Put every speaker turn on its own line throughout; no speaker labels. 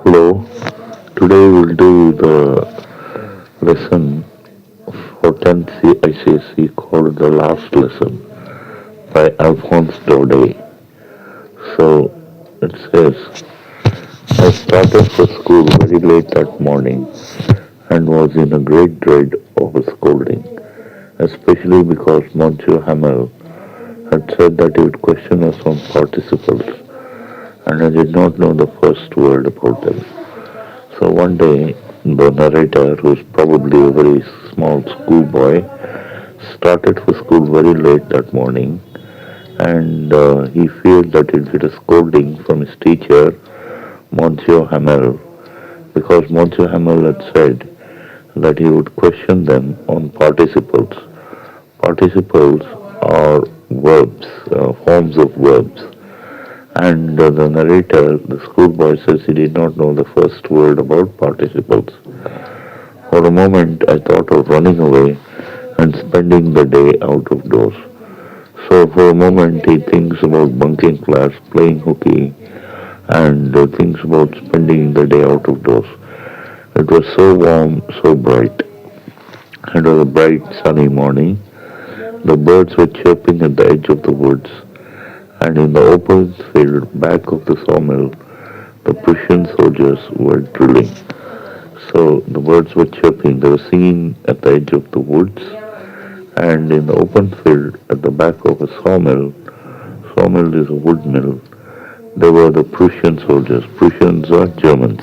Hello, today we'll do the lesson for 10th ICSE called The Last Lesson by Alphonse Daudet. So it says, I started for school very late that morning and was in a great dread of a scolding, especially because Monsieur Hamel had said that he would question us on participles and I did not know the first word about them. So one day, the narrator, who's probably a very small schoolboy, started for school very late that morning, and he feared that he'd get a scolding from his teacher, Monsieur Hamel, because Monsieur Hamel had said that he would question them on participles. Participles are verbs, forms of verbs. And the narrator, the schoolboy, says he did not know the first word about participles. For a moment, I thought of running away and spending the day out of doors. So for a moment, he thinks about bunking class, playing hooky, and thinks about spending the day out of doors. It was so warm, so bright. It was a bright, sunny morning. The birds were chirping at the edge of the woods, and in the open field back of the sawmill, the Prussian soldiers were drilling. So the birds were chirping. They were singing at the edge of the woods, and in the open field at the back of a sawmill. Sawmill is a wood mill. There were the Prussian soldiers. Prussians are Germans.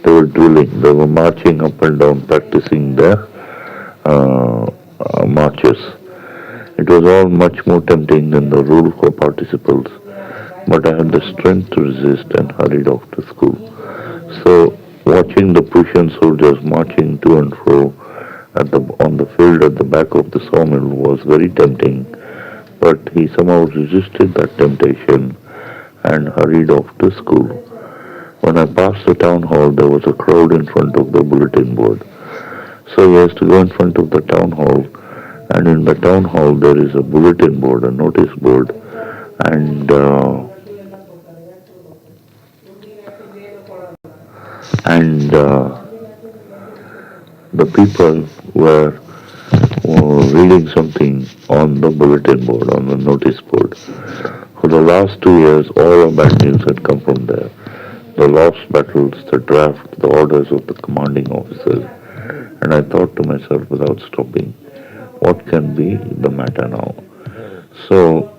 They were drilling. They were marching up and down, practicing their marches. It was all much more tempting than the rule for participles, but I had the strength to resist and hurried off to school. So, watching the Prussian soldiers marching to and fro on the field at the back of the sawmill was very tempting, but he somehow resisted that temptation and hurried off to school. When I passed the town hall, there was a crowd in front of the bulletin board. So he has to go in front of the town hall, and in the town hall there is a bulletin board, a notice board, and and the people were reading something on the bulletin board, on the notice board. For the last 2 years, all our bad news had come from there. The lost battles, the draft, the orders of the commanding officers. And I thought to myself without stopping, what can be the matter now? So,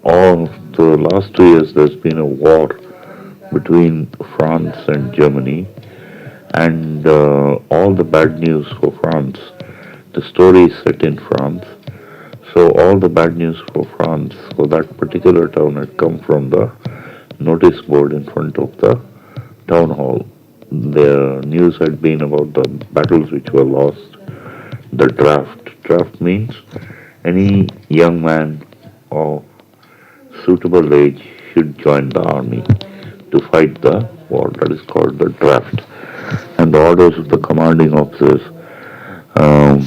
all the last 2 years there's been a war between France and Germany, and all the bad news for France. The story is set in France, so all the bad news for France for that particular town had come from the notice board in front of the town hall. The news had been about the battles which were lost, the draft. Draft means any young man of suitable age should join the army to fight the war. That is called the draft. And the orders of the commanding officers um,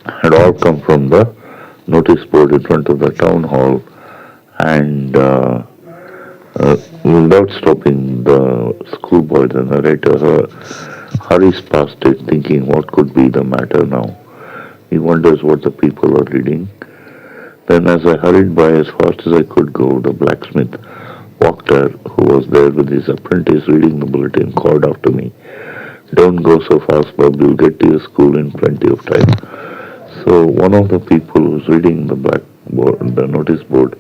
had all come from the notice board in front of the town hall, and without stopping, the schoolboy, the narrator, hurries past it, thinking what could be the matter now. He wonders what the people are reading. Then, as I hurried by as fast as I could go, the blacksmith, Wachter, who was there with his apprentice reading the bulletin, called after me, "Don't go so fast, Bob. You'll get to your school in plenty of time." So one of the people who's reading the notice board,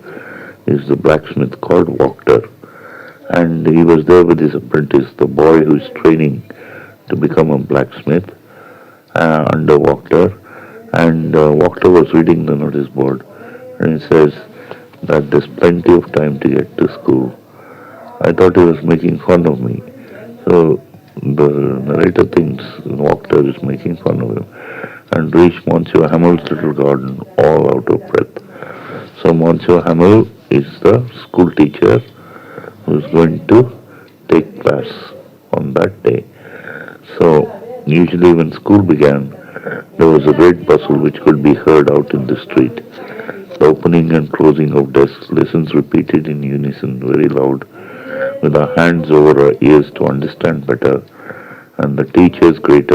is the blacksmith called Wachter, and he was there with his apprentice, the boy who is training to become a blacksmith under Wachter. And Wachter was reading the notice board, and he says that there's plenty of time to get to school. I thought he was making fun of me. So the narrator thinks Wachter is making fun of him, and reached Monsieur Hamel's little garden all out of breath. So Monsieur Hamel is the school teacher who is going to take class on that day. So usually when school began, there was a great bustle which could be heard out in the street. The opening and closing of desks, lessons repeated in unison, very loud, with our hands over our ears to understand better, and the teacher's great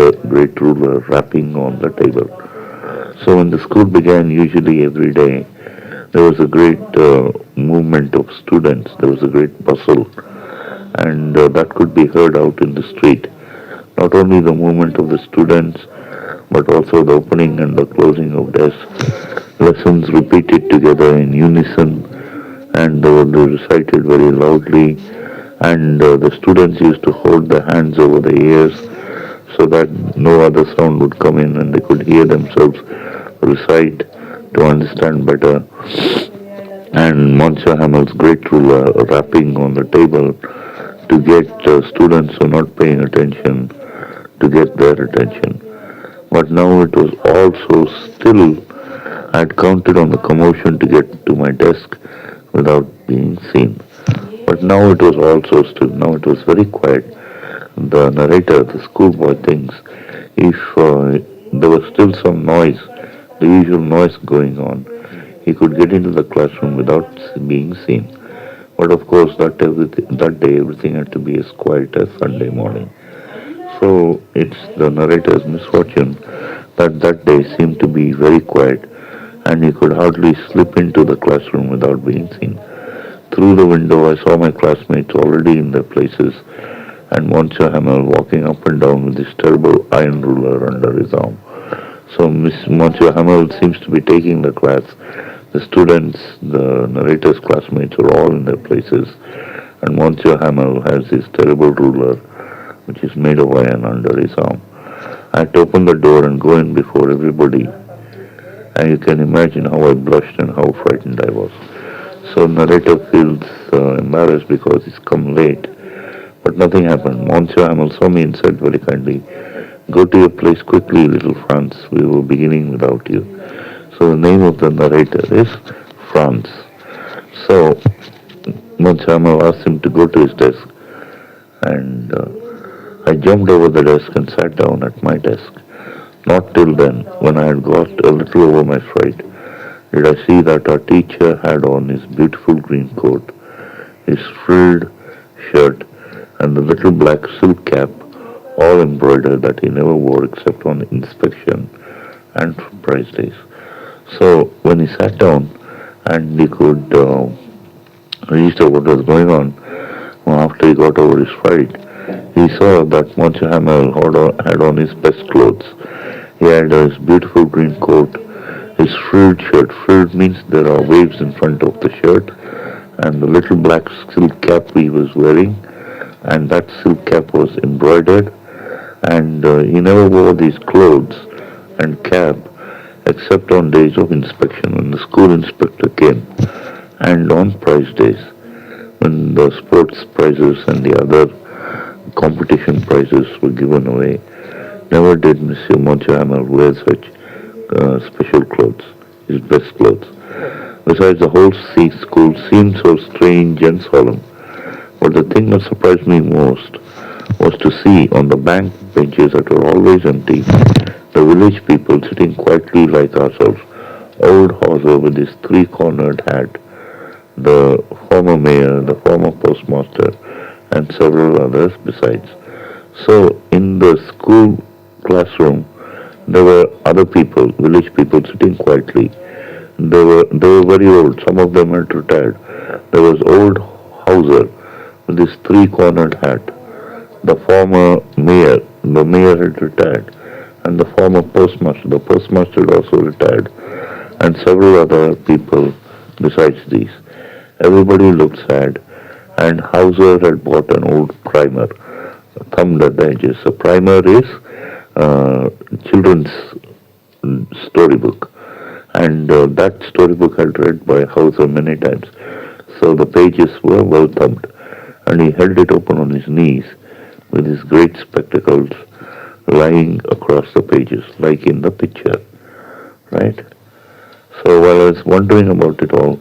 ruler rapping on the table. So when the school began, usually every day, there was a great movement of students. There was a great bustle, and that could be heard out in the street. Not only the movement of the students, but also the opening and the closing of desks. Lessons repeated together in unison, and they were recited very loudly. And the students used to hold their hands over their ears so that no other sound would come in, and they could hear themselves recite to understand better. And Monsieur Hamel's great ruler rapping on the table to get students who are not paying attention to get their attention. But now it was also still, I had counted on the commotion to get to my desk without being seen. But now it was also still, now it was very quiet. The narrator, the schoolboy, thinks if there was still some noise, the usual noise going on, he could get into the classroom without being seen. But of course, that day everything had to be as quiet as Sunday morning. So it's the narrator's misfortune that that day seemed to be very quiet, and he could hardly slip into the classroom without being seen. Through the window, I saw my classmates already in their places, and Monsieur Hamel walking up and down with his terrible iron ruler under his arm. So Monsieur Hamel seems to be taking the class. The students, the narrator's classmates are all in their places, and Monsieur Hamel has his terrible ruler, which is made of iron, under his arm. I had to open the door and go in before everybody, and you can imagine how I blushed and how frightened I was. So narrator feels embarrassed because he's come late, but nothing happened. Monsieur Hamel saw me and said very kindly, "Go to your place quickly, little Franz. We were beginning without you." So the name of the narrator is Franz. So Monsieur Hamel asked him to go to his desk, and I jumped over the desk and sat down at my desk. Not till then, when I had got a little over my fright, did I see that our teacher had on his beautiful green coat, his frilled shirt, and the little black silk cap, all embroidered, that he never wore except on inspection and prize days. So when he sat down and he could register what was going on, after he got over his fright, he saw that Monsieur Hamel had on his best clothes. He had his beautiful green coat, his frilled shirt. Frilled means there are waves in front of the shirt, and the little black silk cap he was wearing, and that silk cap was embroidered, and he never wore these clothes and cap except on days of inspection when the school inspector came, and on prize days when the sports prizes and the other competition prizes were given away. Never did Monsieur Hamel wear such special clothes, his best clothes. Besides, the whole school seemed so strange and solemn. But the thing that surprised me most was to see on the bank benches that were always empty, the village people sitting quietly like ourselves. Old Hauser with his three-cornered hat, the former mayor, the former postmaster, and several others besides. So in the school classroom, there were other people, village people sitting quietly. They were very old. Some of them had retired. There was old Hauser with his three-cornered hat. The former mayor, the mayor had retired, and the former postmaster, the postmaster had also retired, and several other people besides these. Everybody looked sad, and Hauser had bought an old primer, thumbed at the edges. A primer is children's storybook, and that storybook had read by Hauser many times. So the pages were well thumbed, and he held it open on his knees with his great spectacles lying across the pages, like in the picture, right? So while I was wondering about it all,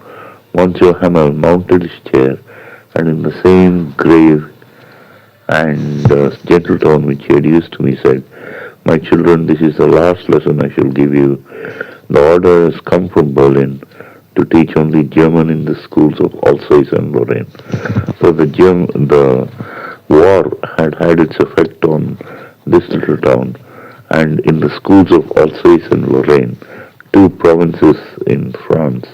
Monsieur Hamel mounted his chair, and in the same grave and gentle tone which he had used to me, said, "My children, this is the last lesson I shall give you. The order has come from Berlin to teach only German in the schools of Alsace and Lorraine. So the war had had its effect on this little town, and in the schools of Alsace and Lorraine, two provinces in France.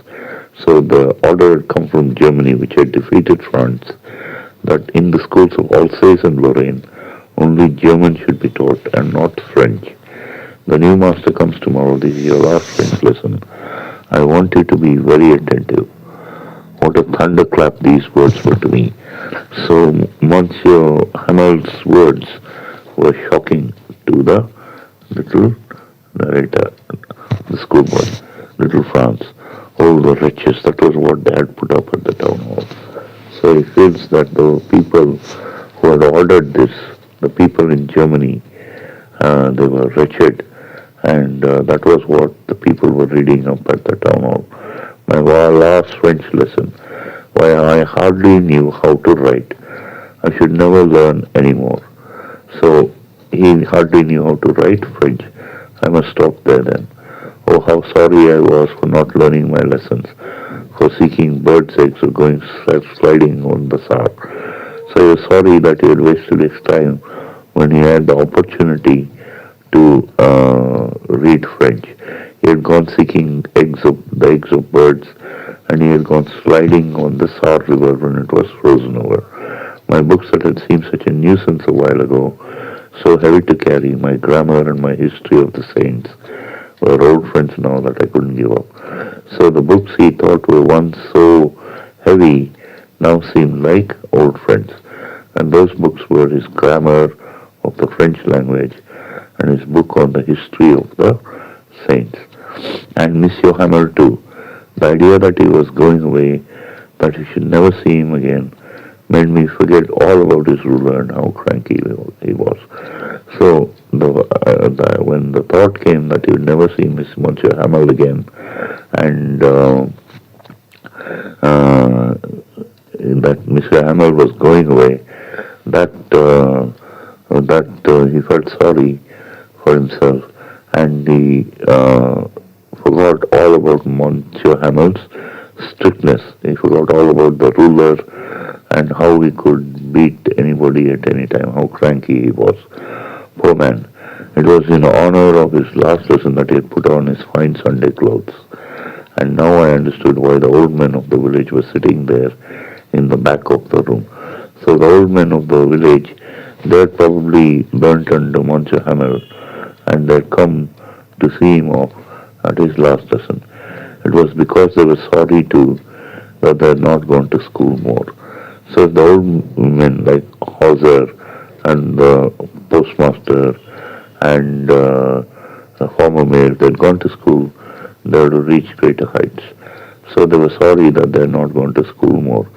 So the order had come from Germany, which had defeated France, that in the schools of Alsace and Lorraine, only German should be taught and not French. The new master comes tomorrow. This is your last French lesson. I want you to be very attentive. What a thunderclap these words were to me. So Monsieur Hamel's words were shocking to the little narrator, the schoolboy, little Franz. Oh, the wretches, that was what they had put up at the town hall. So he feels that the people who had ordered this, the people in Germany, they were wretched, and that was what the people were reading up at the town hall. My last French lesson. Why, I hardly knew how to write. I should never learn anymore. So he hardly knew how to write French. I must stop there then. Oh, how sorry I was for not learning my lessons, for seeking birds' eggs or going sliding on the Saar. So he was sorry that he had wasted his time when he had the opportunity to read French. He had gone seeking the eggs of birds, and he had gone sliding on the Saar River when it was frozen over. My books that had seemed such a nuisance a while ago, so heavy to carry, my grammar and my history of the saints, were old friends now that I couldn't give up. So the books he thought were once so heavy now seemed like old friends. And those books were his grammar of the French language and his book on the history of the saints. And Monsieur Hamel too. The idea that he was going away, that he should never see him again, made me forget all about his ruler and how cranky he was. So when the thought came that he would never see Monsieur Hamel again, and that Mr. Hamel was going away, that he felt sorry for himself, and he forgot all about Monsieur Hamel's strictness. He forgot all about the ruler and how he could beat anybody at any time, how cranky he was. Poor man. It was in honor of his last lesson that he had put on his fine Sunday clothes. And now I understood why the old men of the village were sitting there in the back of the room. So the old men of the village, they had probably burnt under Monsieur Hamel, and they had come to see him off at his last lesson. It was because they were sorry too that they had not gone to school more. So the old men like Hauser and the postmaster and the former mayor, they had gone to school, they had to reach greater heights. So they were sorry that they had not gone to school more.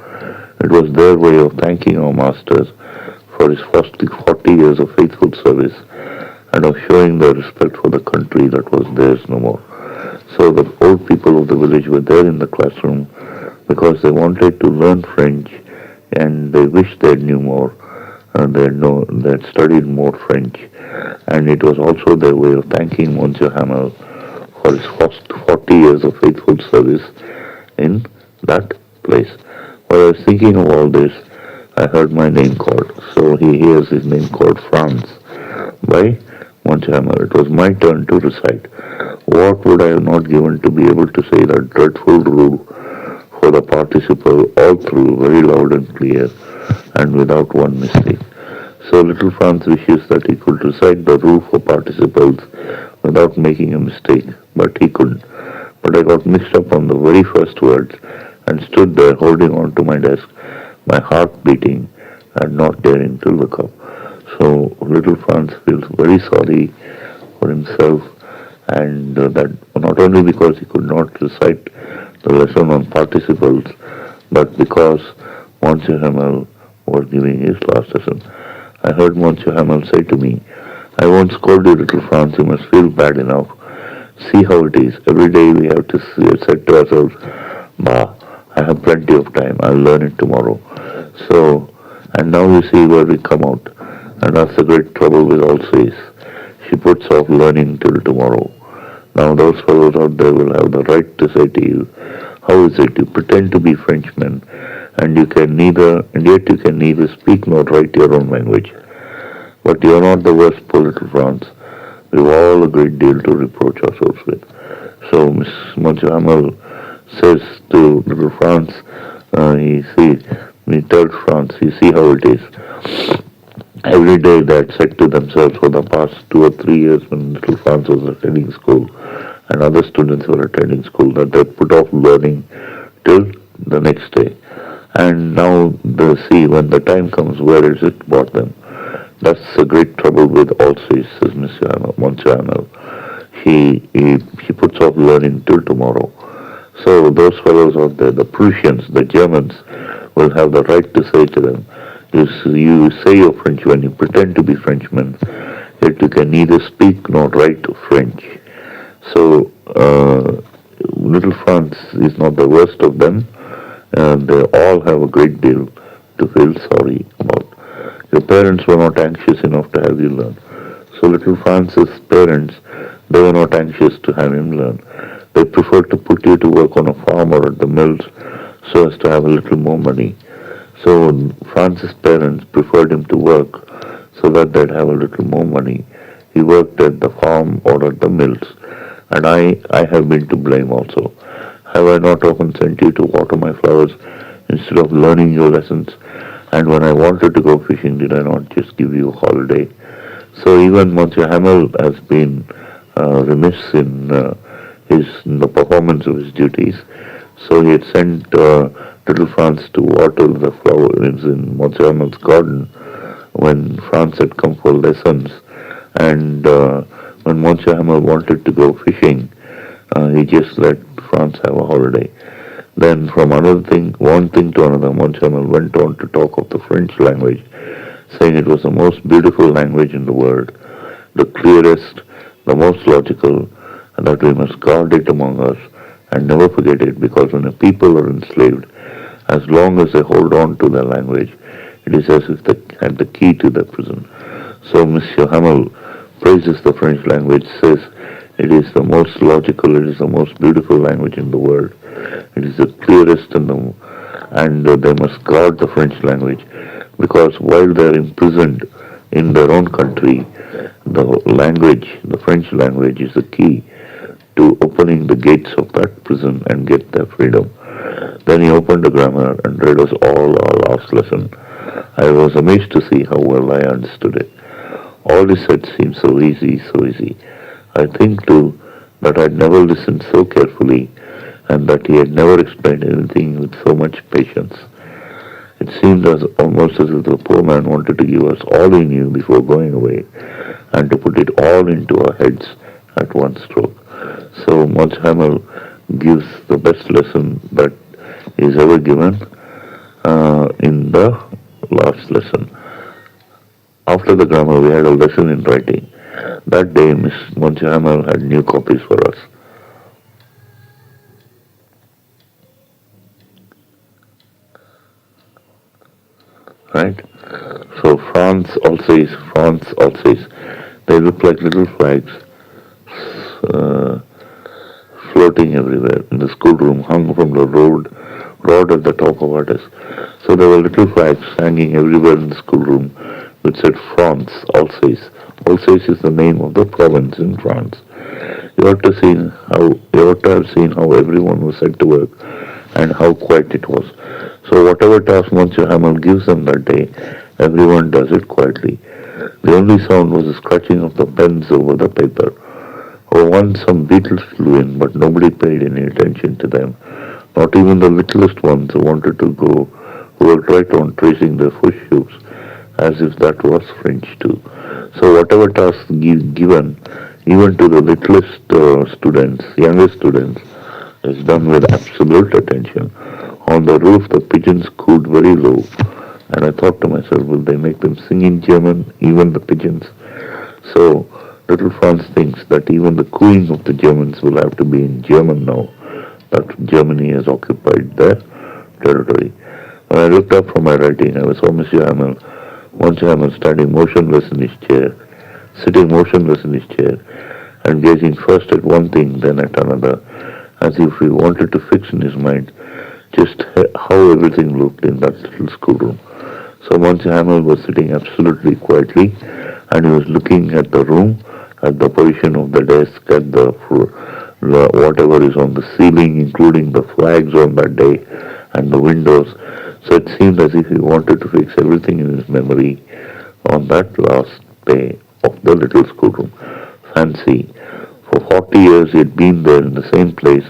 It was their way of thanking our masters for his 40 years of faithful service and of showing their respect for the country that was theirs no more. So the old people of the village were there in the classroom because they wanted to learn French, and they wished they knew more. They had studied more French, and it was also their way of thanking Monsieur Hamel for his first 40 years of faithful service in that place. While I was thinking of all this, I heard my name called. So he hears his name called Franz by Monsieur Hamel. It was my turn to recite. What would I have not given to be able to say that dreadful rule for the participle all through, very loud and clear, and without one mistake. So little Franz wishes that he could recite the rule for participles without making a mistake, but he couldn't. But I got mixed up on the very first words and stood there holding on to my desk, my heart beating and not daring to look up. So little Franz feels very sorry for himself, and that not only because he could not recite the lesson on participles, but because Monsieur Hamel was giving his last lesson. I heard Monsieur Hamel say to me, I won't scold you, little Franz, you must feel bad enough. See how it is. Every day we have to say to ourselves, bah, I have plenty of time, I'll learn it tomorrow. So, and now you see where we come out. And that's the great trouble with Alsace. She puts off learning till tomorrow. Now those fellows out there will have the right to say to you, How is it? You pretend to be Frenchmen, and yet you can neither speak nor write your own language. But you are not the worst poor little France. We've all a great deal to reproach ourselves with. So Miss Monsieur Hamel says to little France, he tells France, you see how it is. Every day they had said to themselves for the past 2 or 3 years when little Franz was attending school and other students were attending school that they put off learning till the next day. And now they see when the time comes, where is it brought them? That's the great trouble with Alsace, says Monsieur Hamel. He puts off learning till tomorrow. So those fellows out there, the Prussians, the Germans, will have the right to say to them, you say you're French when you pretend to be Frenchmen, yet you can neither speak nor write French. So little France is not the worst of them, and they all have a great deal to feel sorry about. Your parents were not anxious enough to have you learn. So little France's parents, they were not anxious to have him learn. They preferred to put you to work on a farm or at the mills so as to have a little more money. So France's parents preferred him to work so that they'd have a little more money. He worked at the farm or at the mills. And I have been to blame also. Have I not often sent you to water my flowers instead of learning your lessons? And when I wanted to go fishing, did I not just give you a holiday? So even Monsieur Hamel has been remiss in the performance of his duties. So he had sent little Franz to water the flowers in Monsieur Hamel's garden when Franz had come for lessons. And when Monsieur Hamel wanted to go fishing, he just let Franz have a holiday. Then from one thing to another, Monsieur Hamel went on to talk of the French language, saying it was the most beautiful language in the world, the clearest, the most logical, and that we must guard it among us and never forget it, because when a people are enslaved, as long as they hold on to their language, it is as if they had the key to their prison. So Monsieur Hamel praises the French language, says it is the most logical, it is the most beautiful language in the world. It is the clearest and they must guard the French language, because while they are imprisoned in their own country, the French language is the key to opening the gates of that prison and get their freedom. Then he opened the grammar and read us all our last lesson. I was amazed to see how well I understood it. All he said seemed so easy, so easy. I think, too, that I'd never listened so carefully and that he had never explained anything with so much patience. It seemed almost as if the poor man wanted to give us all he knew before going away and to put it all into our heads at one stroke. So Monsieur Hamel gives the best lesson that is ever given in the last lesson. After the grammar, we had a lesson in writing. That day, Monsieur Hamel had new copies for us. Right? So France Alsace. They look like little flags floating everywhere in the schoolroom, hung from the rod at the top of our desk. So there were little flags hanging everywhere in the schoolroom which said France, Alsace. Alsace is the name of the province in France. You ought to have seen how everyone was set to work and how quiet it was. So whatever task Monsieur Hamel gives them that day, everyone does it quietly. The only sound was the scratching of the pens over the paper. Once some beetles flew in, but nobody paid any attention to them. Not even the littlest ones who wanted to go, who were right on tracing their footsteps, as if that was French too. So whatever task given, even to the littlest youngest students, is done with absolute attention. On the roof, the pigeons cooed very low, and I thought to myself, will they make them sing in German, even the pigeons? So little Franz thinks that even the cooing of the Germans will have to be in German now, that Germany has occupied their territory. When I looked up from my writing, I saw Monsieur Hamel standing motionless in his chair, sitting motionless in his chair, and gazing first at one thing, then at another, as if he wanted to fix in his mind just how everything looked in that little schoolroom. So Monsieur Hamel was sitting absolutely quietly, and he was looking at the room, at the position of the desk, at the whatever is on the ceiling, including the flags on that day, and the windows. So it seemed as if he wanted to fix everything in his memory on that last day of the little schoolroom. Fancy. For 40 years he had been there in the same place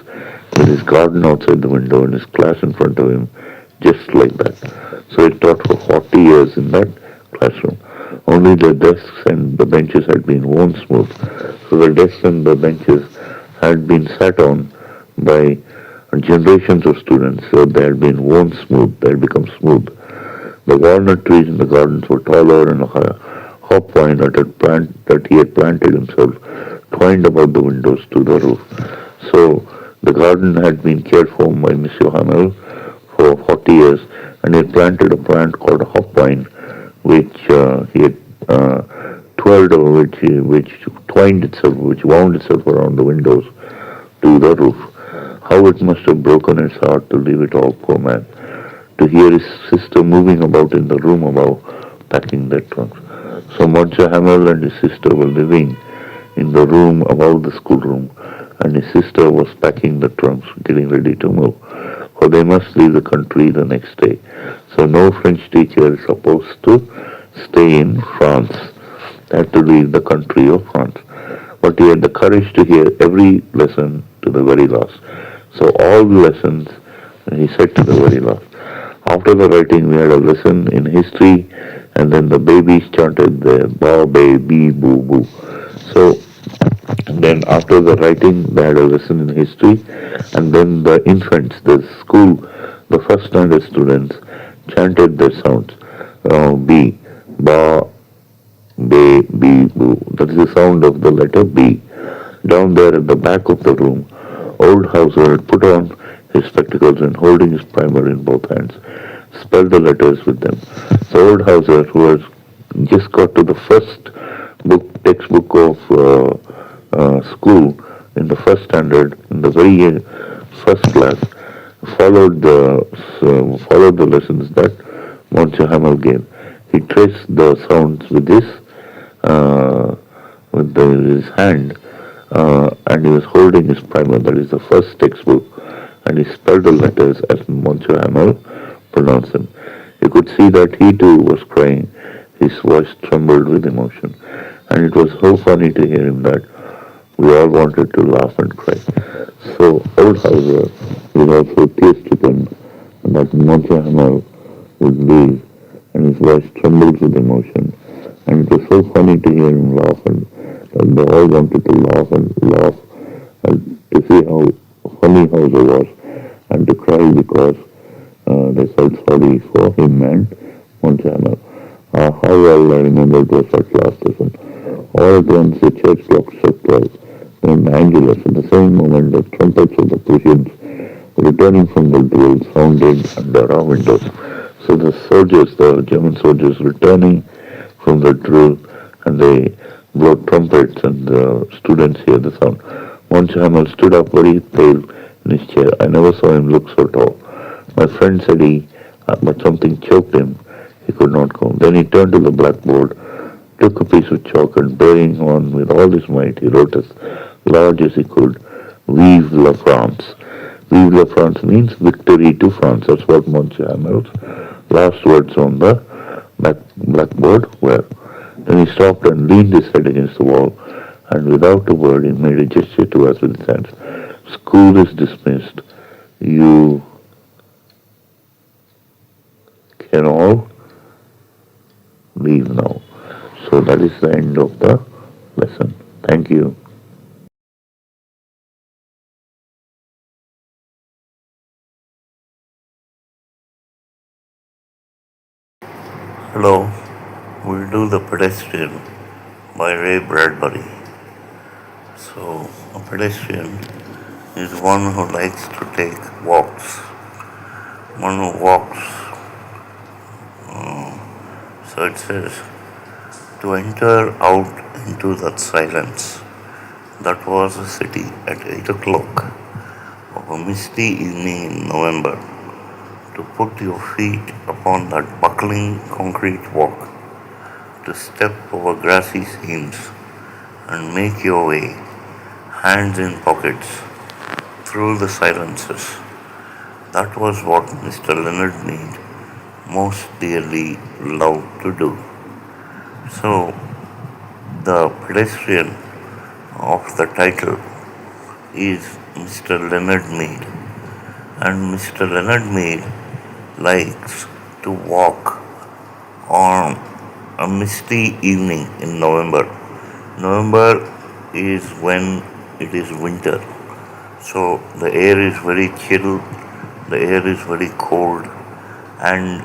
with his garden outside the window and his class in front of him, just like that. So he taught for 40 years in that classroom. Only the desks and the benches had been worn smooth. So the desks and the benches had been sat on by generations of students, so they had been worn smooth, they had become smooth. The walnut trees in the gardens were taller, and a hop vine that he had planted himself twined about the windows to the roof. So the garden had been cared for by Monsieur Hamel for 40 years, and he had planted a plant called a hop vine, which he had twirled over, which twined itself, which wound itself around the windows to the roof. How it must have broken his heart to leave it all, poor man, to hear his sister moving about in the room above, packing their trunks. So Monsieur Hamel and his sister were living in the room above the schoolroom, and his sister was packing the trunks, getting ready to move, for they must leave the country the next day. So no French teacher is supposed to stay in France. They had to leave the country of France. But he had the courage to hear every lesson to the very last. So all the lessons he said to the very last. After the writing, we had a lesson in history, and then the babies chanted the ba, ba, bee, boo, boo. So then after the writing, they had a lesson in history, and then the infants, the school, the first standard students chanted their sounds. B, ba, be, bee, boo. That is the sound of the letter B. Down there at the back of the room, old Hauser had put on his spectacles and holding his primer in both hands, spelled the letters with them. So old Hauser, who has just got to the first textbook of school in the first standard, in the very first class, followed the lessons that Monsieur Hamel gave. He traced the sounds with his hand, and he was holding his primer, that is the first textbook, and he spelled the letters as Monsieur Hamel pronounced them. You could see that he too was crying. His voice trembled with emotion, and it was so funny to hear him that we all wanted to laugh and cry. So old Hauser was also tear-stricken that Monsieur Hamel would leave, and his voice trembled with emotion. And it was so funny to hear him laugh, and they all wanted to laugh and to see how funny Hauser was, and to cry because they felt sorry for him and Monsieur Hamel. How well I remember it was that last lesson. All at once the church clock struck 12. In Angelus, at the same moment, the trumpets of the Prussians returning from the drill sounded under our windows. So the soldiers, the German soldiers returning from the drill, and they blow trumpets, and the students hear the sound. Monsieur Hamel stood up very pale in his chair. I never saw him look so tall. My friend said but something choked him. He could not go. Then he turned to the blackboard, took a piece of chalk, and bearing on with all his might, he wrote as large as he could, Vive la France. Vive la France means victory to France. That's what Monsieur Hamel's last words on the blackboard were. Then he stopped and leaned his head against the wall, and without a word he made a gesture to us with his hands. School is dismissed. You can all leave now. So that is the end of the lesson. Thank you. Hello, we'll do The Pedestrian by Ray Bradbury. So, a pedestrian is one who likes to take walks, one who walks. So it says, to enter out into that silence that was a city at 8 o'clock, of a misty evening in November to put your feet upon that buckling concrete walk, to step over grassy seams and make your way, hands in pockets, through the silences. That was what Mr. Leonard Mead most dearly loved to do. So, the pedestrian of the title is Mr. Leonard Mead, and Mr. Leonard Mead likes to walk on a misty evening in November. November is when it is winter, so the air is very chill, the air is very cold, and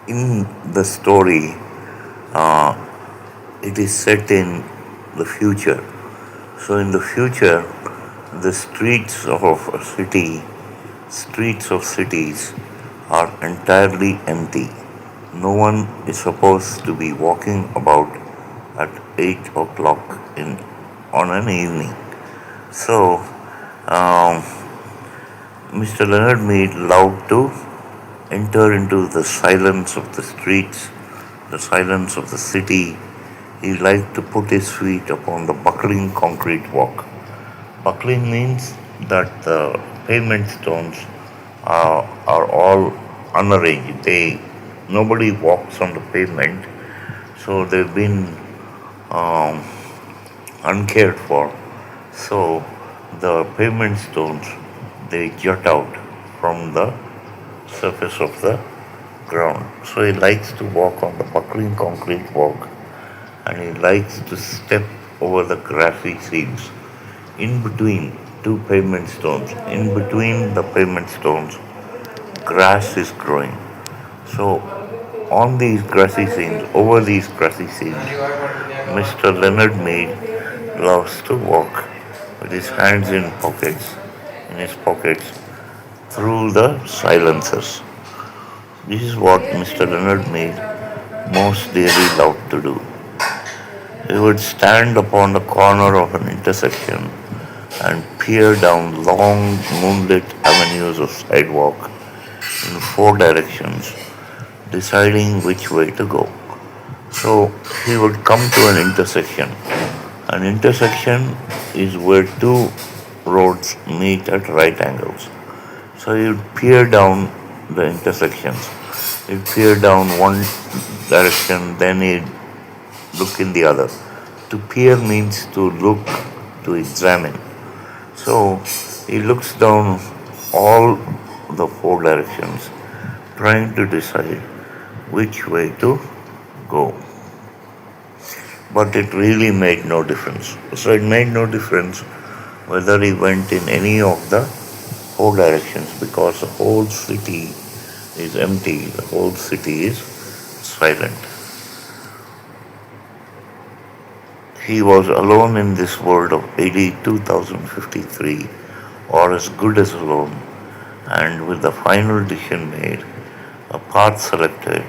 in the story, uh, it is set in the future. So, in the future, the streets of cities are entirely empty. No one is supposed to be walking about at 8 o'clock on an evening. So, um, Mr. Leonard Mead loved to enter into the silence of the streets, the silence of the city. He liked to put his feet upon the buckling concrete walk. Buckling means that the pavement stones are all unarranged. Nobody walks on the pavement, so they've been um, uncared for. So the pavement stones, they jut out from the surface of the ground. So he likes to walk on the buckling concrete walk, and he likes to step over the grassy seams. In between two pavement stones, in between the pavement stones, grass is growing. So on these grassy seams, over these grassy seams, Mr. Leonard Mead loves to walk with his hands in his pockets, through the silences. This is what Mr. Leonard Mead most dearly loved to do. He would stand upon the corner of an intersection and peer down long moonlit avenues of sidewalk in four directions, deciding which way to go. So he would come to an intersection. An intersection is where two roads meet at right angles. So he would peer down the intersections. He'd peer down one direction, then he'd look in the other. To peer means to look, to examine. So he looks down all the four directions, trying to decide which way to go. But it really made no difference. So it made no difference whether he went in any of the four directions, because the whole city is empty, the whole city is silent. He was alone in this world of AD 2053, or as good as alone, and with the final decision made, a path selected,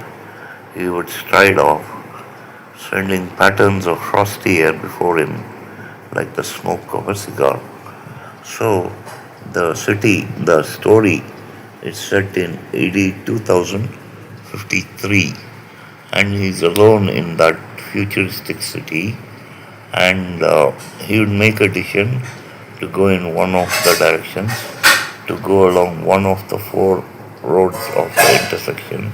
he would stride off, sending patterns of frosty air before him like the smoke of a cigar. So, the story is set in AD 2053, and he's alone in that futuristic city, and he would make a decision to go in one of the directions, to go along one of the four roads of the intersection.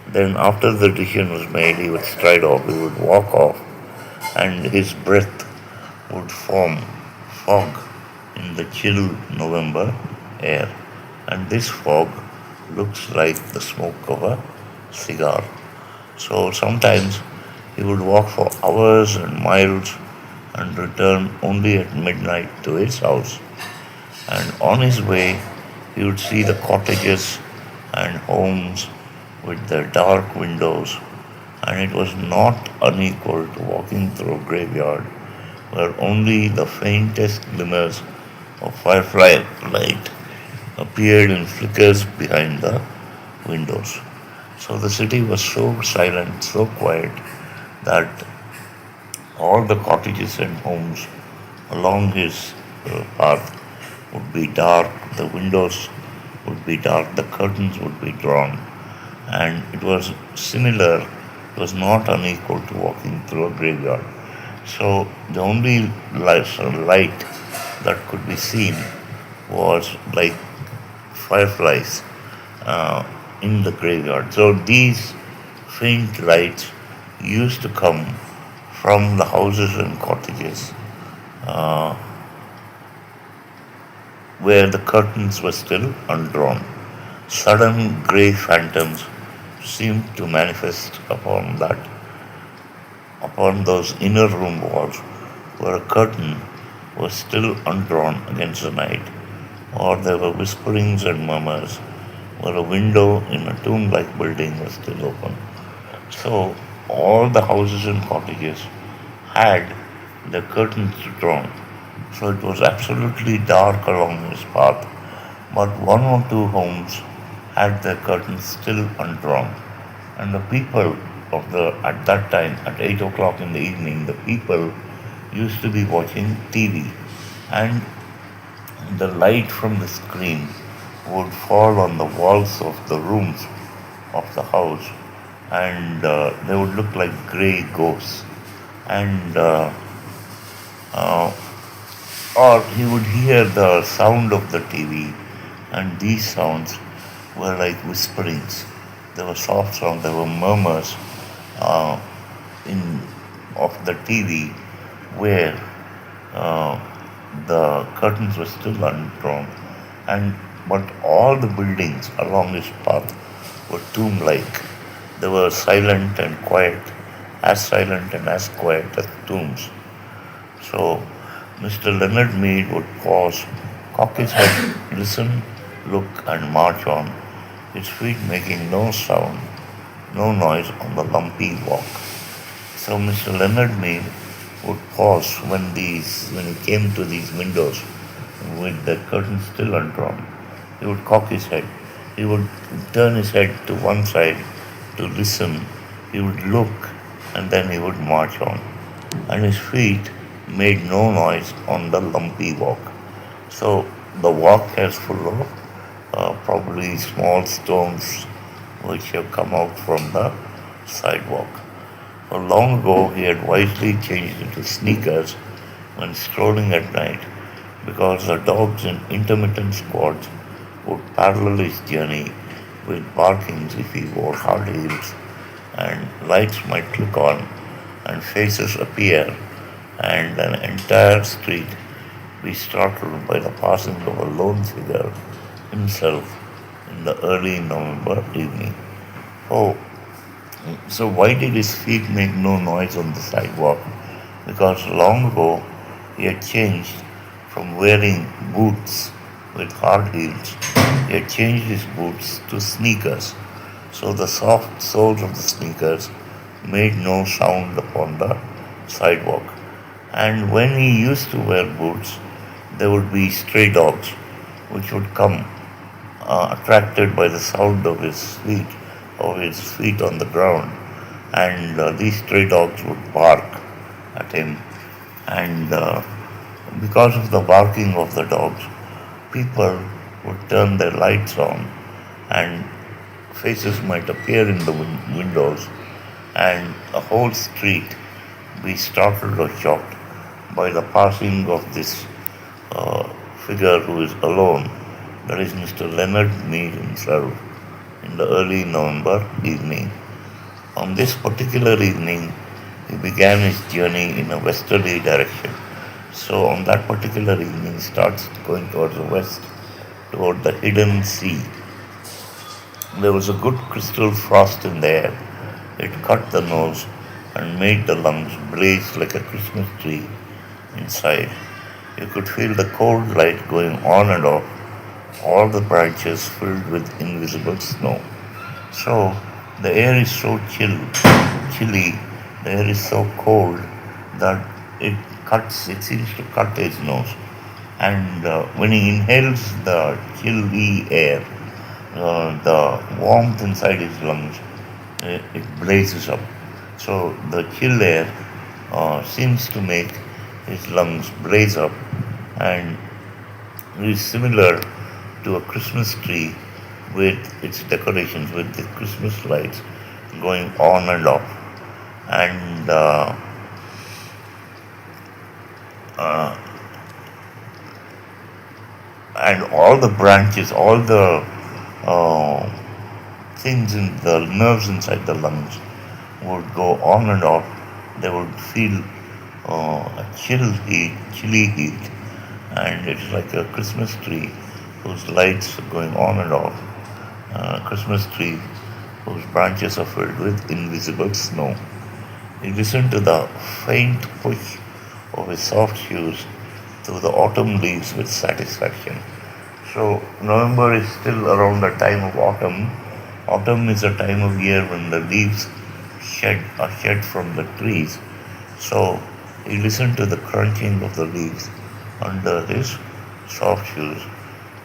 Then, after the decision was made, he would stride off, he would walk off, and his breath would form fog in the chill November air. And this fog looks like the smoke of a cigar. So sometimes he would walk for hours and miles and return only at midnight to his house. And on his way, he would see the cottages and homes with their dark windows, and it was not unequal to walking through a graveyard where only the faintest glimmers of firefly light appeared in flickers behind the windows. So the city was so silent, so quiet, that all the cottages and homes along his path would be dark, the windows would be dark, the curtains would be drawn, and it was similar, it was not unequal to walking through a graveyard. So the only light that could be seen was like fireflies uh, in the graveyard. So these faint lights used to come from the houses and cottages uh, where the curtains were still undrawn. Sudden grey phantoms seemed to manifest upon those inner room walls where a curtain was still undrawn against the night, or there were whisperings and murmurs where a window in a tomb-like building was still open. So all the houses and cottages had the curtains drawn. So it was absolutely dark along his path, but one or two homes had their curtains still undrawn. And the people of the at that time at 8 o'clock in the evening, the people used to be watching TV, and the light from the screen would fall on the walls of the rooms of the house, and they would look like grey ghosts. And uh, or he would hear the sound of the TV, and these sounds were like whisperings. There were soft sounds, there were murmurs uh, in of the TV where uh, the curtains were still undrawn, and but all the buildings along his path were tomb-like. They were silent and as quiet as tombs. So Mr. Leonard Mead would pause, cock his head, listen, look, and march on, his feet making no sound, no noise on the lumpy walk. So Mr. Leonard Mead would pause when he came to these windows with the curtains still undrawn. He would cock his head. He would turn his head to one side to listen. He would look, and then he would march on. And his feet made no noise on the lumpy walk. So the walk is full of probably small stones which have come out from the sidewalk. For long ago, he had wisely changed into sneakers when strolling at night because the dogs in intermittent squads would parallel his journey with barkings if he wore hard heels, and lights might click on and faces appear, and an entire street be startled by the passing of a lone figure himself in the early November evening. Oh, so why did his feet make no noise on the sidewalk? Because long ago he had changed from wearing boots with hard heels, he had changed his boots to sneakers. So the soft soles of the sneakers made no sound upon the sidewalk. And when he used to wear boots, there would be stray dogs which would come attracted by the sound of his feet on the ground, and these stray dogs would bark at him, and because of the barking of the dogs, people would turn their lights on, and faces might appear in the windows, and the whole street be startled or shocked by the passing of this uh, figure who is alone, that is Mr. Leonard Mead himself, in the early November evening. On this particular evening, he began his journey in a westerly direction. So, on that particular evening, he starts going towards the west, toward the hidden sea. There was a good crystal frost in the air. It cut the nose and made the lungs blaze like a Christmas tree inside. You could feel the cold light going on and off, all the branches filled with invisible snow. So the air is so chilly, the air is so cold that it seems to cut his nose. And when he inhales the chilly air, the warmth inside his lungs, it blazes up. So the chill air seems to make his lungs blaze up, and is similar to a Christmas tree with its decorations, with the Christmas lights going on and off. And uh, and all the branches, all the uh, things in the nerves inside the lungs would go on and off. They would feel a chilly heat, and it's like a Christmas tree whose lights are going on and off. Christmas tree whose branches are filled with invisible snow. He listened to the faint push of his soft shoes through the autumn leaves with satisfaction. So November is still around the time of autumn. Autumn is a time of year when the leaves are shed from the trees. So he listened to the crunching of the leaves under his soft shoes,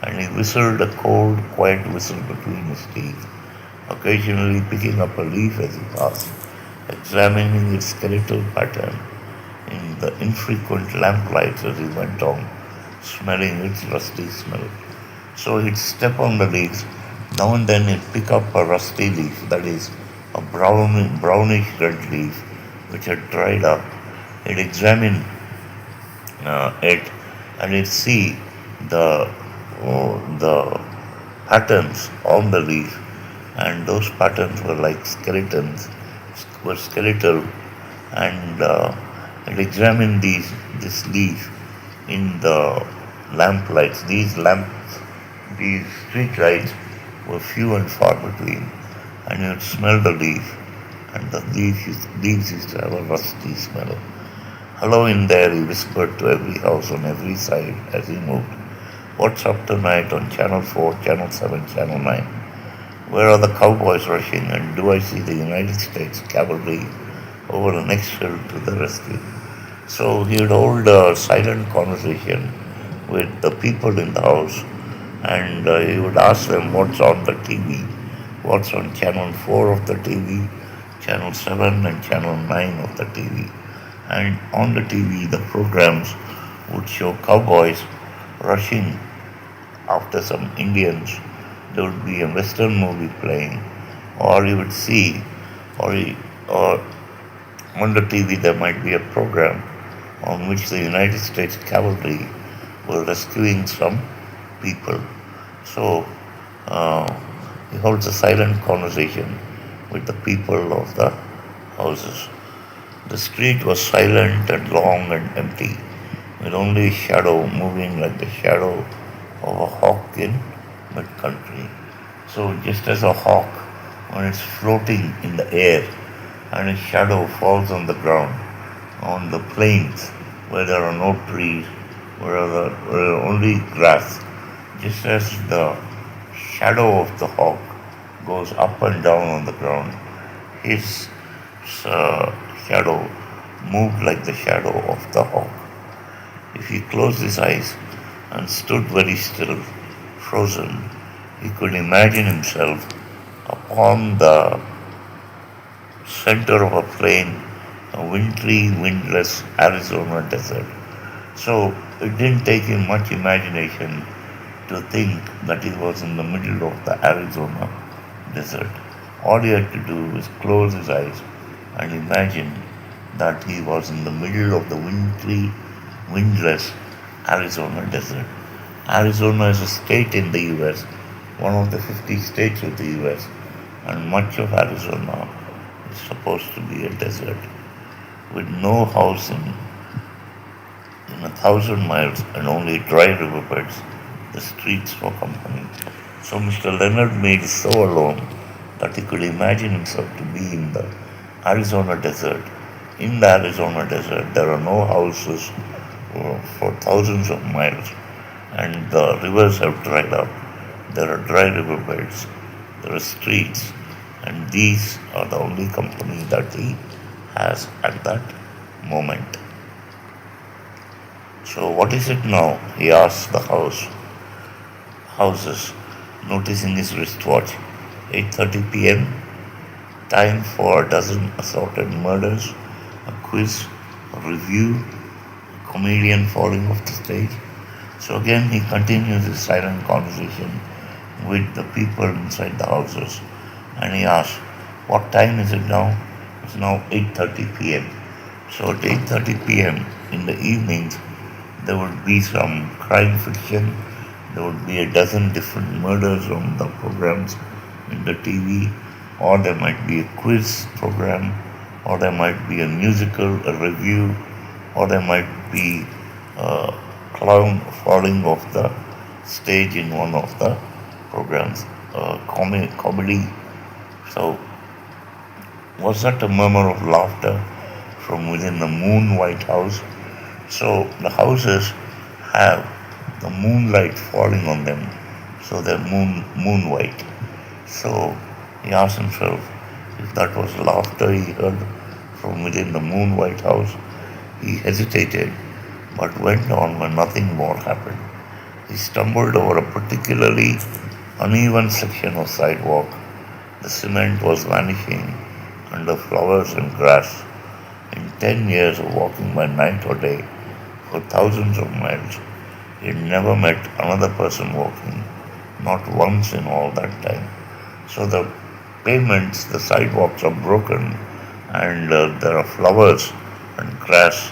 and he whistled a cold, quiet whistle between his teeth, occasionally picking up a leaf as he passed, examining its skeletal pattern in the infrequent lamplights as he went on, smelling its rusty smell. So he'd step on the leaves. Now and then he'd pick up a rusty leaf, that is, a brownish red leaf, which had dried up. He'd examine it, and he'd see the patterns on the leaf, and those patterns were like skeletons, were skeletal, and he'd examine this leaf in the lamplights. These street lights were few and far between, and you'd smell the leaf, and the leaves used to have a rusty smell. Hello in there, he whispered to every house on every side as he moved. What's up tonight on Channel 4, Channel 7, Channel 9? Where are the cowboys rushing, and do I see the United States cavalry over the next hill to the rescue? So he would hold a silent conversation with the people in the house, and he would ask them what's on the TV, what's on Channel 4 of the TV, Channel 7 and Channel 9 of the TV. And on the TV, the programs would show cowboys rushing after some Indians. There would be a Western movie playing, or you would see, or on the TV there might be a program on which the United States cavalry were rescuing some people. So he holds a silent conversation with the people of the houses. The street was silent and long and empty, with only a shadow moving like the shadow of a hawk in mid-country. So just as a hawk, when it's floating in the air and its shadow falls on the ground, on the plains where there are no trees, where only grass, just as the shadow of the hawk goes up and down on the ground, his uh, shadow moved like the shadow of the hawk. If he closed his eyes and stood very still, frozen, he could imagine himself upon the center of a plain, a wintry, windless Arizona desert. So it didn't take him much imagination to think that he was in the middle of the Arizona desert. All he had to do was close his eyes and imagine that he was in the middle of the wintry, windless Arizona desert. Arizona is a state in the US, one of the 50 states of the US, and much of Arizona is supposed to be a desert with no house in 1,000 miles and only dry riverbeds, the streets for company. So Mr. Leonard Mead is so alone that he could imagine himself to be in the Arizona desert. In the Arizona desert, there are no houses for thousands of miles, and the rivers have dried up. There are dry riverbeds, there are streets, and these are the only company that he has at that moment. So what is it now? He asked the houses, noticing his wristwatch. 8:30 p.m. Time for a dozen assorted murders, a quiz, a review, a comedian falling off the stage. So again, he continues his silent conversation with the people inside the houses, and he asks, "What time is it now?" It's now 8:30 p.m. So at 8:30 p.m. in the evenings, there would be some crime fiction. There would be a dozen different murders on the programs in the TV, or there might be a quiz program, or there might be a musical, a review, or there might be a clown falling off the stage in one of the programs, comedy. So, was that a murmur of laughter from within the moon white house? So, the houses have the moonlight falling on them, so they're moon white. So he asked himself if that was laughter he heard from within the moon white house. He hesitated, but went on when nothing more happened. He stumbled over a particularly uneven section of sidewalk. The cement was vanishing under flowers and grass. In 10 years of walking by night or day for thousands of miles, he had never met another person walking, not once in all that time. So the pavements, the sidewalks are broken, and there are flowers and grass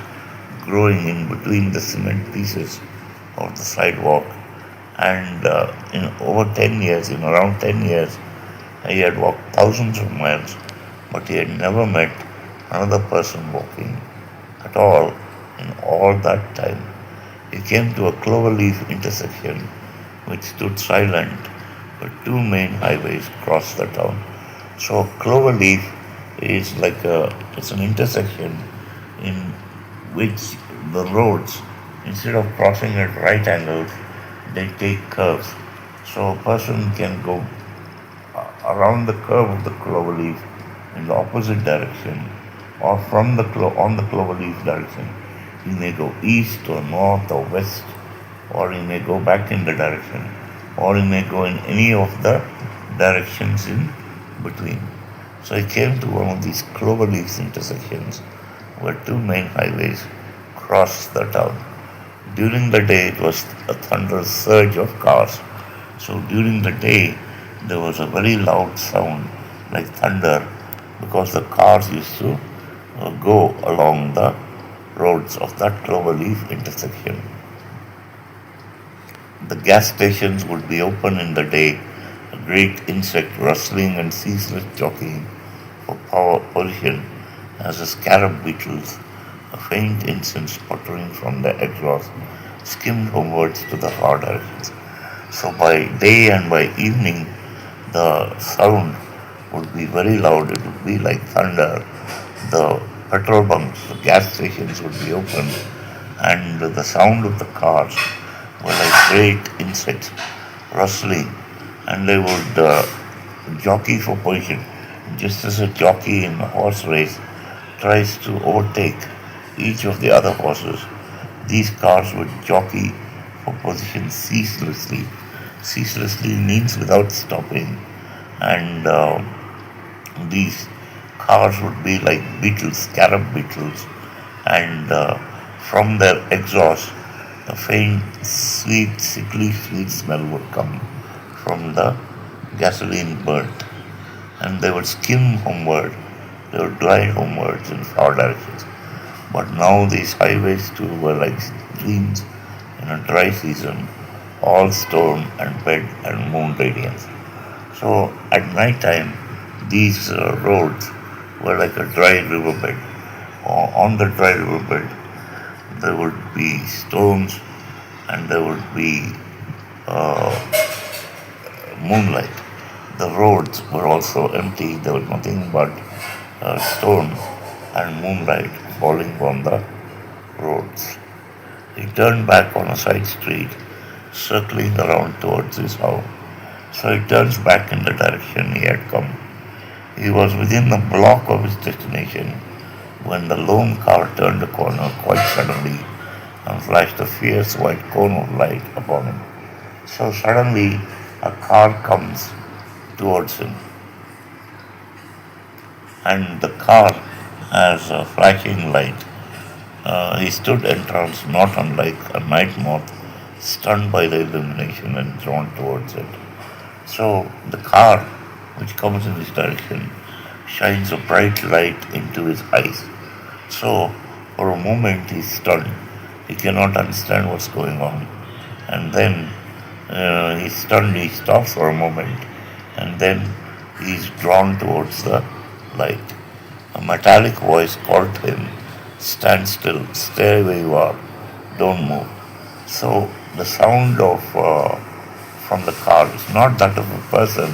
growing in between the cement pieces of the sidewalk. And in over 10 years, in around 10 years, he had walked thousands of miles, but he had never met another person walking at all in all that time. He came to a cloverleaf intersection which stood silent, but two main highways crossed the town. So cloverleaf is it's an intersection in which the roads, instead of crossing at right angles, they take curves. So a person can go around the curve of the cloverleaf in the opposite direction, or from on the cloverleaf direction. He may go east or north or west, or he may go back in the direction, or he may go in any of the directions in between. So he came to one of these cloverleaf intersections where two main highways crossed the town. During the day, it was a thunderous surge of cars. So during the day, there was a very loud sound like thunder because the cars used to go along the roads of that cloverleaf intersection. The gas stations would be open in the day, a great insect rustling and ceaseless jockeying for power position as the scarab beetles, a faint incense sputtering from their exhaust, skimmed homewards to the far directions. So by day and by evening, the sound would be very loud. It would be like thunder. The petrol bunks, the gas stations would be open, and the sound of the cars were like great insects rustling, and they would jockey for position, just as a jockey in a horse race tries to overtake each of the other horses. These cars would jockey for position ceaselessly. Ceaselessly means without stopping, and these cars would be like beetles, scarab beetles, and from their exhaust, a faint, sweet, sickly sweet smell would come from the gasoline burnt, and they would skim homeward, they would glide homewards in far directions. But now these highways too were like streams in a dry season, all stone and bed and moon radiance. So at night time, these roads were like a dry riverbed. On the dry riverbed, there would be stones and there would be uh, moonlight. The roads were also empty. There was nothing but stone and moonlight falling on the roads. He turned back on a side street, circling around towards his house. So he turns back in the direction he had come. He was within a block of his destination when the lone car turned a corner quite suddenly and flashed a fierce white cone of light upon him. So suddenly a car comes towards him, and the car has a flashing light. He stood entranced, not unlike a night moth stunned by the illumination and drawn towards it. So the car, which comes in this direction, shines a bright light into his eyes. So for a moment he's stunned. He cannot understand what's going on. And then he's stunned, he stops for a moment, and then he's drawn towards the light. A metallic voice called to him, "Stand still, stay where you are, don't move." So the sound of from the car is not that of a person.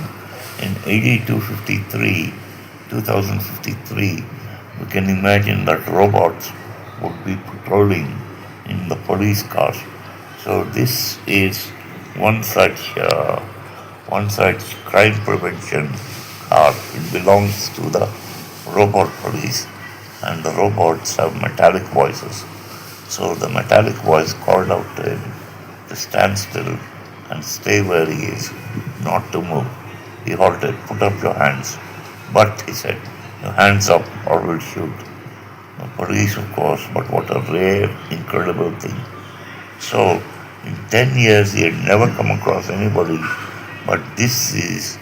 In AD 253, 2053, we can imagine that robots would be patrolling in the police cars. So this is one such uh, one such crime prevention car. It belongs to the robot police, and the robots have metallic voices. So the metallic voice called out to him to stand still and stay where he is, not to move. He halted. "Put up your hands." "But," he said, "your hands up or we'll shoot." The police, of course, but what a rare, incredible thing. So, in 10 years, he had never come across anybody, but this is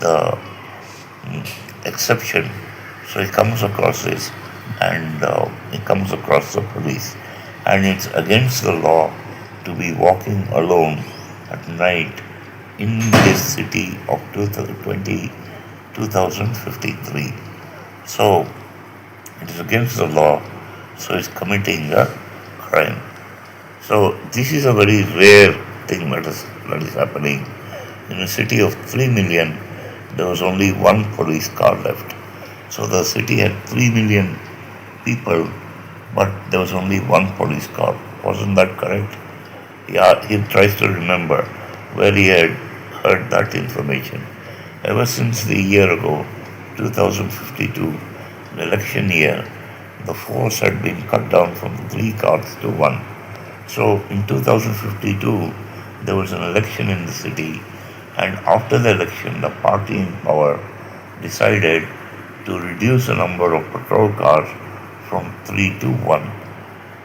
the exception. So, he comes across this, and he comes across the police. And it's against the law to be walking alone at night in this city of 2053. So, it is against the law, so he's committing a crime. So this is a very rare thing that is happening. In a city of 3 million, there was only one police car left. So the city had 3 million people, but there was only one police car. Wasn't that correct? Yeah, he tries to remember where he had heard that information. Ever since the year ago, 2052, the election year, the force had been cut down from 3 cars to one. So in 2052, there was an election in the city, and after the election, the party in power decided to reduce the number of patrol cars from 3 to 1.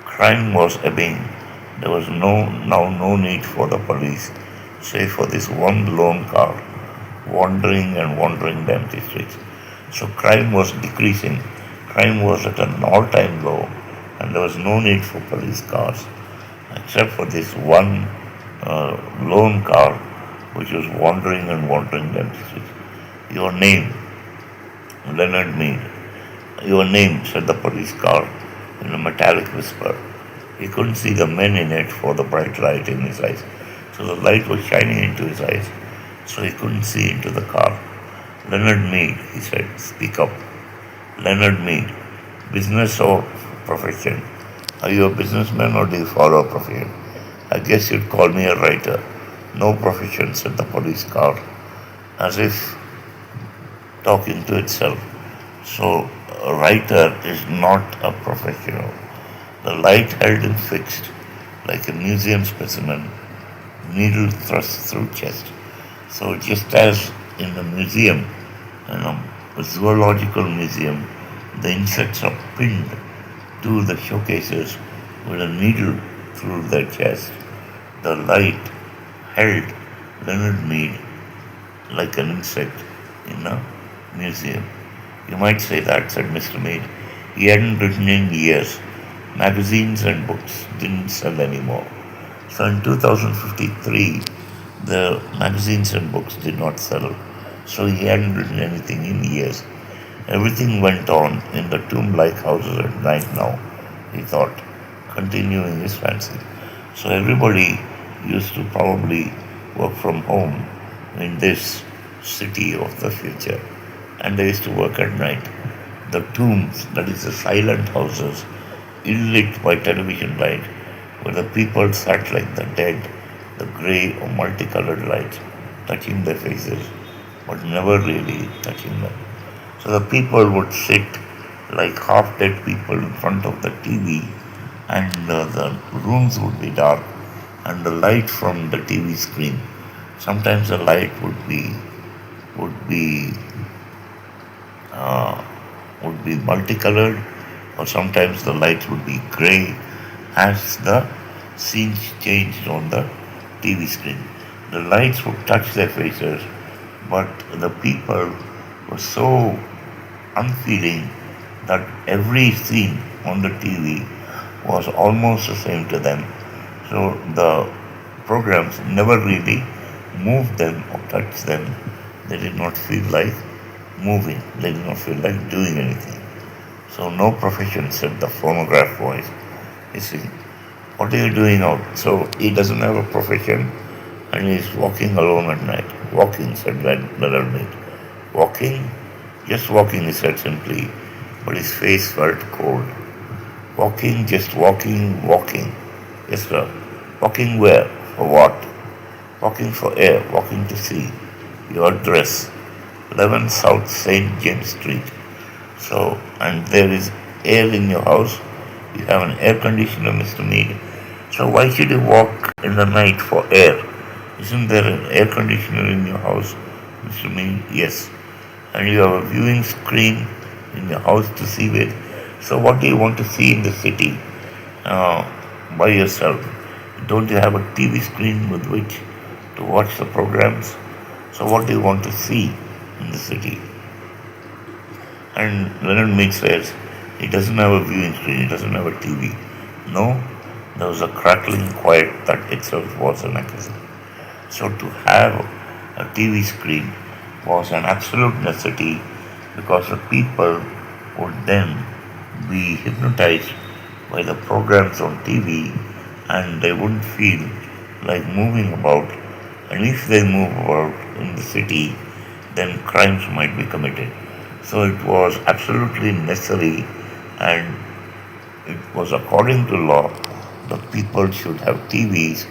Crime was ebbing. There was no need for the police, save for this one lone car wandering and wandering the empty streets. So crime was decreasing. Crime was at an all-time low, and there was no need for police cars except for this one lone car which was wandering and wandering the empty streets. "Your name?" "Leonard Mead." "Your name," said the police car in a metallic whisper. He couldn't see the men in it for the bright light in his eyes. So the light was shining into his eyes, so he couldn't see into the car. "Leonard Mead," he said. "Speak up." "Leonard Mead." "Business or profession?" "Are you a businessman or do you follow a profession?" "I guess you'd call me a writer." "No profession," said the police car, as if talking to itself. So a writer is not a professional. The light held him fixed, like a museum specimen, needle thrust through chest. So just as in the museum, a zoological museum, the insects are pinned to the showcases with a needle through their chest, the light held Leonard Mead like an insect in a museum. "You might say that," said Mr. Mead. He hadn't written in years. Magazines and books didn't sell anymore. So in 2053, the magazines and books did not sell. So he hadn't written anything in years. Everything went on in the tomb-like houses at night now, he thought, continuing his fancy. So everybody used to probably work from home in this city of the future. And they used to work at night. The tombs, that is the silent houses, ill-lit by television light, where the people sat like the dead, the grey or multicolored lights touching their faces, but never really touching them. So the people would sit like half-dead people in front of the TV, and the rooms would be dark, and the light from the TV screen. Sometimes the light would be uh, would be multicolored, or sometimes the light would be gray as the scenes changed on the TV screen. The lights would touch their faces, but the people were so unfeeling that every scene on the TV was almost the same to them. So the programs never really moved them or touched them. They did not feel like moving, they did not feel like doing anything. So no profession said the phonograph voice. You see, what are you doing out? So he doesn't have a profession and he's walking alone at night. Walking, said Leonard Mead. Walking? Just walking, he said simply, but his face felt cold. Walking, just walking, walking. Yes, sir. Walking where? For what? Walking for air, walking to see. Your address, 11 South St. James Street. So, and there is air in your house. You have an air conditioner, Mr. Mead. So why should you walk in the night for air? Isn't there an air conditioner in your house, Mr. Mead? Yes. And you have a viewing screen in your house to see with. So what do you want to see in the city uh, by yourself? Don't you have a TV screen with which to watch the programs? So what do you want to see in the city? And Leonard Mead says he doesn't have a viewing screen, he doesn't have a TV. No, there was a crackling quiet that itself was an accusation. So to have a TV screen was an absolute necessity because the people would then be hypnotized by the programs on TV and they wouldn't feel like moving about. And if they move about in the city, then crimes might be committed. So it was absolutely necessary and it was according to law the people should have TVs,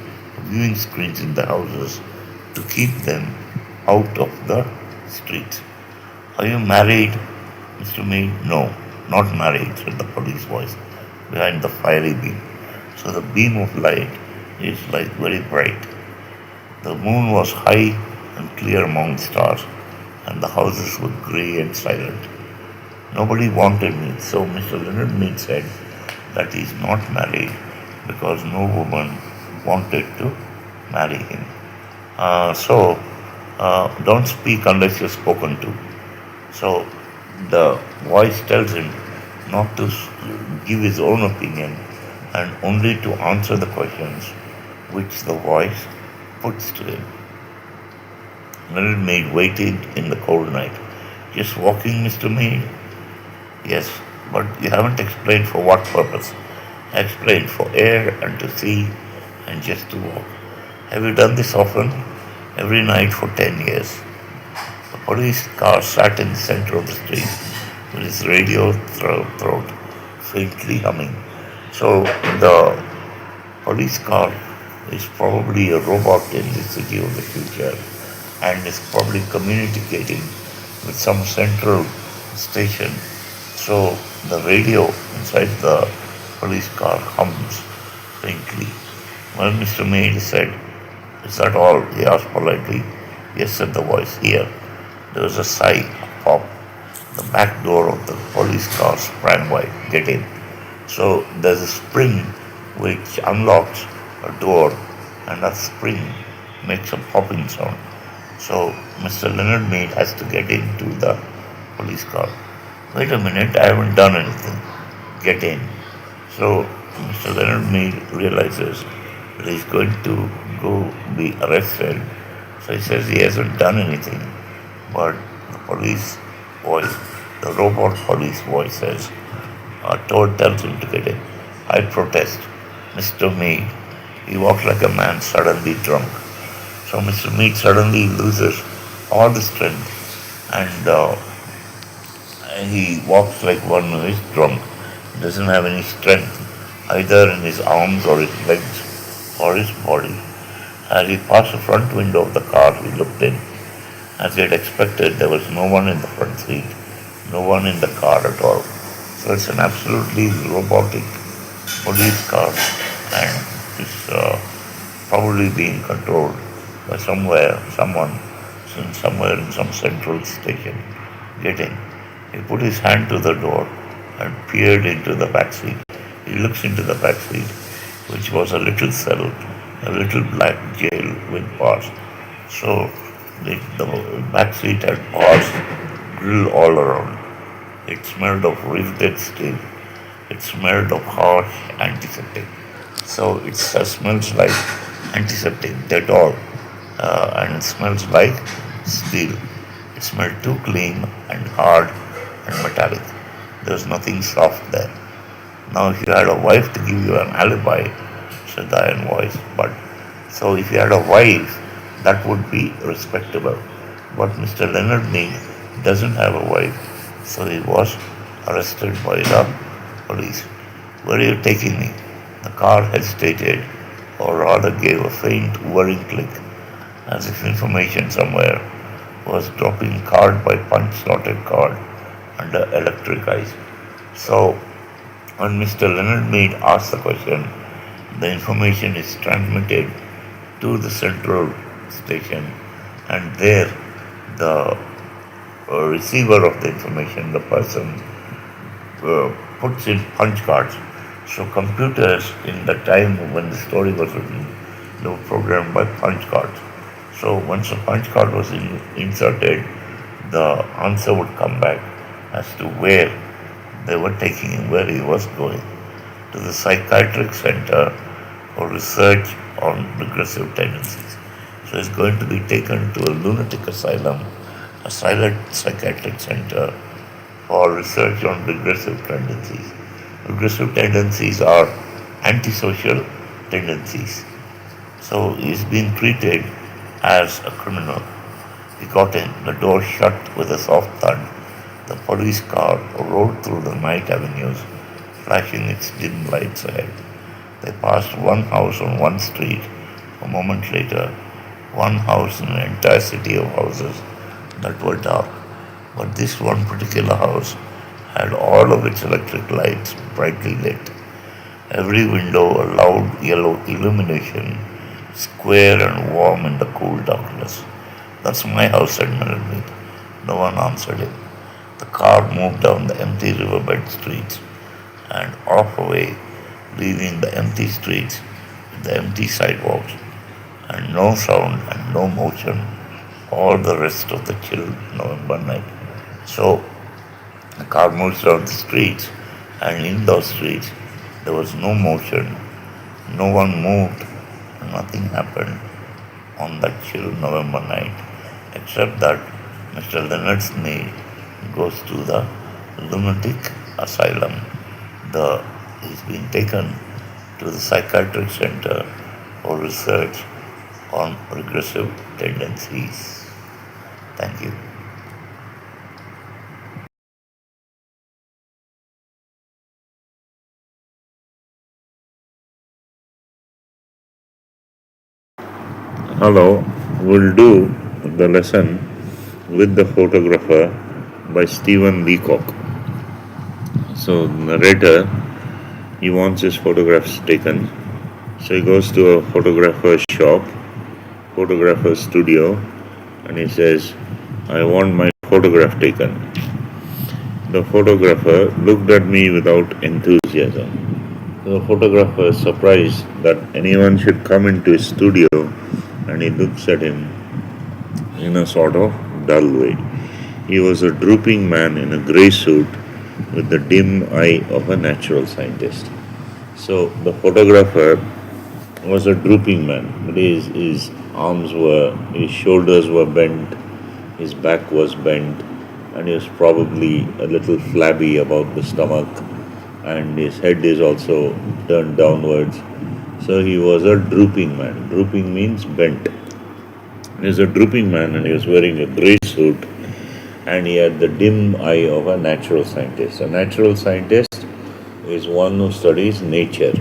viewing screens in the houses to keep them out of the streets. Are you married, Mr. Mead? No, not married, said the police voice behind the fiery beam. So the beam of light is like very bright. The moon was high and clear among the stars, and the houses were grey and silent. Nobody wanted me, so Mr. Leonard Mead said that he is not married because no woman wanted to marry him. Don't speak unless you're spoken to. So the voice tells him not to give his own opinion and only to answer the questions which the voice puts to him. Leonard Mead waited in the cold night. Just walking, Mr. Mead? Yes, but you haven't explained for what purpose. I explained for air and to see and just to walk. Have you done this often? Every night for 10 years. The police car sat in the center of the street with its radio throat faintly humming. So the police car is probably a robot in the city of the future and is probably communicating with some central station. So the radio inside the police car hums faintly. Well, Mr. Mead said, is that all? He asked politely. Yes, said the voice. Here. There was a sigh, a pop. The back door of the police car sprang wide. Get in. So there's a spring which unlocks a door and that spring makes a popping sound. So Mr. Leonard Mead has to get into the police car. Wait a minute, I haven't done anything. Get in. So Mr. Leonard Mead realizes that he's going to go be arrested. So he says he hasn't done anything. But the police voice, the robot police voice says, Toad tells him to get in. I protest. Mr. Mead, he walks like a man suddenly drunk. So Mr. Mead suddenly loses all the strength and he walks like one who is drunk. He doesn't have any strength either in his arms or his legs or his body. As he passed the front window of the car, he looked in. As he had expected, there was no one in the front seat, no one in the car at all. So it's an absolutely robotic police car and it's probably being controlled by someone in some central station. Get in. He put his hand to the door and peered into the back seat. He looks into the back seat. which was a little cell, a little black jail with bars. So the back seat had bars drilled all around. It smelled of riveted steel. It smelled of harsh antiseptic. So it smells like antiseptic, Dettol, and it smells like steel. It smelled too clean and hard and metallic. There was nothing soft there. Now, if you had a wife to give you an alibi, said the iron voice, but so if you had a wife, that would be respectable. But Mr. Leonard Mead doesn't have a wife, so he was arrested by the police. Where are you taking me? The car hesitated, or rather gave a faint whirring click, as if information somewhere was dropping card by punch slotted card under electric eyes. So, when Mr. Leonard Mead asks the question, the information is transmitted to the central station, and there the receiver of the information, the person, puts in punch cards. So computers in the time when the story was written, they were programmed by punch cards. So once a punch card was inserted, the answer would come back as to where they were taking him, where he was going, to the psychiatric center for research on regressive tendencies. So he's going to be taken to a lunatic asylum, a silent psychiatric center for research on regressive tendencies. Regressive tendencies are antisocial tendencies. So he's being treated as a criminal. He got in, the door shut with a soft thud. The police car rolled through the night avenues, flashing its dim lights ahead. They passed one house on one street. A moment later, one house in an entire city of houses that were dark. But this one particular house had all of its electric lights brightly lit. Every window a loud yellow illumination, square and warm in the cool darkness. That's my house, said Melody. No one answered him. The car moved down the empty riverbed streets and off away, leaving the empty streets with the empty sidewalks, and no sound and no motion all the rest of the chill November night. So the car moves down the streets, and in those streets there was no motion, no one moved, nothing happened on that chill November night, except that Mr. Leonard Sneed goes to the lunatic asylum. He's been taken to the psychiatric center for research on regressive tendencies. Thank you. Hello, we'll do the lesson with the photographer by Stephen Leacock. So, narrator, he wants his photographs taken. So he goes to a photographer's shop, photographer's studio, and he says, I want my photograph taken. The photographer looked at me without enthusiasm. The photographer is surprised that anyone should come into his studio, and he looks at him in a sort of dull way. He was a drooping man in a grey suit with the dim eye of a natural scientist. So the photographer was a drooping man. His arms were, his shoulders were bent, his back was bent, and he was probably a little flabby about the stomach, and his head is also turned downwards. So he was a drooping man. Drooping means bent. He was a drooping man, and he was wearing a grey suit, and he had the dim eye of a natural scientist. A natural scientist is one who studies nature.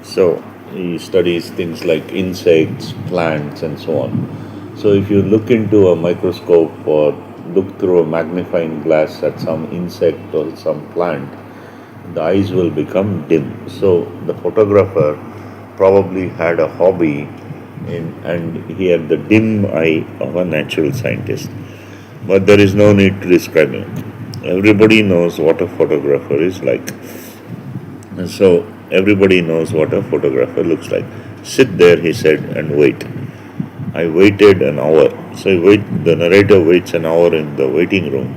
So he studies things like insects, plants, and so on. So if you look into a microscope or look through a magnifying glass at some insect or some plant, the eyes will become dim. So the photographer probably had a hobby and he had the dim eye of a natural scientist. But there is no need to describe him. Everybody knows what a photographer is like. And so everybody knows what a photographer looks like. Sit there, he said, and wait. I waited an hour. The narrator waits an hour in the waiting room.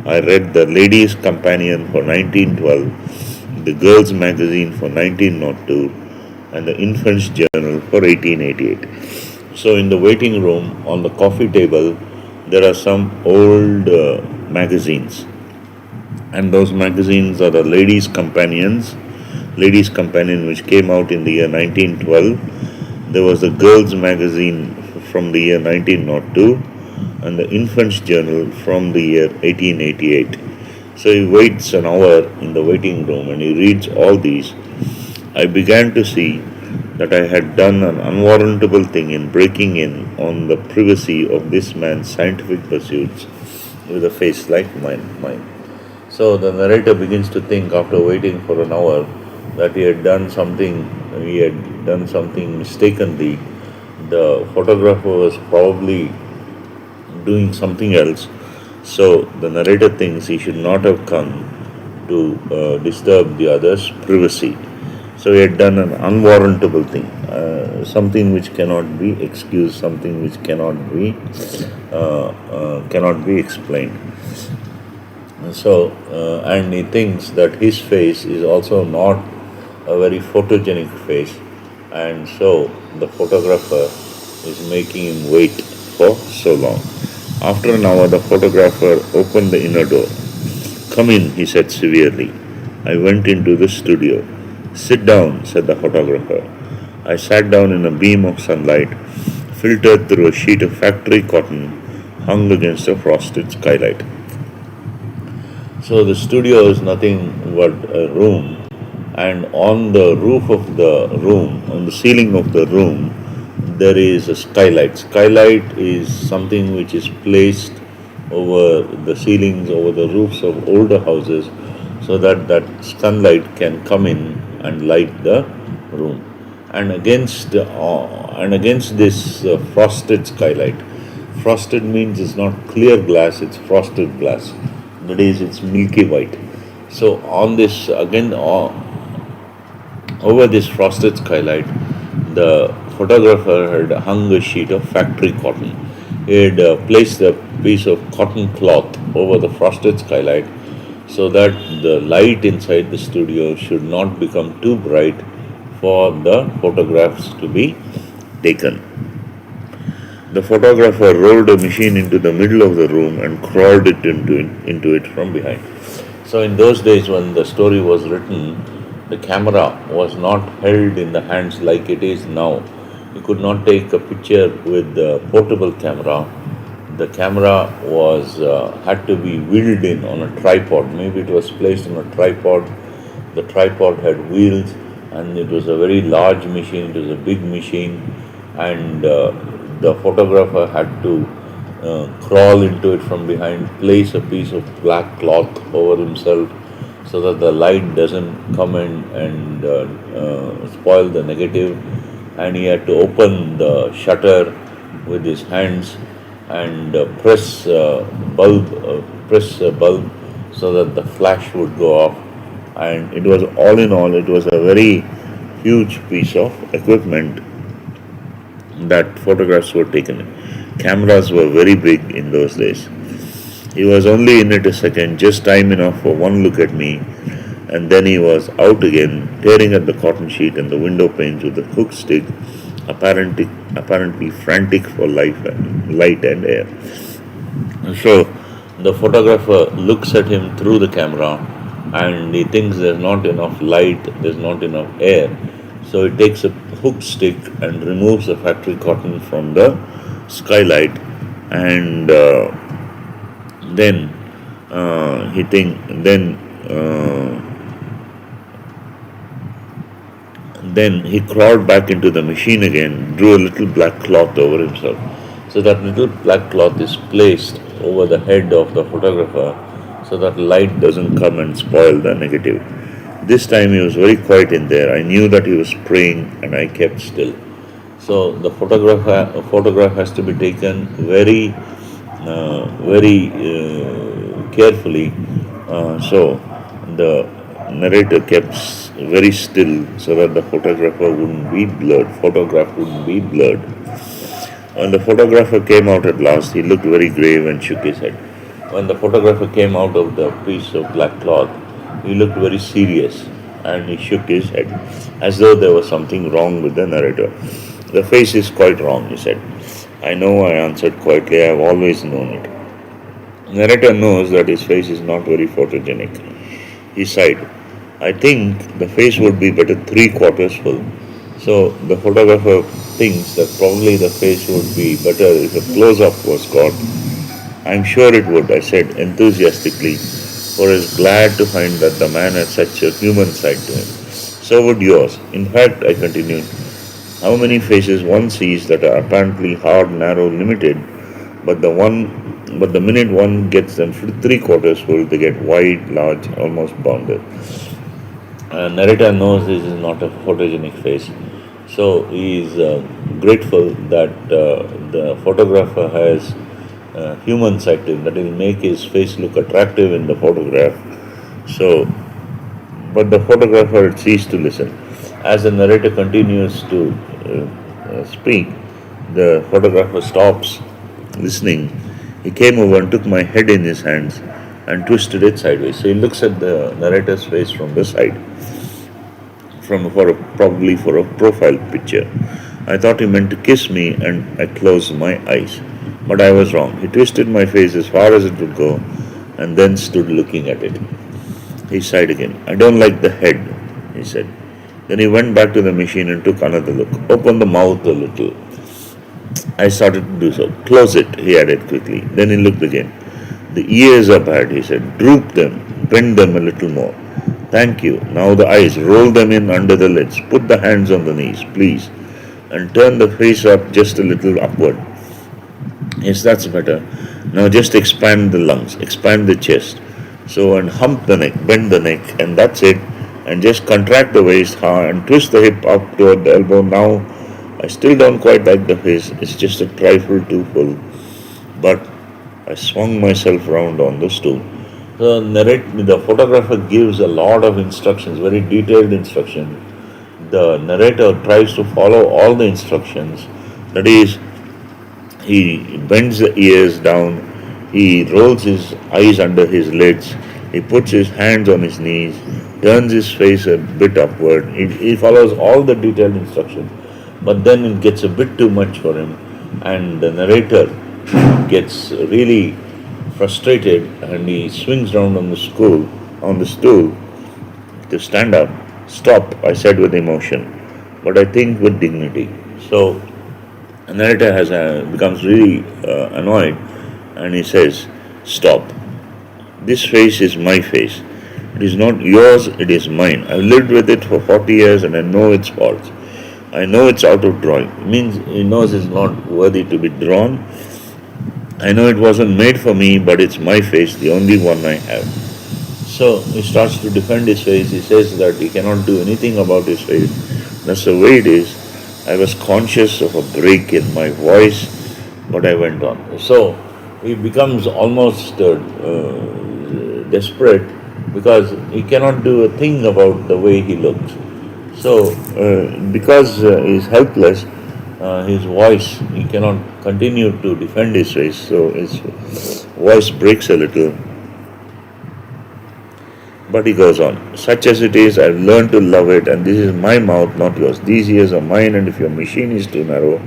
I read the Ladies' Companion for 1912, the Girls' Magazine for 1902, and the Infants' Journal for 1888. So, in the waiting room, on the coffee table, there are some old magazines, and those magazines are the Ladies' Companion, which came out in the year 1912. There was the Girls' Magazine from the year 1902, and the Infants' Journal from the year 1888. So he waits an hour in the waiting room and he reads all these. I began to see that I had done an unwarrantable thing in breaking in on the privacy of this man's scientific pursuits with a face like mine. So the narrator begins to think, after waiting for an hour, that he had done something mistakenly. The photographer was probably doing something else. So the narrator thinks he should not have come to disturb the other's privacy. So he had done an unwarrantable thing, something which cannot be excused, something which cannot be explained. So, and he thinks that his face is also not a very photogenic face, and so the photographer is making him wait for so long. After an hour, the photographer opened the inner door. Come in, he said severely. I went into the studio. Sit down, said the photographer. I sat down in a beam of sunlight, filtered through a sheet of factory cotton hung against a frosted skylight. So the studio is nothing but a room, and on the roof of the room, on the ceiling of the room, there is a skylight. Skylight is something which is placed over the ceilings, over the roofs of older houses, so that sunlight can come in and light the room. And against this frosted skylight, frosted means it's not clear glass; it's frosted glass. That is, it's milky white. So on this over this frosted skylight, the photographer had hung a sheet of factory cotton. He had placed a piece of cotton cloth over the frosted skylight so that the light inside the studio should not become too bright for the photographs to be taken. The photographer rolled a machine into the middle of the room and crawled it into it from behind. So in those days when the story was written, the camera was not held in the hands like it is now. You could not take a picture with the portable camera. The camera was had to be wheeled in on a tripod. Maybe it was placed on a tripod. The tripod had wheels, and it was a very large machine. It was a big machine, and the photographer had to crawl into it from behind, place a piece of black cloth over himself so that the light doesn't come in and spoil the negative, and he had to open the shutter with his hands and press a bulb so that the flash would go off. And it was, all in all, it was a very huge piece of equipment that photographs were taken in. Cameras were very big in those days. He was only in it a second, just time enough for one look at me, and then he was out again, tearing at the cotton sheet and the window panes with a hooked stick, apparently frantic for light and air. So the photographer looks at him through the camera, and he thinks there's not enough light, there's not enough air. So he takes a hooked stick and removes the factory cotton from the skylight, and then he crawled back into the machine again, drew a little black cloth over himself. So that little black cloth is placed over the head of the photographer so that light doesn't come and spoil the negative. This time he was very quiet in there. I knew that he was praying, and I kept still. So the photograph has to be taken very carefully. So the narrator kept very still so that the photograph wouldn't be blurred. When the photographer came out at last, he looked very grave and shook his head. When the photographer came out of the piece of black cloth, he looked very serious and he shook his head as though there was something wrong with the narrator. The face is quite wrong, he said. I know, I answered quietly. I have always known it. Narrator knows that his face is not very photogenic. He sighed. I think the face would be better three quarters full. So the photographer thinks that probably the face would be better if a close up was got. I'm sure it would, I said enthusiastically, for I was glad to find that the man had such a human side to him. So would yours. In fact, I continued, how many faces one sees that are apparently hard, narrow, limited, but the minute one gets them three quarters full, they get wide, large, almost bounded. Narrator knows this is not a photogenic face, so he is grateful that the photographer has human side to him, that will make his face look attractive in the photograph. So, but the photographer had ceased to listen. As the narrator continues to speak, the photographer stops listening. He came over and took my head in his hands and twisted it sideways. So he looks at the narrator's face from the side, probably for a profile picture. I thought he meant to kiss me, and I closed my eyes. But I was wrong. He twisted my face as far as it would go, and then stood looking at it. He sighed again. I don't like the head, he said. Then he went back to the machine and took another look. Open the mouth a little. I started to do so. Close it, he added quickly. Then he looked again. The ears are bad, he said. Droop them. Bend them a little more. Thank you. Now the eyes. Roll them in under the lids. Put the hands on the knees, please. And turn the face up just a little upward. Yes, that's better. Now just expand the lungs. Expand the chest. So, and hump the neck. Bend the neck. And that's it. And just contract the waist hard and twist the hip up toward the elbow. Now, I still don't quite like the face. It's just a trifle too full. But I swung myself round on the stool. The photographer gives a lot of instructions, very detailed instructions. The narrator tries to follow all the instructions. That is, he bends the ears down, he rolls his eyes under his lids, he puts his hands on his knees, turns his face a bit upward. He follows all the detailed instructions. But then it gets a bit too much for him, and the narrator gets really frustrated and he swings round on the stool to stand up. Stop, I said with emotion, but I think with dignity. So the narrator becomes really annoyed and he says, stop. This face is my face. It is not yours, it is mine. I've lived with it for 40 years and I know its faults. I know it's out of drawing. It means he knows it's not worthy to be drawn. I know it wasn't made for me, but it's my face, the only one I have. So he starts to defend his face. He says that he cannot do anything about his face. That's the way it is. I was conscious of a break in my voice, but I went on. So he becomes almost desperate because he cannot do a thing about the way he looks. So because he's helpless, his voice, he cannot continue to defend his face, so his voice breaks a little. But he goes on. Such as it is, I've learned to love it, and this is my mouth, not yours. These ears are mine, and if your machine is too narrow,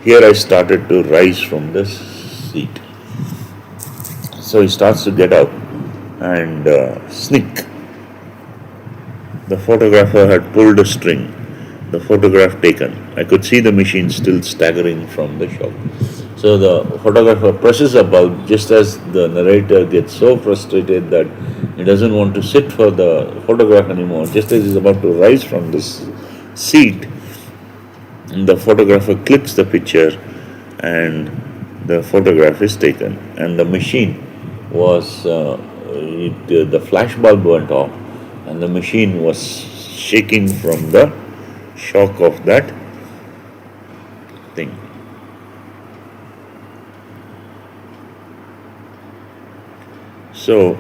here I started to rise from the seat. So he starts to get up and sneak. The photographer had pulled a string. The photograph taken. I could see the machine still staggering from the shock. So the photographer presses a bulb just as the narrator gets so frustrated that he doesn't want to sit for the photograph anymore. Just as he's about to rise from this seat, the photographer clicks the picture and the photograph is taken. And the machine was, the flash bulb went off and the machine was shaking from the shock of that thing. So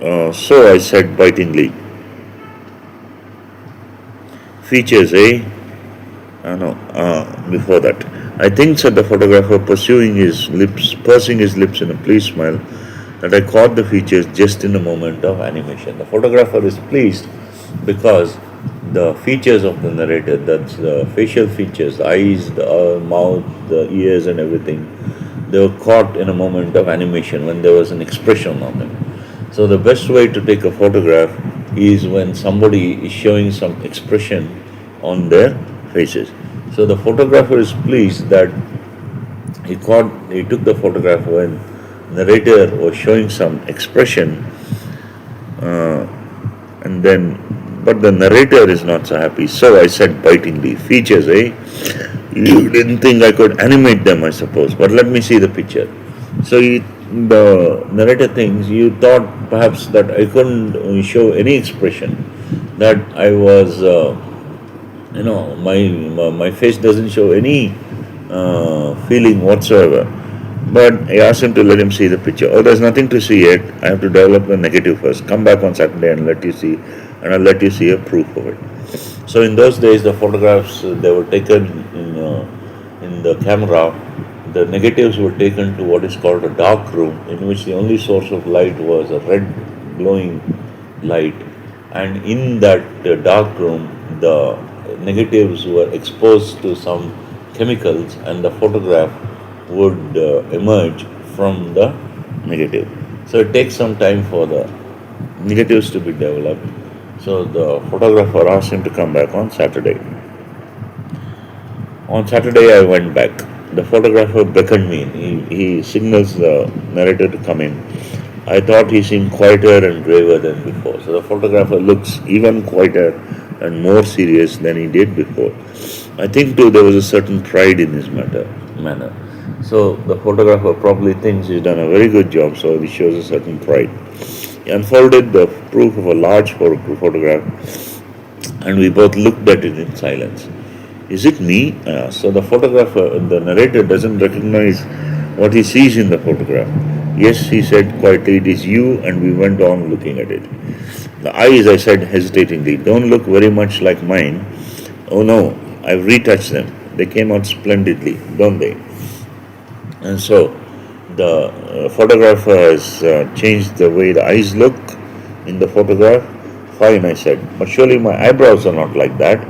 I said bitingly, Features, eh? No, before that. I think, said the photographer, pursing his lips in a pleased smile, that I caught the features just in a moment of animation. The photographer is pleased because the features of the narrator, that's the facial features, the eyes, the mouth, the ears, and everything, they were caught in a moment of animation when there was an expression on them. So the best way to take a photograph is when somebody is showing some expression on their faces. So the photographer is pleased that he took the photograph when narrator was showing some expression, and then, but the narrator is not so happy. So I said bitingly, features, eh? You didn't think I could animate them, I suppose, but let me see the picture. So the narrator thinks you thought perhaps that I couldn't show any expression, that I was, my face doesn't show any feeling whatsoever. But I asked him to let him see the picture. Oh, there's nothing to see yet. I have to develop the negative first. Come back on Saturday and let you see, and I'll let you see a proof of it. So in those days, the photographs they were taken in the camera. The negatives were taken to what is called a dark room, in which the only source of light was a red glowing light, and in that dark room, the negatives were exposed to some chemicals, and the photograph would emerge from the negative. So it takes some time for the negatives to be developed. So the photographer asked him to come back on Saturday. On Saturday, I went back. The photographer beckoned me. He signals the narrator to come in. I thought he seemed quieter and graver than before. So the photographer looks even quieter and more serious than he did before. I think too there was a certain pride in his manner. So the photographer probably thinks he's done a very good job, so he shows a certain pride. He unfolded the proof of a large photograph, and we both looked at it in silence. Is it me? I asked. So the narrator doesn't recognize what he sees in the photograph. Yes, he said quietly, it is you, and we went on looking at it. The eyes, I said hesitatingly, don't look very much like mine. Oh no, I've retouched them. They came out splendidly, don't they? And so the photographer has changed the way the eyes look in the photograph. Fine, I said, but surely my eyebrows are not like that.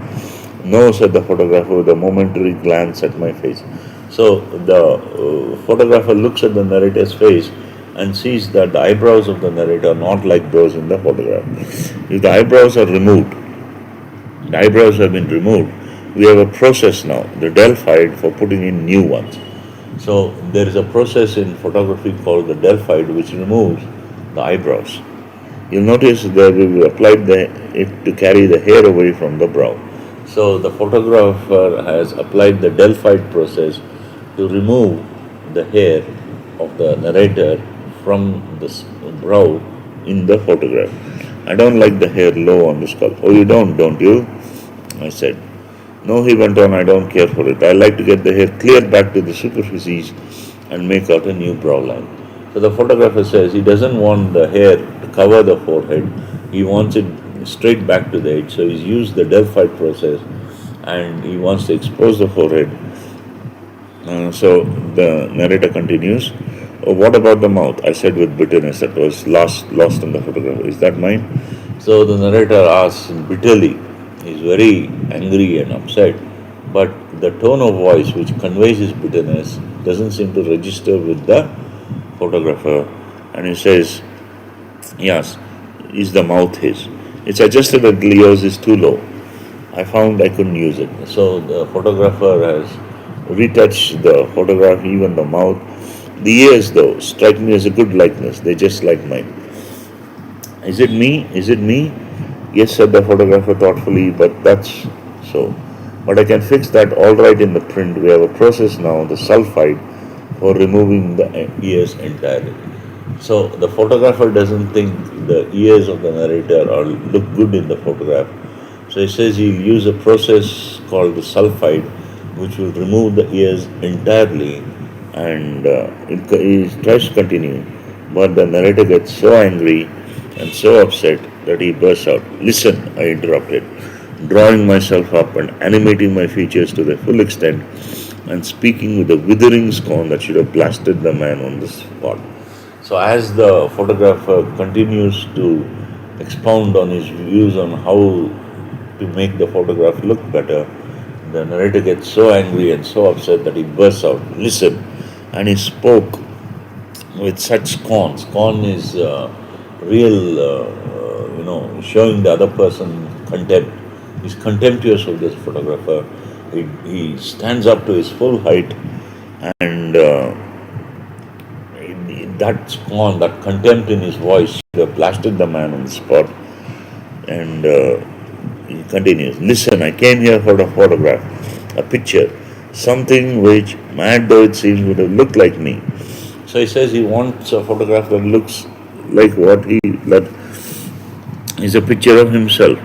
No, said the photographer with a momentary glance at my face. So the photographer looks at the narrator's face and sees that the eyebrows of the narrator are not like those in the photograph. If the eyebrows are removed, the eyebrows have been removed, we have a process now, the Delphide, for putting in new ones. So there is a process in photography called the Delphide which removes the eyebrows. You'll notice that we applied it to carry the hair away from the brow. So the photographer has applied the Delphide process to remove the hair of the narrator from the brow in the photograph. I don't like the hair low on the skull. Oh, you don't you? I said. No, he went on, I don't care for it. I like to get the hair clear back to the superficies and make out a new brow line. So the photographer says he doesn't want the hair to cover the forehead. He wants it straight back to the edge. So he's used the Delphide process and he wants to expose the forehead. So the narrator continues. Oh, what about the mouth? I said with bitterness that was lost in the photograph. Is that mine? So the narrator asks bitterly. He's very angry and upset, but the tone of voice which conveys his bitterness doesn't seem to register with the photographer, and he says, yes, is the mouth his? It's adjusted that Leo's is too low. I found I couldn't use it. So the photographer has retouched the photograph, even the mouth. The ears, though, strike me as a good likeness. They're just like mine. Is it me? Is it me? Yes, said the photographer thoughtfully, but that's so. But I can fix that all right in the print. We have a process now, the sulfide, for removing the ears entirely. So the photographer doesn't think the ears of the narrator look good in the photograph. So he says he'll use a process called the sulfide, which will remove the ears entirely, and he tries to continue. But the narrator gets so angry and so upset that he bursts out. Listen, I interrupted. drawing myself up and animating my features to their full extent, and speaking with a withering scorn that should have blasted the man on the spot. So, as the photographer continues to expound on his views on how to make the photograph look better, the narrator gets so angry and so upset that he bursts out, "Listen!" And he spoke with such scorn. Scorn is real, showing the other person contempt. He's contemptuous of this photographer. He stands up to his full height, and that scorn, that contempt in his voice, blasted the man on the spot. And he continues, "Listen, I came here for a photograph, a picture, something which, mad though it seems, would have looked like me." So he says he wants a photograph that looks like that is a picture of himself.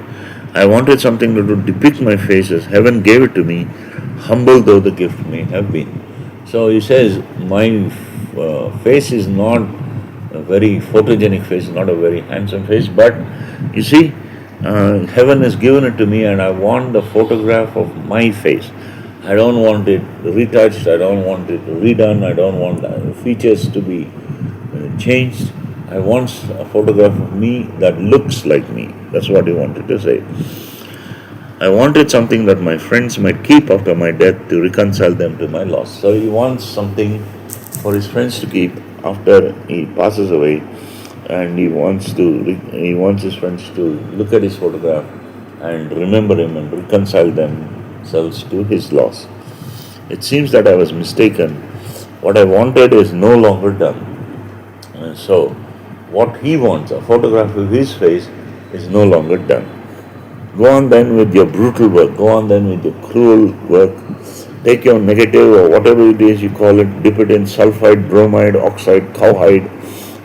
I wanted something that would depict my face as heaven gave it to me, humble though the gift may have been. So he says, my face is not a very photogenic face, not a very handsome face, but you see, heaven has given it to me, and I want the photograph of my face. I don't want it retouched, I don't want it redone, I don't want the features to be changed. I want a photograph of me that looks like me. That's what he wanted to say. I wanted something that my friends might keep after my death to reconcile them to my loss. So he wants something for his friends to keep after he passes away, and he wants his friends to look at his photograph and remember him and reconcile themselves to his loss. It seems that I was mistaken. What I wanted is no longer done. So, what he wants, a photograph of his face, is no longer done. Go on then with your brutal work. Go on then with your cruel work. Take your negative or whatever it is you call it, dip it in sulfide, bromide, oxide, cowhide,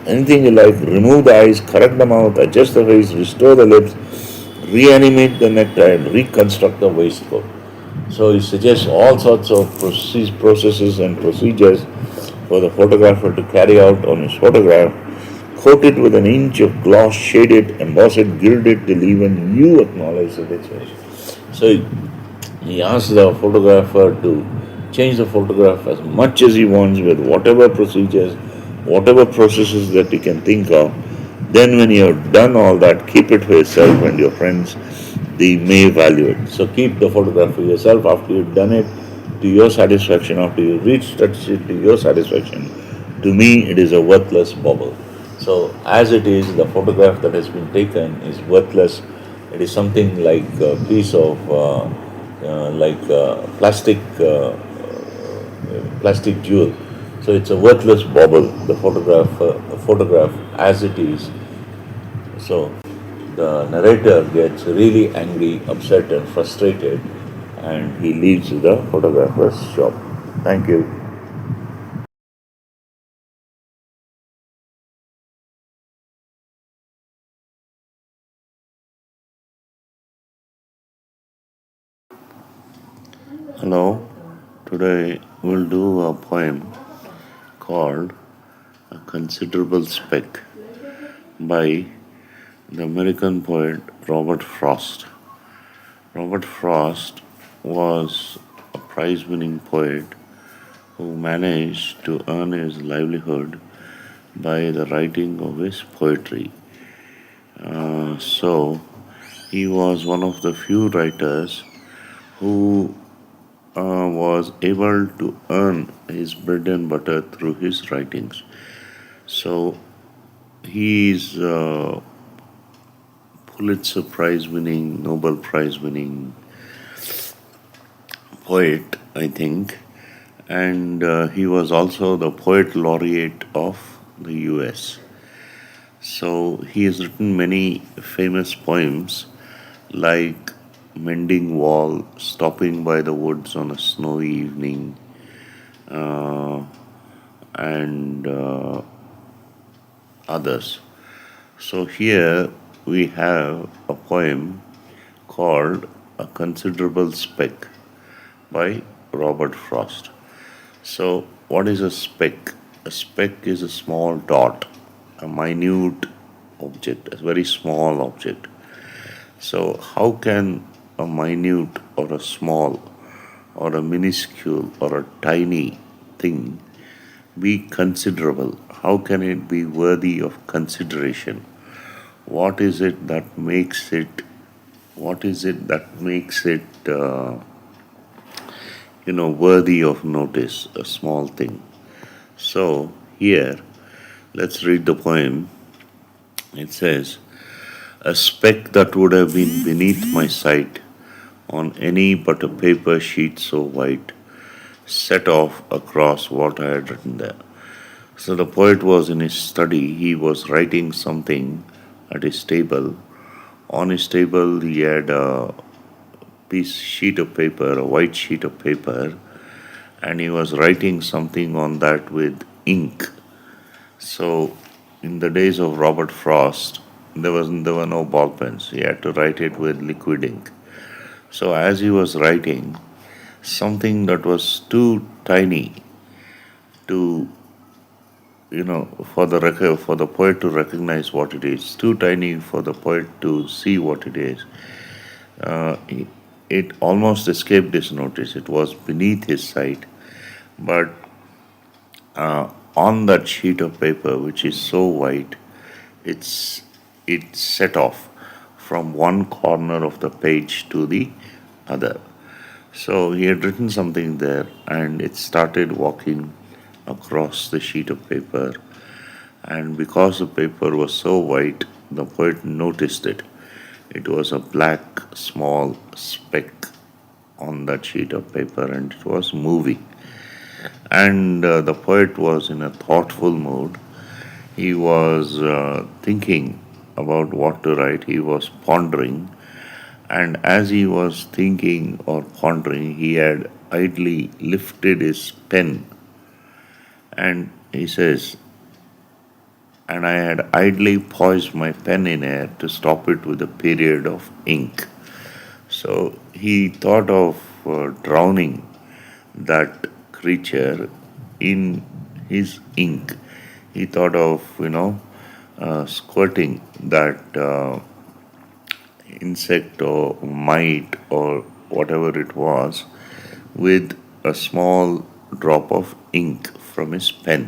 anything you like. Remove the eyes, correct the mouth, adjust the face, restore the lips, reanimate the necktie, and reconstruct the waistcoat. So he suggests all sorts of processes and procedures for the photographer to carry out on his photograph. Coat it with an inch of gloss, shade it, emboss it, gild it till even you acknowledge that it's finished. So he asks the photographer to change the photograph as much as he wants with whatever procedures, whatever processes that he can think of. Then, when you have done all that, keep it for yourself and your friends. They may value it. So, keep the photograph for yourself after you've done it to your satisfaction, after you retouch it to your satisfaction. To me, it is a worthless bauble. So, as it is, the photograph that has been taken is worthless. It is something like a piece of plastic jewel. So it's a worthless bauble. The photograph as it is. So the narrator gets really angry, upset, and frustrated, and he leaves the photographer's shop. Thank you. Hello. Today we'll do a poem called "A Considerable Speck" by the American poet Robert Frost. Robert Frost was a prize winning poet who managed to earn his livelihood by the writing of his poetry. So, he was one of the few writers who was able to earn his bread and butter through his writings. So, he is Pulitzer Prize winning, Nobel Prize winning poet, I think, and he was also the poet laureate of the US. So he has written many famous poems like Mending Wall, Stopping by the Woods on a Snowy Evening, uh, and others. So here we have a poem called A Considerable Speck by Robert Frost. So, what is a speck? A speck is a small dot, a minute object, a very small object. So, how can a minute or a small or a minuscule or a tiny thing be considerable? How can it be worthy of consideration? What is it that makes it? What is it that makes it? Worthy of notice? A small thing. So here, let's read the poem. It says, "A speck that would have been beneath my sight on any but a paper sheet so white, set off across what I had written there." So the poet was in his study. He was writing something at his table. On his table, he had a sheet of paper, a white sheet of paper, and he was writing something on that with ink. So, in the days of Robert Frost, there were no ball pens. He had to write it with liquid ink. So, as he was writing, something that was too tiny to for the poet to recognize what it is, too tiny for the poet to see what it is. Uh, it almost escaped his notice. It was beneath his sight, but on that sheet of paper, which is so white, it's it set off from one corner of the page to the other. So he had written something there, and it started walking across the sheet of paper. And because the paper was so white, the poet noticed it. It was a black, small speck on that sheet of paper, and it was moving. And the poet was in a thoughtful mood. He was thinking about what to write, he was pondering. And as he was thinking or pondering, he had idly lifted his pen, and he says, "And I had idly poised my pen in air to stop it with a period of ink." So he thought of drowning that creature in his ink. He thought of, squirting that insect or mite or whatever it was with a small drop of ink from his pen.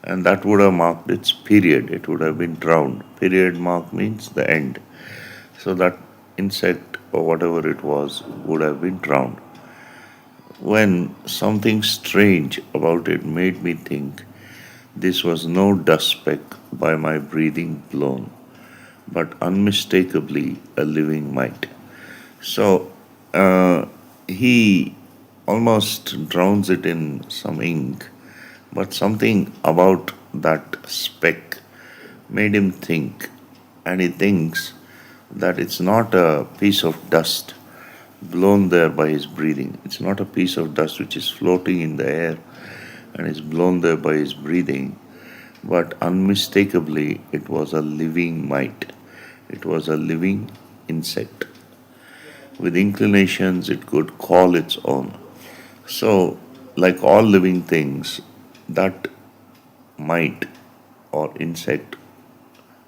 And that would have marked its period. It would have been drowned. Period mark means the end. So that insect or whatever it was would have been drowned. When something strange about it made me think this was no dust speck by my breathing blown, but unmistakably a living mite. So he almost drowns it in some ink, but something about that speck made him think, and he thinks that it's not a piece of dust blown there by his breathing. It's not a piece of dust which is floating in the air and is blown there by his breathing, but unmistakably it was a living mite. It was a living insect. With inclinations, it could call its own. So, like all living things, that mite or insect,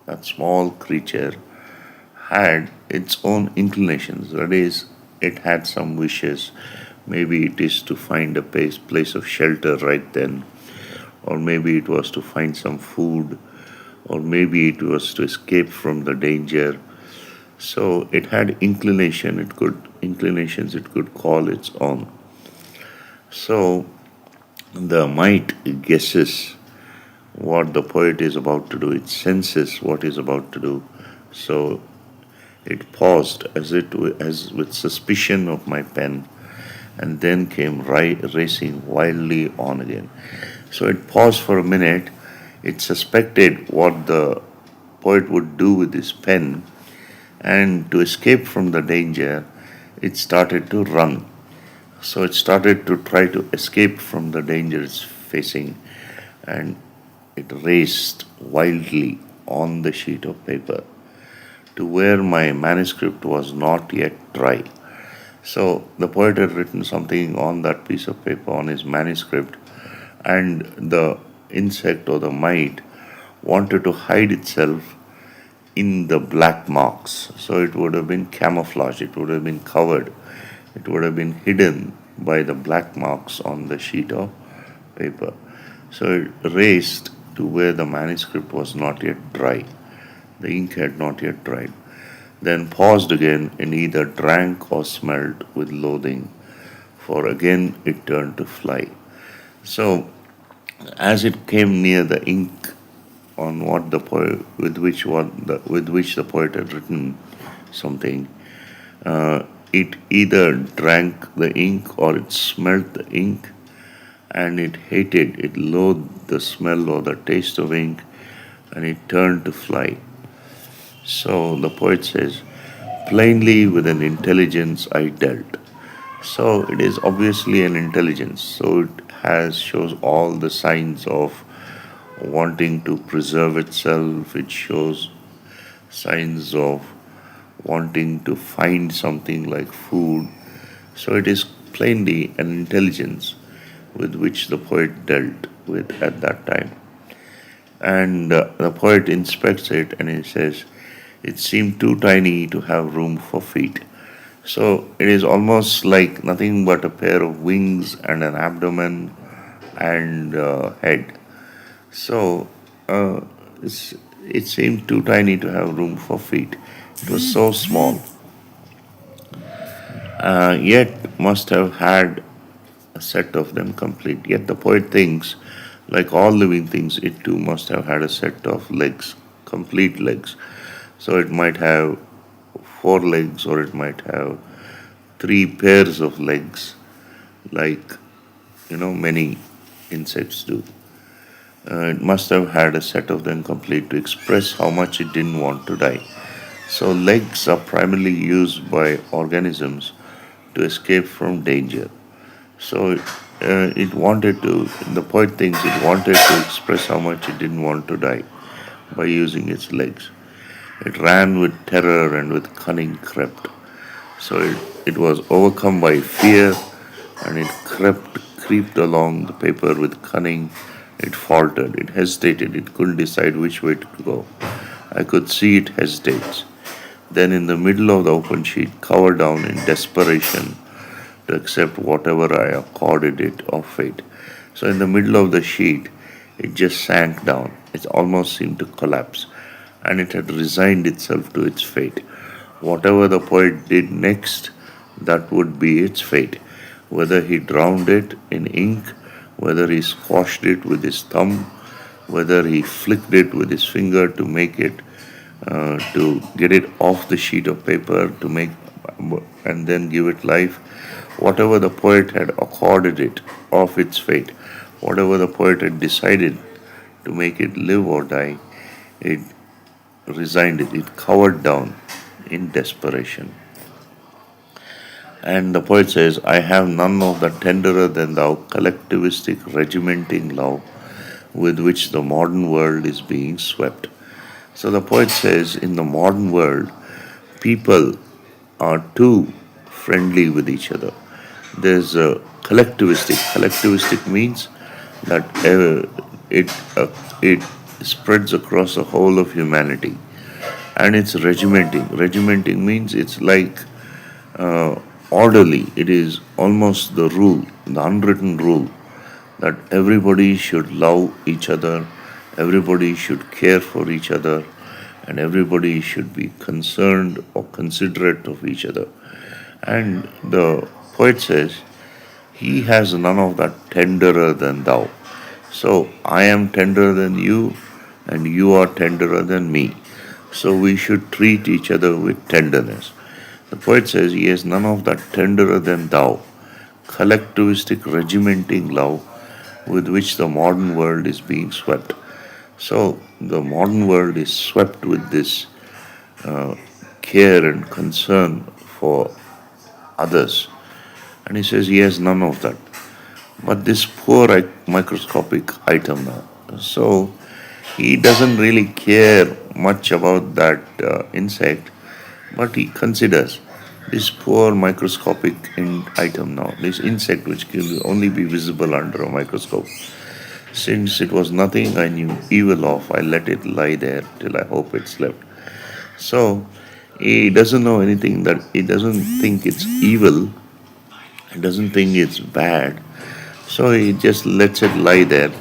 that small creature, had its own inclinations. That is, it had some wishes. Maybe it is to find a place of shelter right then, or maybe it was to find some food, or maybe it was to escape from the danger. So it had inclinations it could call its own. So the mite guesses what the poet is about to do. It senses what he's about to do. So it paused as with suspicion of my pen, and then came racing wildly on again. So it paused for a minute. It suspected what the poet would do with his pen, and to escape from the danger, it started to run. So it started to try to escape from the danger it's facing, and it raced wildly on the sheet of paper to where my manuscript was not yet dry. So the poet had written something on that piece of paper, on his manuscript, and the insect or the mite wanted to hide itself in the black marks. So it would have been camouflaged, it would have been covered, it would have been hidden by the black marks on the sheet of paper. So it raced to where the manuscript was not yet dry. The ink had not yet dried. Then paused again and either drank or smelt with loathing, for again it turned to fly. So as it came near the ink on what the poet with which the poet had written something, it either drank the ink or it smelt the ink, and it loathed the smell or the taste of ink, and it turned to fly. So the poet says, plainly with an intelligence I dealt. So it is obviously an intelligence. So it shows all the signs of wanting to preserve itself. It shows signs of wanting to find something like food. So it is plainly an intelligence with which the poet dealt with at that time. And the poet inspects it and he says, it seemed too tiny to have room for feet. So it is almost like nothing but a pair of wings and an abdomen and head. So it seemed too tiny to have room for feet. It was so small, yet must have had a set of them complete. Yet the poet thinks, like all living things, it too must have had a set of legs, complete legs. So it might have four legs or it might have three pairs of legs, like many insects do. It must have had a set of them complete to express how much it didn't want to die. So legs are primarily used by organisms to escape from danger. So the poet thinks it wanted to express how much it didn't want to die by using its legs. It ran with terror and with cunning crept. So it was overcome by fear and it creeped along the paper with cunning. It faltered, it hesitated, it couldn't decide which way to go. I could see it hesitates. Then in the middle of the open sheet, cowered down in desperation to accept whatever I accorded it of fate. So in the middle of the sheet, it just sank down. It almost seemed to collapse, and it had resigned itself to its fate. Whatever the poet did next, that would be its fate. Whether he drowned it in ink, whether he squashed it with his thumb, whether he flicked it with his finger to make it, to get it off the sheet of paper, to make and then give it life. Whatever the poet had accorded it of its fate, whatever the poet had decided to make it live or die, it resigned it, it cowered down in desperation. And the poet says, I have none of the tenderer than thou collectivistic regimenting love with which the modern world is being swept. So the poet says, in the modern world, people are too friendly with each other. There's a collectivistic. Collectivistic means that it spreads across the whole of humanity, and it's regimenting. Regimenting means it's like orderly. It is almost the rule, the unwritten rule, that everybody should love each other, everybody should care for each other, and everybody should be concerned or considerate of each other. And the poet says, he has none of that tenderer than thou. So I am tenderer than you, and you are tenderer than me. So we should treat each other with tenderness. The poet says he has none of that tenderer than thou, collectivistic regimenting love with which the modern world is being swept. So the modern world is swept with this care and concern for others. And he says he has none of that. But this poor microscopic item now. So he doesn't really care much about that insect, but he considers this poor microscopic item now, this insect which can only be visible under a microscope. Since it was nothing I knew evil of, I let it lie there till I hope it slept.
So he doesn't know anything, that he doesn't think it's evil, he doesn't think it's bad. So he just lets it lie there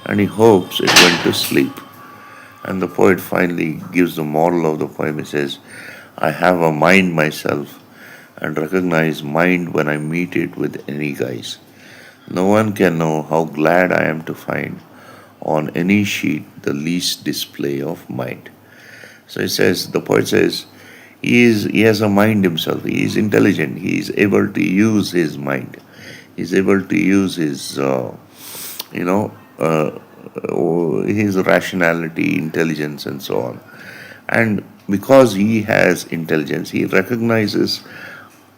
and he hopes it went to sleep. And the poet finally gives the moral of the poem. He says, I have a mind myself and recognize mind when I meet it with any guise. No one can know how glad I am to find on any sheet the least display of mind. So he says, the poet says, he has a mind himself. He is intelligent. He is able to use his mind. He is able to use his, you know, his rationality, intelligence, and so on. And because he has intelligence, he recognizes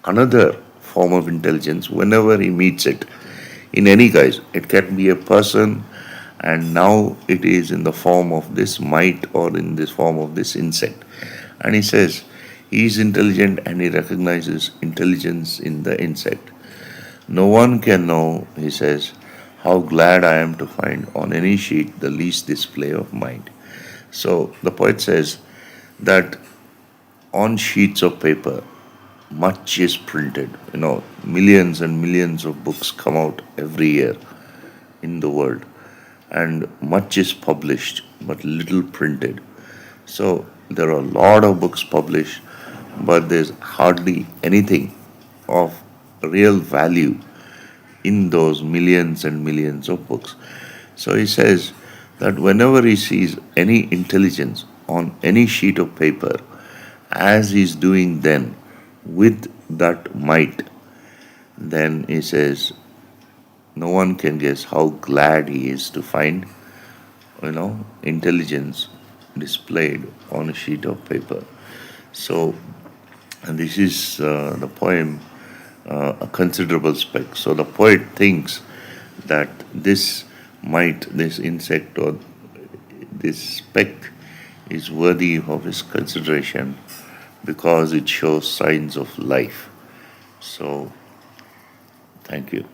another form of intelligence whenever he meets it in any guise. It can be a person, and now it is in the form of this mite or in this form of this insect. And he says he is intelligent and he recognizes intelligence in the insect. No one can know, he says, how glad I am to find on any sheet the least display of mind. So the poet says that on sheets of paper, much is printed. Millions and millions of books come out every year in the world, and much is published, but little printed. So there are a lot of books published, but there's hardly anything of real value in those millions and millions of books. So he says that whenever he sees any intelligence on any sheet of paper, as he's doing then with that might, then he says no one can guess how glad he is to find, intelligence displayed on a sheet of paper. So, and this is the poem, a considerable speck. So the poet thinks that this mite, this insect, or this speck is worthy of his consideration because it shows signs of life. So, thank you.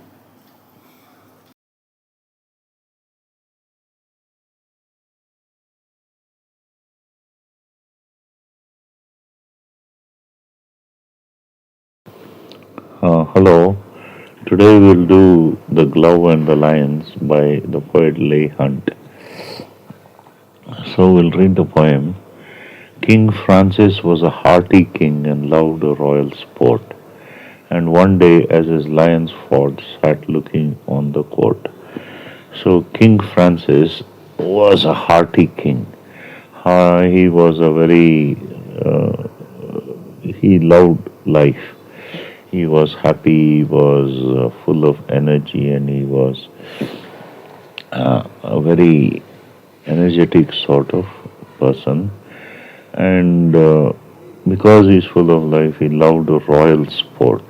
Hello. Today we'll do The Glove and the Lions by the poet Leigh Hunt. So we'll read the poem. King Francis was a hearty king and loved a royal sport. And one day, as his lions fought, sat looking on the court. So King Francis was a hearty king. He was a very he loved life. He was happy. He was full of energy, and he was a very energetic sort of person. And because he's full of life, he loved a royal sport.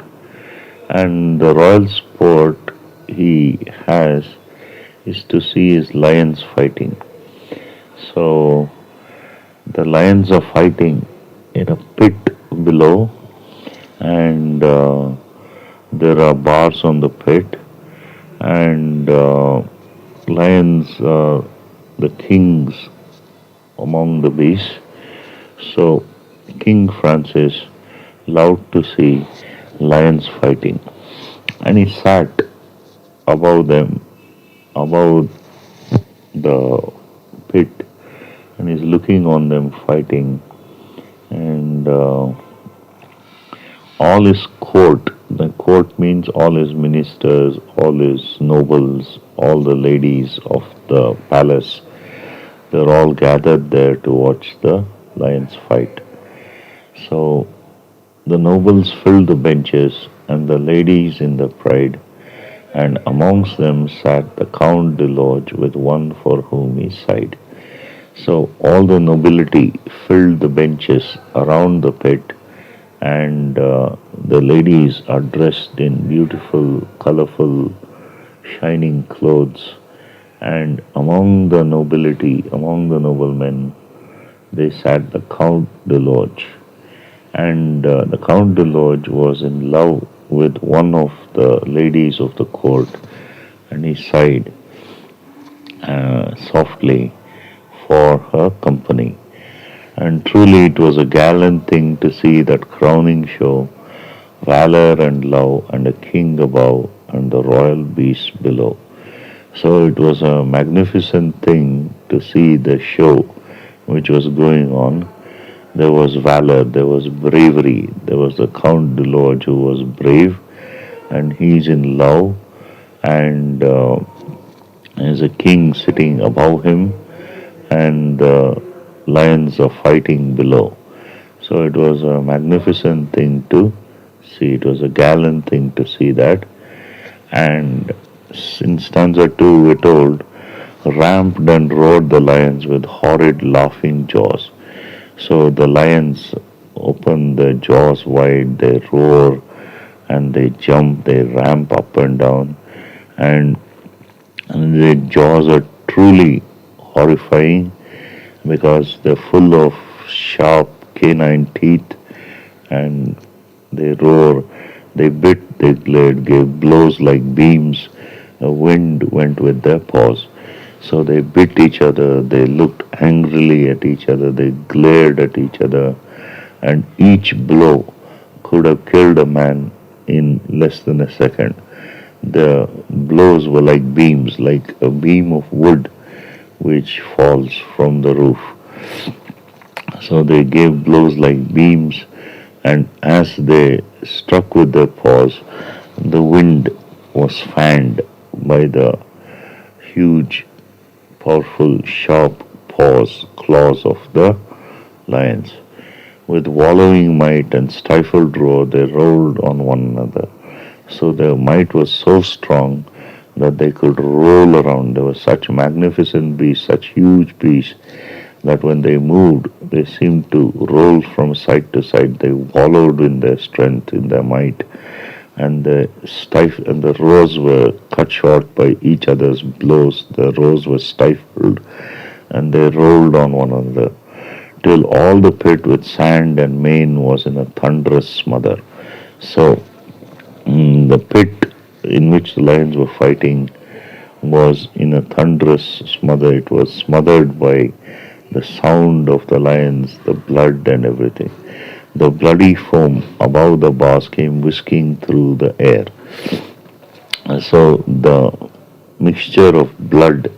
And the royal sport he has is to see his lions fighting. So the lions are fighting in a pit below, and there are bars on the pit, and lions are the kings among the beasts. So King Francis loved to see lions fighting, and he sat above them, above the pit, and he's looking on them fighting, and all his court. The court means all his ministers, all his nobles, all the ladies of the palace. They're all gathered there to watch the lions fight. So the nobles filled the benches and the ladies in the pride, and amongst them sat the Count de Lodge with one for whom he sighed. So all the nobility filled the benches around the pit, and the ladies are dressed in beautiful, colorful, shining clothes. And among the nobility, among the noblemen, they sat the Count de Lodge. And the Count de Lodge was in love with one of the ladies of the court, and he sighed softly for her company. And truly it was a gallant thing to see that crowning show, valor and love, and a king above, and the royal beasts below. So it was a magnificent thing to see the show which was going on. There was valor, there was bravery, there was the Count de Lodge who was brave, and he's in love, and there's a king sitting above him, and the lions are fighting below. So it was a magnificent thing to see. It was a gallant thing to see that. And in stanza 2, we're told, ramped and roared the lions with horrid laughing jaws. So the lions open their jaws wide, they roar and they jump, they ramp up and down, and, and their jaws are truly horrifying because they're full of sharp canine teeth, and they roar, they bit, they glared, gave blows like beams. The wind went with their paws. So they bit each other, they looked angrily at each other, they glared at each other, and each blow could have killed a man in less than a second. The blows were like beams, like a beam of wood which falls from the roof. So they gave blows like beams, and as they struck with their paws, the wind was fanned by the huge, powerful, sharp claws of the lions. With wallowing might and stifled roar, they rolled on one another. So their might was so strong that they could roll around. They were such magnificent beasts, such huge beasts, that when they moved, they seemed to roll from side to side. They wallowed in their strength, in their might, and the roars were cut short by each other's blows. The roars were stifled, and they rolled on one another, till all the pit with sand and mane was in a thunderous smother. So the pit in which the lions were fighting was in a thunderous smother. It was smothered by the sound of the lions, the blood, and everything. The bloody foam above the bars came whisking through the air. So the mixture of blood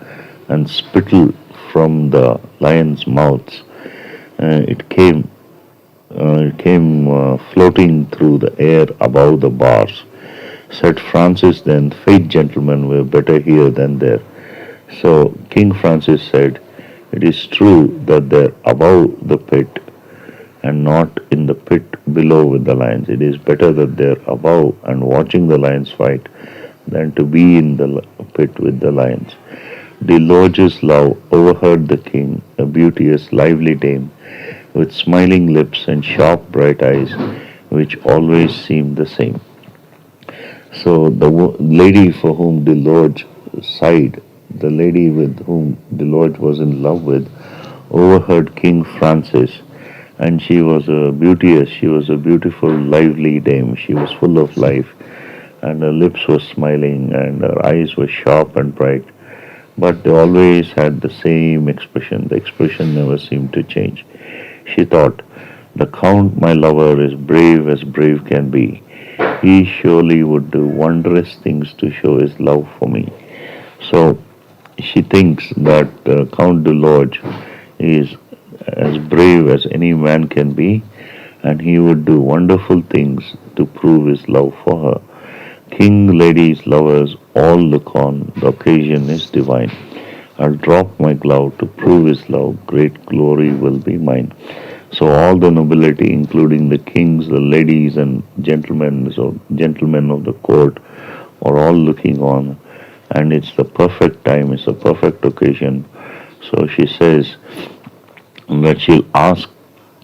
and spittle from the lions' mouths, it came floating through the air above the bars. Said Francis then, "Fate, gentlemen, were better here than there." So King Francis said, "It is true that they're above the pit and not in the pit below with the lions. It is better that they're above and watching the lions fight than to be in the pit with the lions." Deloge's love overheard the king, a beauteous, lively dame, with smiling lips and sharp bright eyes, which always seemed the same. So the lady for whom Deloge sighed, the lady with whom Deloge was in love with, overheard King Francis, and she was a beautiful, lively dame. She was full of life, and her lips were smiling, and her eyes were sharp and bright, but they always had the same expression. The expression never seemed to change. She thought, "The Count, my lover, is brave as brave can be. He surely would do wondrous things to show his love for me." So she thinks that Count de Lodge is as brave as any man can be, and he would do wonderful things to prove his love for her. King, ladies, lovers, all look on, the occasion is divine. I'll drop my glove to prove his love, great glory will be mine. So all the nobility, including the kings, the ladies, and gentlemen of the court, are all looking on, and it's the perfect time, it's a perfect occasion. So she says that she'll ask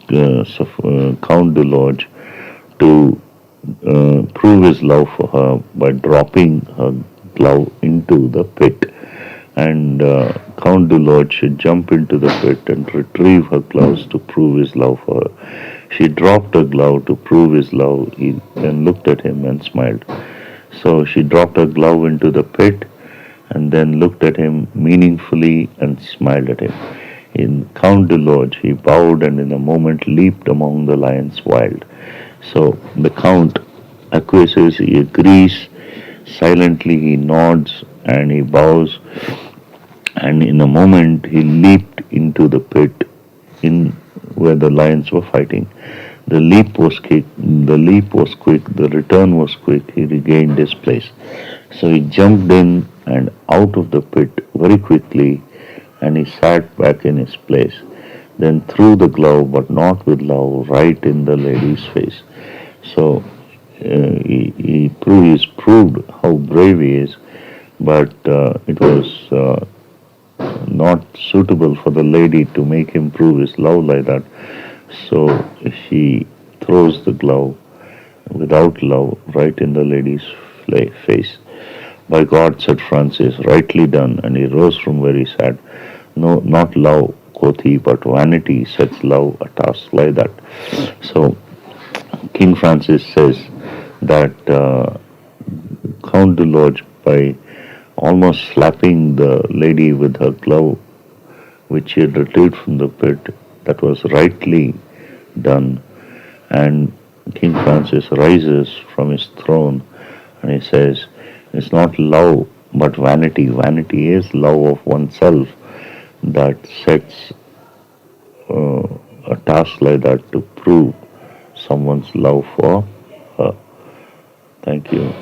Count de Lodge to prove his love for her by dropping her glove into the pit. And Count de Lodge should jump into the pit and retrieve her gloves to prove his love for her. She dropped her glove to prove his love. He then looked at him and smiled. So she dropped her glove into the pit and then looked at him meaningfully and smiled at him. In Count Deloge, he bowed and in a moment leaped among the lions wild. So the Count acquiesces, he agrees, silently he nods and he bows, and in a moment he leaped into the pit in where the lions were fighting. The leap was quick, the return was quick, he regained his place. So he jumped in and out of the pit very quickly and he sat back in his place. Then threw the glove, but not with love, right in the lady's face. So he's proved how brave he is, but it was not suitable for the lady to make him prove his love like that. So she throws the glove without love right in the lady's face. By God, said Francis, rightly done, and he rose from where he sat. No, not love, quoth he, but vanity sets love a task like that. So King Francis says that Count de Lodge, by almost slapping the lady with her glove, which he had retrieved from the pit, that was rightly done. And King Francis rises from his throne and he says, it's not love but vanity. Vanity is love of oneself that sets uh, a task like that to prove someone's love for her. Thank you.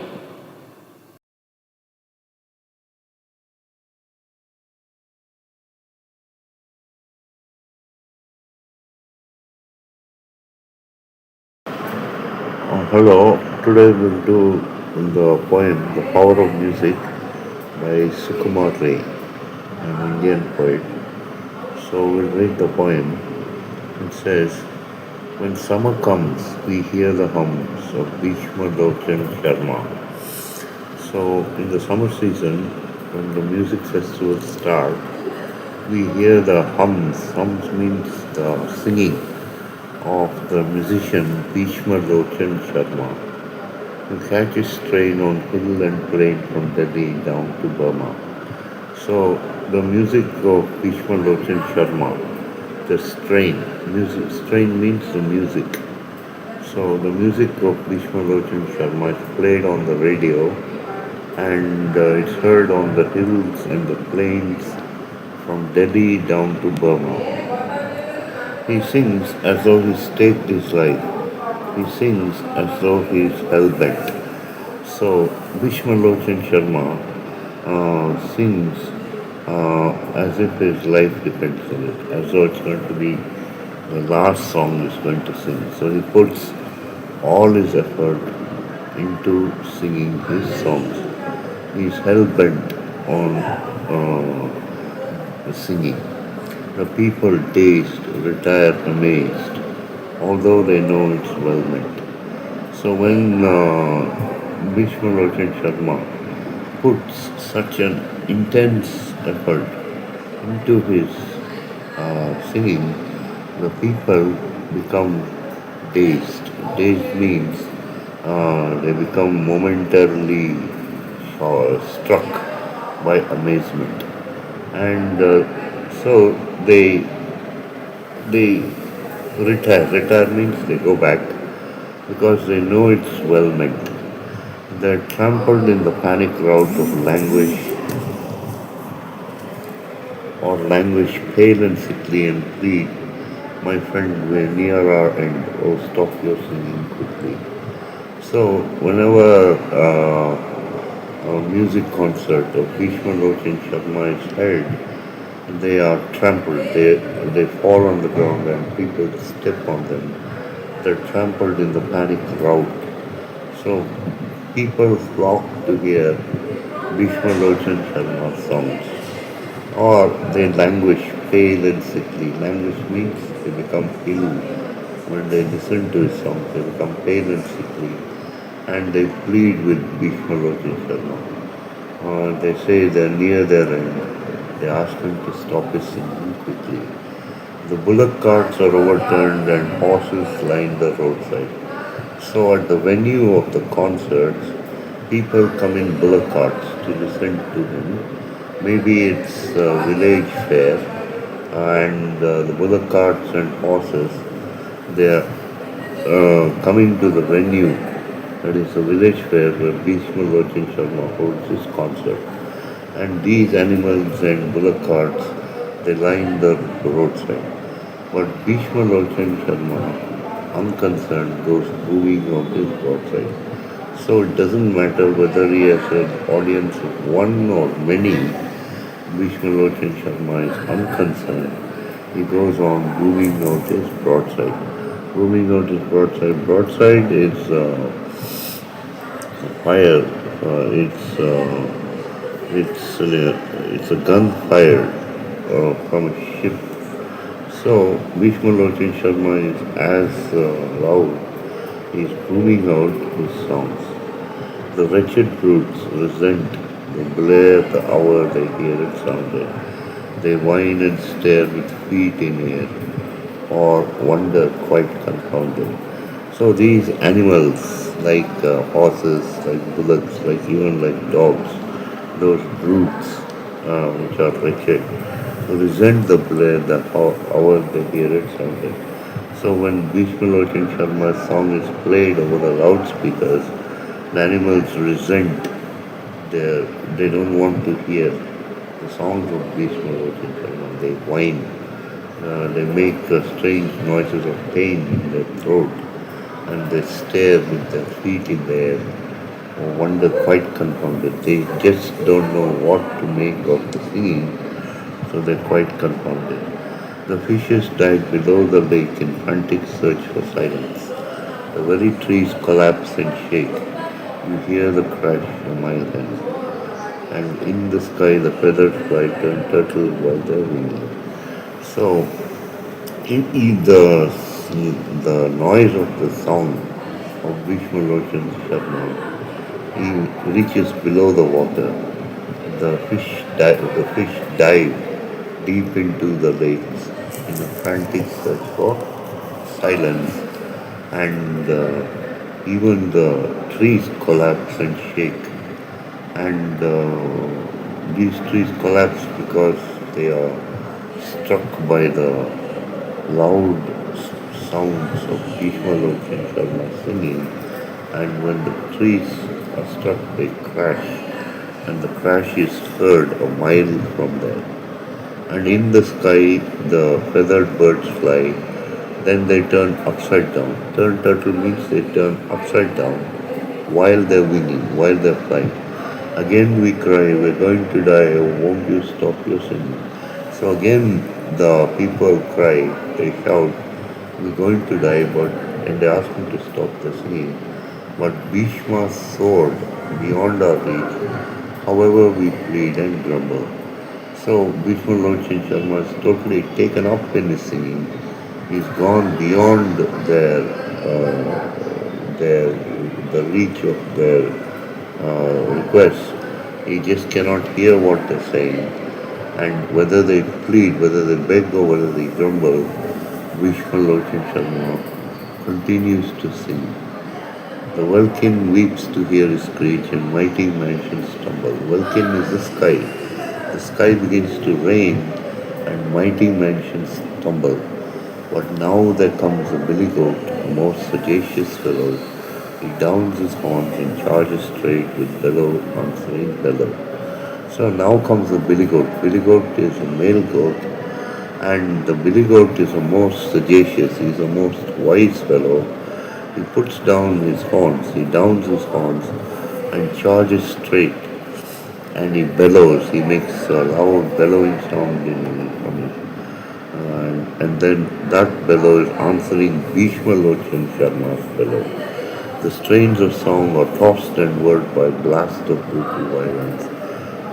Hello, today we'll do the poem The Power of Music by Sukumar Ray, an Indian poet. So we'll read the poem. It says, when summer comes, we hear the hums of Bhishma Lochan Sharma. So in the summer season, when the music festivals start, we hear the hums. Hums means the singing of the musician Bhishma Lochan Sharma, who catches train on hill and plain from Delhi down to Burma. So the music of Bhishma Lochan Sharma, the strain means the music. So the music of Bhishma Lochan Sharma is played on the radio and it's heard on the hills and the plains from Delhi down to Burma. He sings as though he staked his life. He sings as though he is hell-bent. So Bhishma Lochan Sharma sings as if his life depends on it, as though it's going to be the last song he's going to sing. So he puts all his effort into singing his songs. He's hell-bent on singing. The people dazed retire amazed, although they know it's well meant. So when Bhishma Lochan Sharma puts such an intense effort into his singing, the people become dazed. Dazed means they become momentarily struck by amazement, and so they retire. Retire means they go back because they know it's well meant. They're trampled in the panic rout of languish pale and sickly and plead, my friend, we're near our end. Oh, stop your singing quickly. So whenever a music concert of Bhishma Lochan Sharma is held, they are trampled. They fall on the ground and people step on them. They're trampled in the panic rout. So people flock to hear Bhishma Lochan Sharma's songs. Or they languish, pale and sickly. Languish means they become ill. When they listen to his songs, they become pale and sickly. And they plead with Bhishma Lochan Sharma. They say they're near their end. They ask him to stop his singing quickly. The bullock carts are overturned and horses line the roadside. So at the venue of the concerts, people come in bullock carts to listen to him. Maybe it's a village fair
and the bullock carts and horses, they are coming to the venue, that is the village fair where Bhishma Lochin Sharma holds his concert. And these animals and bullock carts, they line the roadside. But Bhishma Lochin Sharma, unconcerned, goes booming on his broadside. So it doesn't matter whether he has an audience of one or many, Bhishma Lochin Sharma is unconcerned. He goes on booming out his broadside. Booming out his broadside. Broadside is fire. It's a gun fired from a ship. So Bhishma Lochin Sharma is as loud. He's booming out his songs. The wretched brutes resent the blare, the hour they hear it sounded. They whine and stare with feet in air, or wonder quite confounded. So these animals, like horses, like bullocks, like even like dogs, those brutes which are wretched, resent the blare, the hour they hear it sounded. So when Bhishma Lochin Sharma's song is played over the loudspeakers, the animals resent their, they don't want to hear the songs of Bhishma Lochin Sharma. They whine, they make strange noises of pain in their throat, and they stare with their feet in the air, or wonder quite confounded. They just don't know what to make of the singing, so they're quite confounded. The fishes dive below the lake in frantic search for silence. The very trees collapse and shake. You hear the crash a mile hence. And in the sky, the feathered fly turn turtle while they're winging. So, the noise of the song of Bhishma Lochan Sharma, he reaches below the water. The fish dive deep into the lakes in a frantic search for silence, and even the trees collapse and shake. And these trees collapse because they are struck by the loud sounds of Bhishma Lochan Sharma singing, and when the trees are struck, they crash, and the crash is heard a mile from there. And in the sky, the feathered birds fly, then they turn upside down. Turn turtle means they turn upside down while they're winging, while they're flying. Again we cry, we're going to die, oh, won't you stop your singing? So again the people cry, they shout, we're going to die, but and they ask me to stop the singing. But Bhishma soared beyond our reach, however we plead and grumble. So Bhishma Lochin Sharma is totally taken up in his singing. He's gone beyond their the reach of their requests. He just cannot hear what they're saying. And whether they plead, whether they beg or whether they grumble, Vishnu Lochin Sharma continues to sing. The welkin weeps to hear his screech, and mighty mansions tumble. Welkin is the sky. The sky begins to rain, and mighty mansions tumble. But now there comes a billy goat, a most sagacious fellow. He downs his horns and charges straight with bellow answering bellow. So now comes the billy goat. Billy goat is a male goat, and the billy goat is a most sagacious, he's a most wise fellow. He puts down his horns, he downs his horns and charges straight, and he bellows, he makes a loud bellowing sound from his and then that bellow is answering Bhishma Lochan Sharma's bellow. The strains of song are tossed and whirled by blast of brutal violence,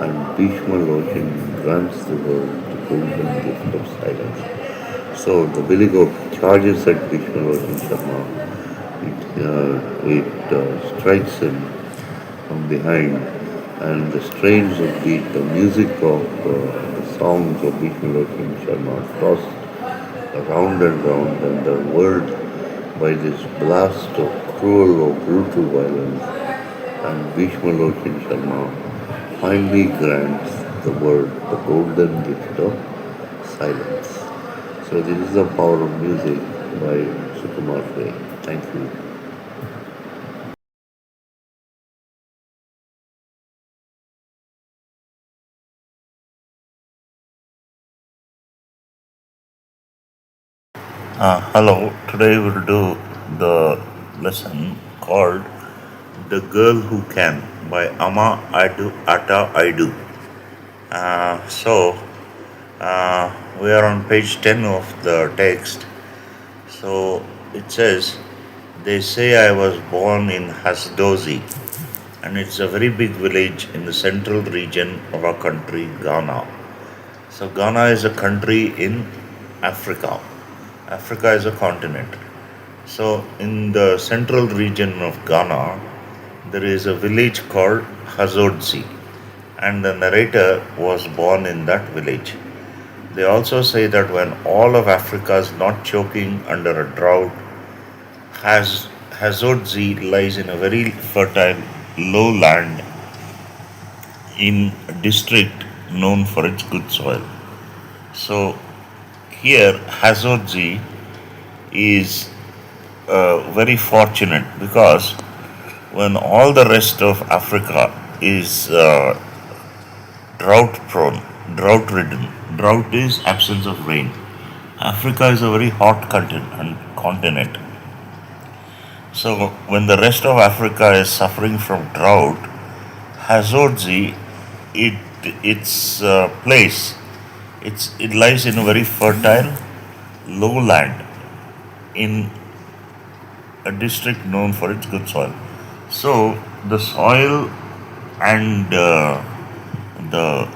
and Bhishma Lochan grants the world the golden gift of silence. So the billy goat charges at Bhishma Lochan Sharma. It strikes him from behind, and the strains of the music of the songs of Bhishma Lochan Sharma are tossed round and round, and the world by this blast of cruel or brutal violence, and Bhishma Lochan Sharma finally grants the world the golden gift of silence. So this is the power of music by Sukumar Ray. Thank you. Hello. Today we'll do the lesson called "The Girl Who Can" by Ama Ata Aidu. So we are on page 10 of the text. So it says, "They say I was born in Hasdozi, and it's a very big village in the central region of our country, Ghana. So, Ghana is a country in Africa. Africa is a continent. So, in the central region of Ghana, there is a village called Hazodzi, and the narrator was born in that village. They also say that when all of Africa is not choking under a drought, Hazodzi lies in a very fertile lowland in a district known for its good soil. So here Hazodzi is very fortunate because when all the rest of Africa is drought prone, drought ridden, drought is absence of rain. Africa is a very hot continent. So when the rest of Africa is suffering from drought, Hazodzi, it its place, it lies in a very fertile lowland in a district known for its good soil. So the soil and the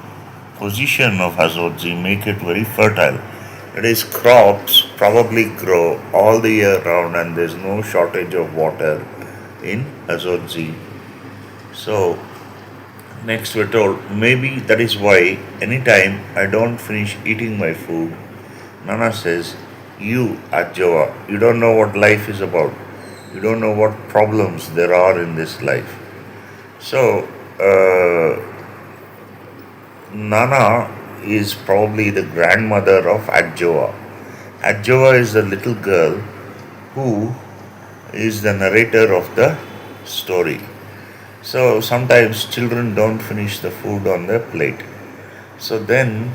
position of Hazodzi make it very fertile. That is, crops probably grow all the year round, and there's no shortage of water in Hazodzi. So next we're told maybe that is why anytime I don't finish eating my food, Nana says, "You, Adjoa, you don't know what life is about. You don't know what problems there are in this life." So, Nana is probably the grandmother of Adjoa. Adjoa is the little girl who is the narrator of the story. So sometimes children don't finish the food on their plate. So then,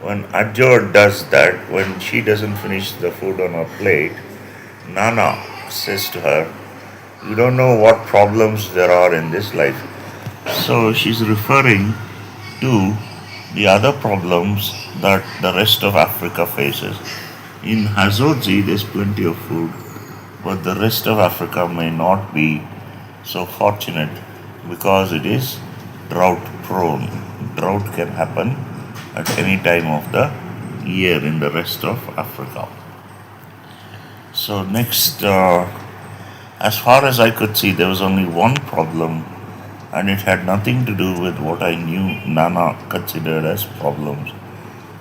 when Adjoa does that, when she doesn't finish the food on her plate, Nana says to her, "You don't know what problems there are in this life." So she's referring to the other problems that the rest of Africa faces. In Hazodzi, there's plenty of food, but the rest of Africa may not be so fortunate because it is drought prone. Drought can happen at any time of the year in the rest of Africa. So, next, as far as I could see, there was only one problem, and it had nothing to do with what I knew Nana considered as problems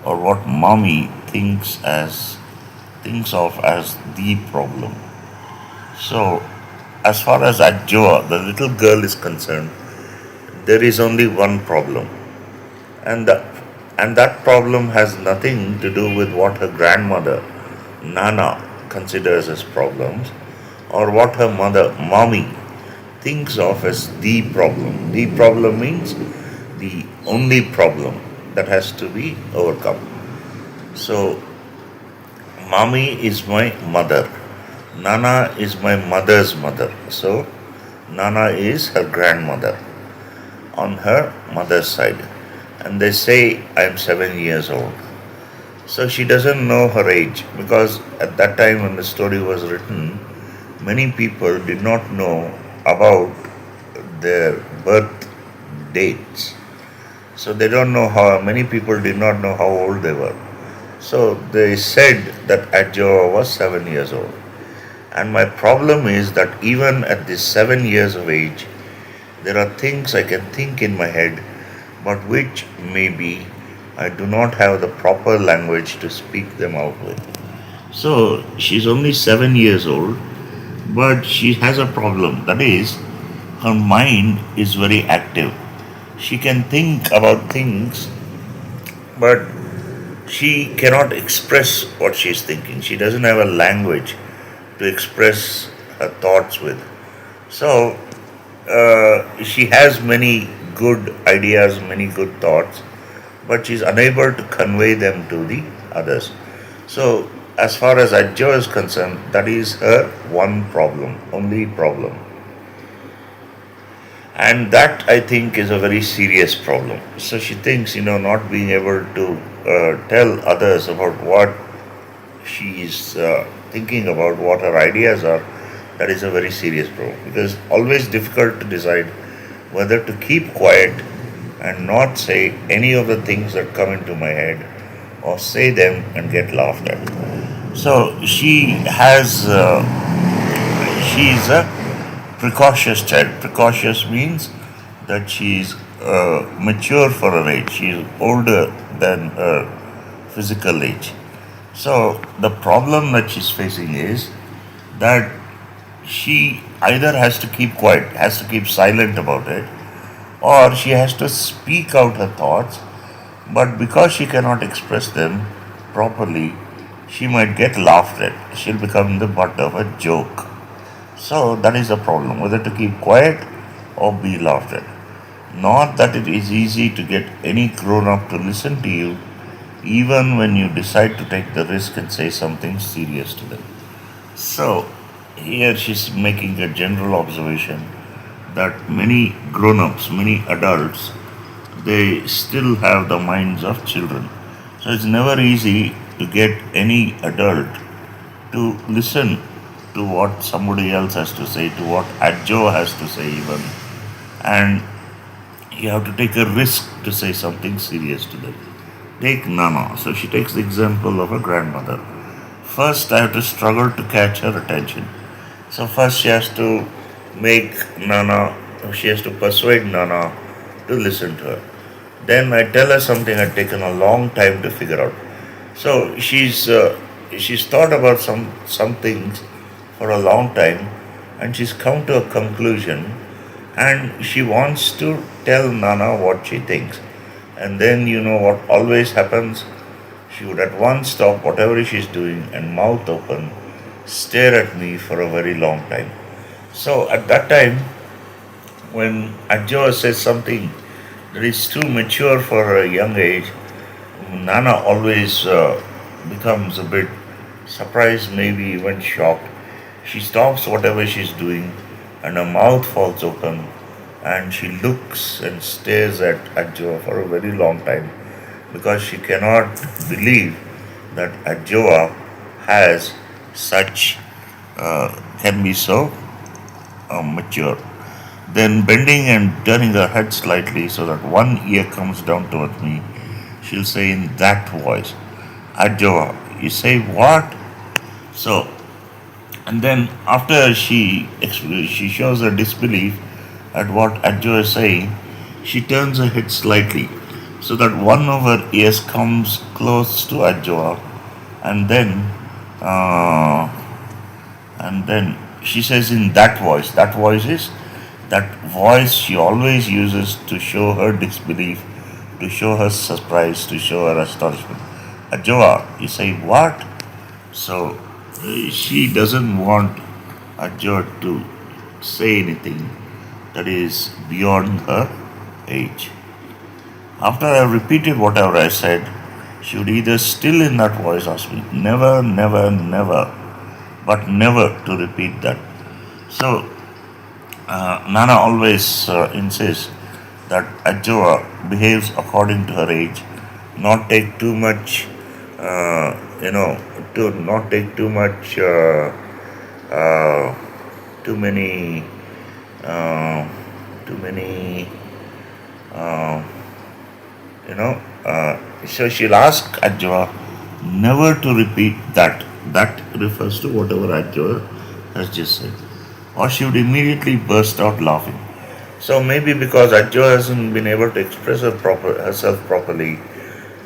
or what mommy thinks of as the problem. So, as far as Adjoa, the little girl, is concerned, there is only one problem, and the, and that problem has nothing to do with what her grandmother Nana considers as problems or what her mother mommy thinks of as the problem. The problem means the only problem that has to be overcome. So, mommy is my mother. Nana is my mother's mother. So, Nana is her grandmother on her mother's side. And they say I am 7 years old. So she doesn't know her age because at that time when the story was written, many people did not know about their birth dates. So they don't know how, many people did not know how old they were. So they said that Adjoa was 7 years old. And my problem is that even at this 7 years of age, there are things I can think in my head, but which maybe I do not have the proper language to speak them out with. So she's only 7 years old, but she has a problem. That is, her mind is very active. She can think about things, but She cannot express what she's thinking. She doesn't have a language to express her thoughts with. So she has many good ideas, many good thoughts, but she's unable to convey them to the others. So, as far as Ajjo is concerned, that is her one problem, only problem. And that I think is a very serious problem. So she thinks, not being able to tell others about what she is thinking about, what her ideas are, that is a very serious problem. Because it's always difficult to decide whether to keep quiet and not say any of the things that come into my head or say them and get laughed at. So she is a precocious child. Precocious means that she is mature for her age. She is older than her physical age. So the problem that she's facing is that she either has to keep quiet, has to keep silent about it, or she has to speak out her thoughts, but because she cannot express them properly, she might get laughed at. She'll become the butt of a joke. So that is the problem, whether to keep quiet or be laughed at. Not that it is easy to get any grown up to listen to you, even when you decide to take the risk and say something serious to them. So, here she's making a general observation that many grown ups, many adults, they still have the minds of children. So, it's never easy to get any adult to listen to what somebody else has to say, to what Adjo has to say, even. And you have to take a risk to say something serious to them. Take Nana. So she takes the example of a grandmother. First, I have to struggle to catch her attention. So, first, she has to make Nana, she has to persuade Nana to listen to her. Then I tell her something I'd taken a long time to figure out. So she's thought about some things for a long time, and she's come to a conclusion, and she wants to tell Nana what she thinks. And then you know what always happens? She would at once stop whatever she's doing and mouth open, stare at me for a very long time. So at that time, when Adjoa says something that is too mature for her young age, Nana always becomes a bit surprised, maybe even shocked. She stops whatever she's doing and her mouth falls open and she looks and stares at Adjoa for a very long time because she cannot believe that Adjoa has such, can be so mature. Then bending and turning her head slightly so that one ear comes down towards me, she'll say in that voice, Adjoa, you say what? So, and then after she shows her disbelief at what Adjoa is saying, she turns her head slightly so that one of her ears comes close to Adjoa, and then uh, and then she says in that voice. That voice is that voice she always uses to show her disbelief, to show her surprise, to show her astonishment. Adjoa, you say what? So she doesn't want Adjoa to say anything that is beyond her age. After I repeated whatever I said, she would either still in that voice ask me, never, never, never, but never to repeat that. So Nana always insists that Adjoa behaves according to her age, not take too much, to not take too much, uh, too many, uh, too many, uh, so she'll ask Adjoa never to repeat that. That refers to whatever Adjoa has just said. Or she would immediately burst out laughing. So maybe because Adjoa hasn't been able to express herself properly,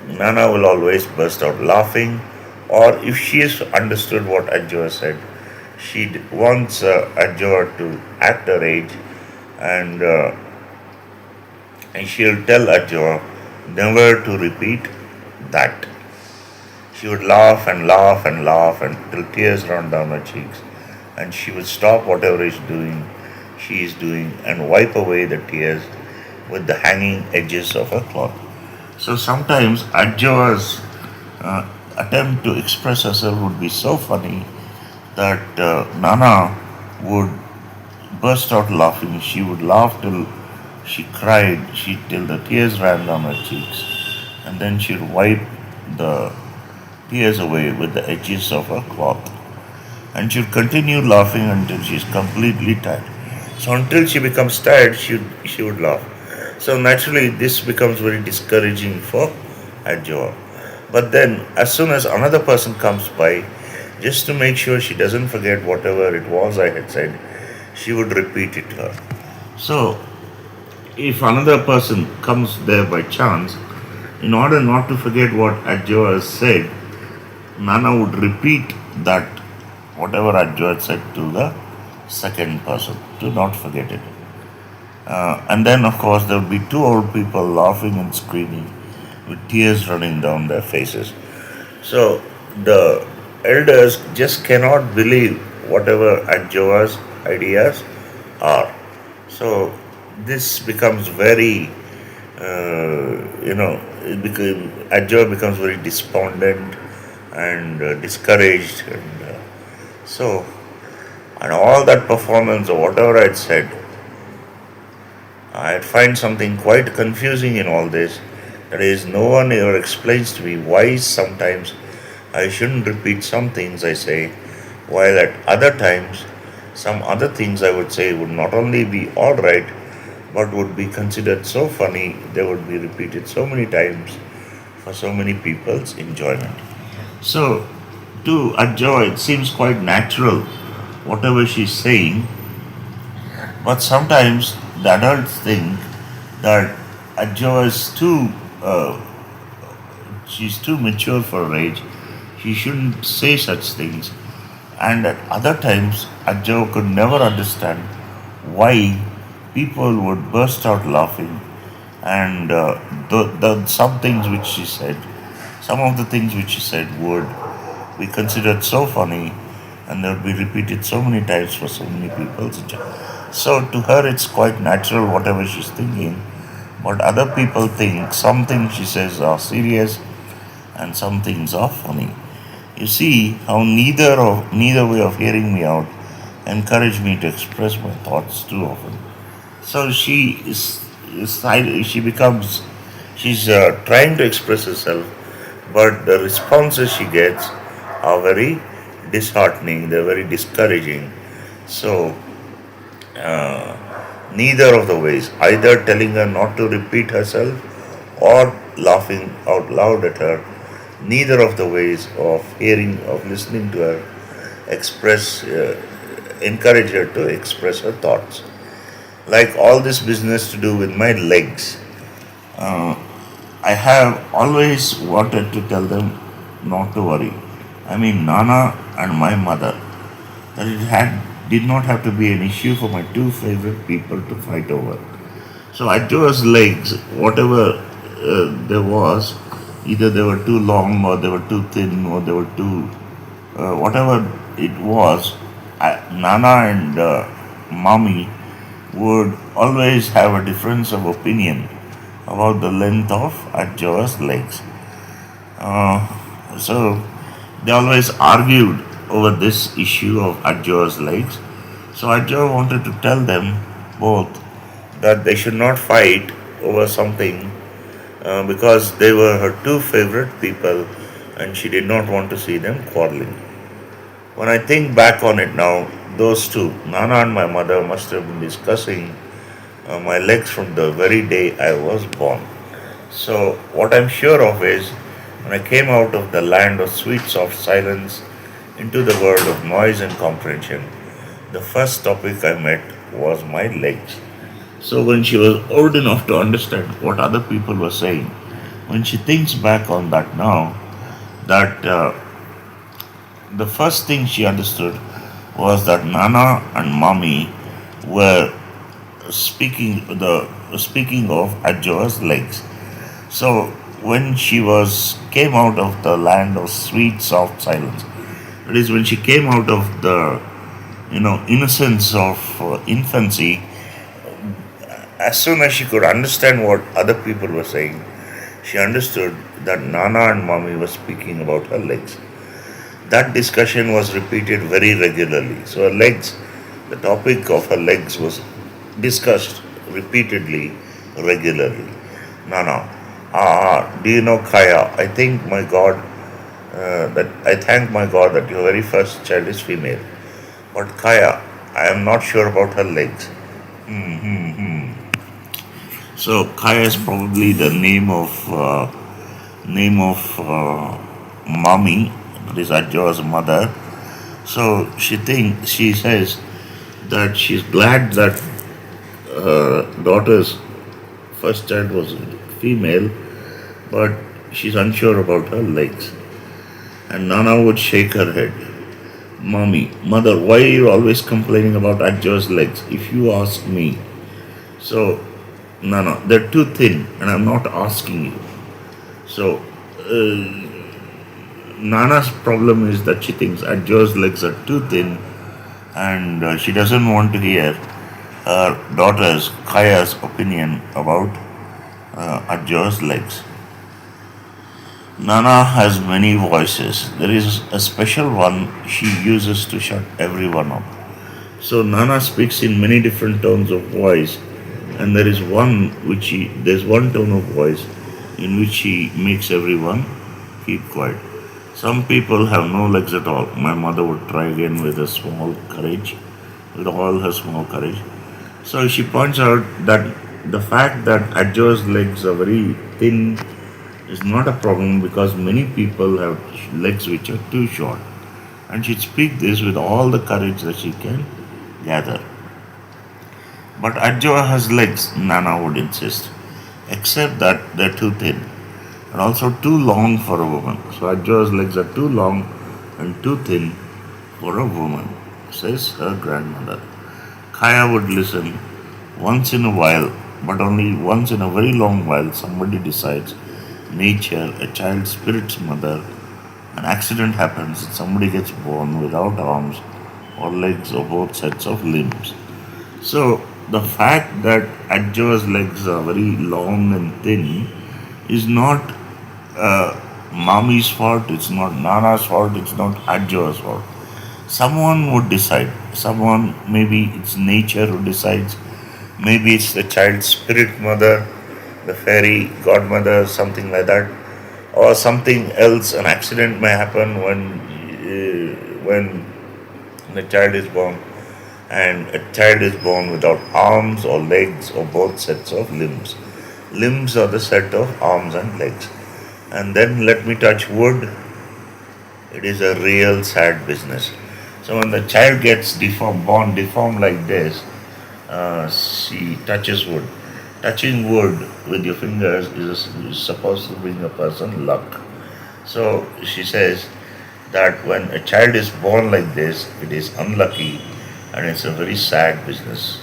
Nana will always burst out laughing. Or if she has understood what Adjoa said, she wants Adjoa to act her age, and she'll tell Adjoa never to repeat that. She would laugh and laugh and laugh until tears ran down her cheeks, and she would stop whatever she is doing, and wipe away the tears with the hanging edges of her cloth. So sometimes Adjoa's uh, attempt to express herself would be so funny that Nana would burst out laughing. She would laugh till she cried, till the tears ran down her cheeks, and then she'd wipe the tears away with the edges of her cloth. And she'd continue laughing until she's completely tired. So until she becomes tired, she would laugh. So naturally, this becomes very discouraging for Adjoa. But then, as soon as another person comes by, just to make sure she doesn't forget whatever it was I had said, she would repeat it to her. So, if another person comes there by chance, in order not to forget what Adjoa has said, Nana would repeat that whatever Adjoa had said to the second person to not forget it. And then, of course, there would be two old people laughing and screaming with tears running down their faces. So the elders just cannot believe whatever Adjoa's ideas are. So this becomes very, Adjoa becomes very despondent and discouraged. So, and all that performance or whatever I had said, I find something quite confusing in all this. That is, no one ever explains to me why sometimes I shouldn't repeat some things I say, while at other times, some other things I would say would not only be alright, but would be considered so funny they would be repeated so many times for so many people's enjoyment. So, to Adjoa, it seems quite natural whatever she's saying, but sometimes the adults think that Adjoa is she's too mature for her age. She shouldn't say such things. And at other times, Adjoa could never understand why people would burst out laughing. And some of the things which she said would be considered so funny and they would be repeated so many times for so many people. So to her, it's quite natural whatever she's thinking, but other people think some things she says are serious and some things are funny. You see how neither way of hearing me out encourage me to express my thoughts too often. So she becomes she's trying to express herself, but the responses she gets are very disheartening. They're very discouraging. So neither of the ways, either telling her not to repeat herself or laughing out loud at her, neither of the ways of listening to her express, encourage her to express her thoughts. Like all this business to do with my legs, uh, I have always wanted to tell them not to worry. I mean, Nana and my mother, that did not have to be an issue for my two favorite people to fight over. So Adjoa's legs, whatever there was, either they were too long or they were too thin or they were too, whatever it was, Nana and Mommy would always have a difference of opinion about the length of Adjoa's legs. So they always argued over this issue of Adjoa's legs. So Adjoa wanted to tell them both that they should not fight over something because they were her two favorite people and she did not want to see them quarreling. When I think back on it now, those two, Nana and my mother, must have been discussing my legs from the very day I was born. So, what I'm sure of is when I came out of the land of sweet, soft silence into the world of noise and comprehension, the first topic I met was my legs. So, when she was old enough to understand what other people were saying, when she thinks back on that now, that the first thing she understood was that Nana and Mommy were speaking of Adjoa's legs. So when she was came out of the land of sweet soft silence. That is when she came out of the innocence of infancy. As soon as she could understand what other people were saying, she understood that Nana and Mommy were speaking about her legs. That discussion was repeated very regularly. So her legs, the topic of her legs was discussed repeatedly, regularly. Nana, do you know Kaya? I thank my God that your very first child is female. But Kaya, I am not sure about her legs. So Kaya is probably the name of mommy, that is Ajwa's mother. So she says that she's glad that daughter's first child was female, but she's unsure about her legs. And Nana would shake her head. Mommy, mother, why are you always complaining about Ajwa's legs? If you ask me. So, Nana, they're too thin, and I'm not asking you. So, Nana's problem is that she thinks Ajwa's legs are too thin, and she doesn't want to hear her daughter's Kaya's opinion about Ajwa's legs. Nana has many voices. There is a special one she uses to shut everyone up. So Nana speaks in many different tones of voice, and there's one tone of voice in which she makes everyone keep quiet. Some people have no legs at all. My mother would try again with all her small courage. So she points out that the fact that Ajwa's legs are very thin is not a problem because many people have legs which are too short. And she'd speak this with all the courage that she can gather. But Ajwa has legs, Nana would insist, except that they're too thin and also too long for a woman. So Ajwa's legs are too long and too thin for a woman, says her grandmother. Kaya would listen once in a while, but only once in a very long while somebody decides nature, a child spirit's mother, an accident happens and somebody gets born without arms or legs or both sets of limbs. So the fact that Ajwa's legs are very long and thin is not mommy's fault, it's not Nana's fault, it's not Ajwa's fault. Someone would decide. Someone, maybe it's nature who decides, maybe it's the child's spirit mother, the fairy godmother, something like that, or something else. An accident may happen when the child is born, and a child is born without arms or legs or both sets of limbs. Limbs are the set of arms and legs. And then let me touch wood. It is a real sad business. So when the child gets born deformed like this, she touches wood. Touching wood with your fingers is supposed to bring a person luck. So she says that when a child is born like this, it is unlucky and it's a very sad business.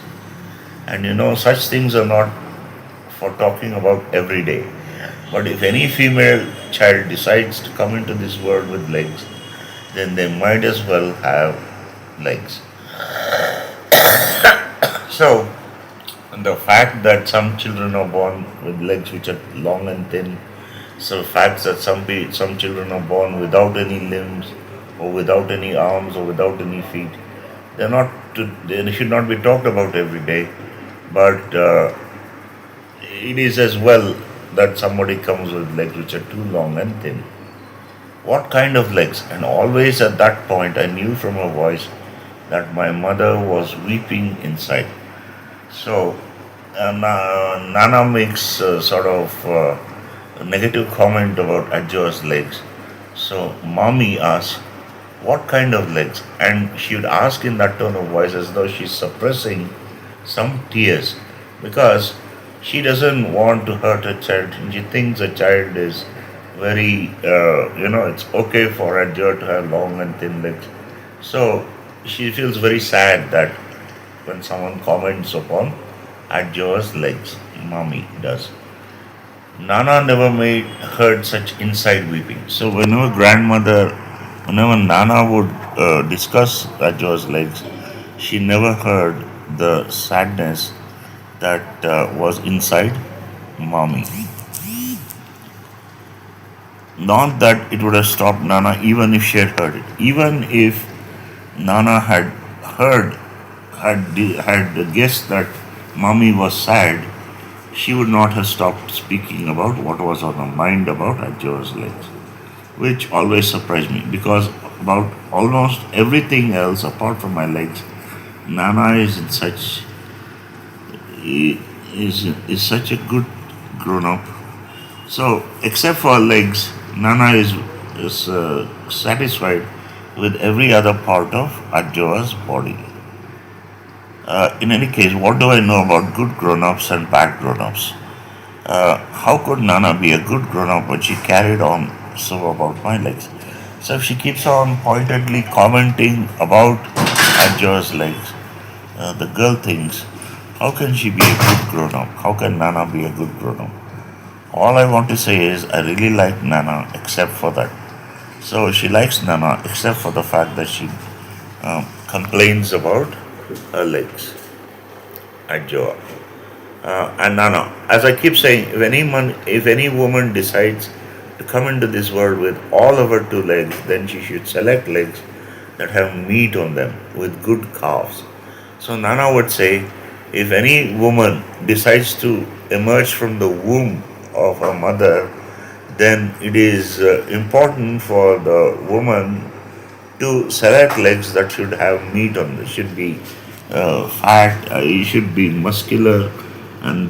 And such things are not for talking about every day. But if any female child decides to come into this world with legs, then they might as well have legs. So, the fact that some children are born with legs which are long and thin, so facts that some children are born without any limbs, or without any arms, or without any feet, they should not be talked about every day. But it is as well that somebody comes with legs which are too long and thin. What kind of legs? And always at that point, I knew from her voice that my mother was weeping inside. So, Nana makes sort of a negative comment about Ajwa's legs. So, mommy asks, what kind of legs? And she would ask in that tone of voice as though she's suppressing some tears because she doesn't want to hurt her child. She thinks a child is it's okay for Ajwa to have long and thin legs. So, she feels very sad that when someone comments upon Ajwa's legs, mommy does. Nana never made heard such inside weeping. So whenever Nana would discuss Rajwa's legs, she never heard the sadness that was inside mommy. Not that it would have stopped Nana even if she had heard it. Even if Nana had heard, had guessed that mommy was sad, she would not have stopped speaking about what was on her mind about Ajjo's legs, which always surprised me because about almost everything else apart from my legs, Nana is in such is such a good grown up. So except for her legs, Nana is satisfied with every other part of Ajjo's body. In any case, what do I know about good grown ups and bad grown ups? How could Nana be a good grown up when she carried on so about my legs? So if she keeps on pointedly commenting about Ajjo's legs, the girl thinks, how can she be a good grown up? How can Nana be a good grown up? All I want to say is I really like Nana except for that. So she likes Nana except for the fact that she complains about her legs at Joa. And Nana, as I keep saying, if any woman decides to come into this world with all of her two legs, then she should select legs that have meat on them with good calves. So Nana would say, if any woman decides to emerge from the womb of her mother, then it is important for the woman to select legs that should have meat on them, should be fat, it should be muscular, and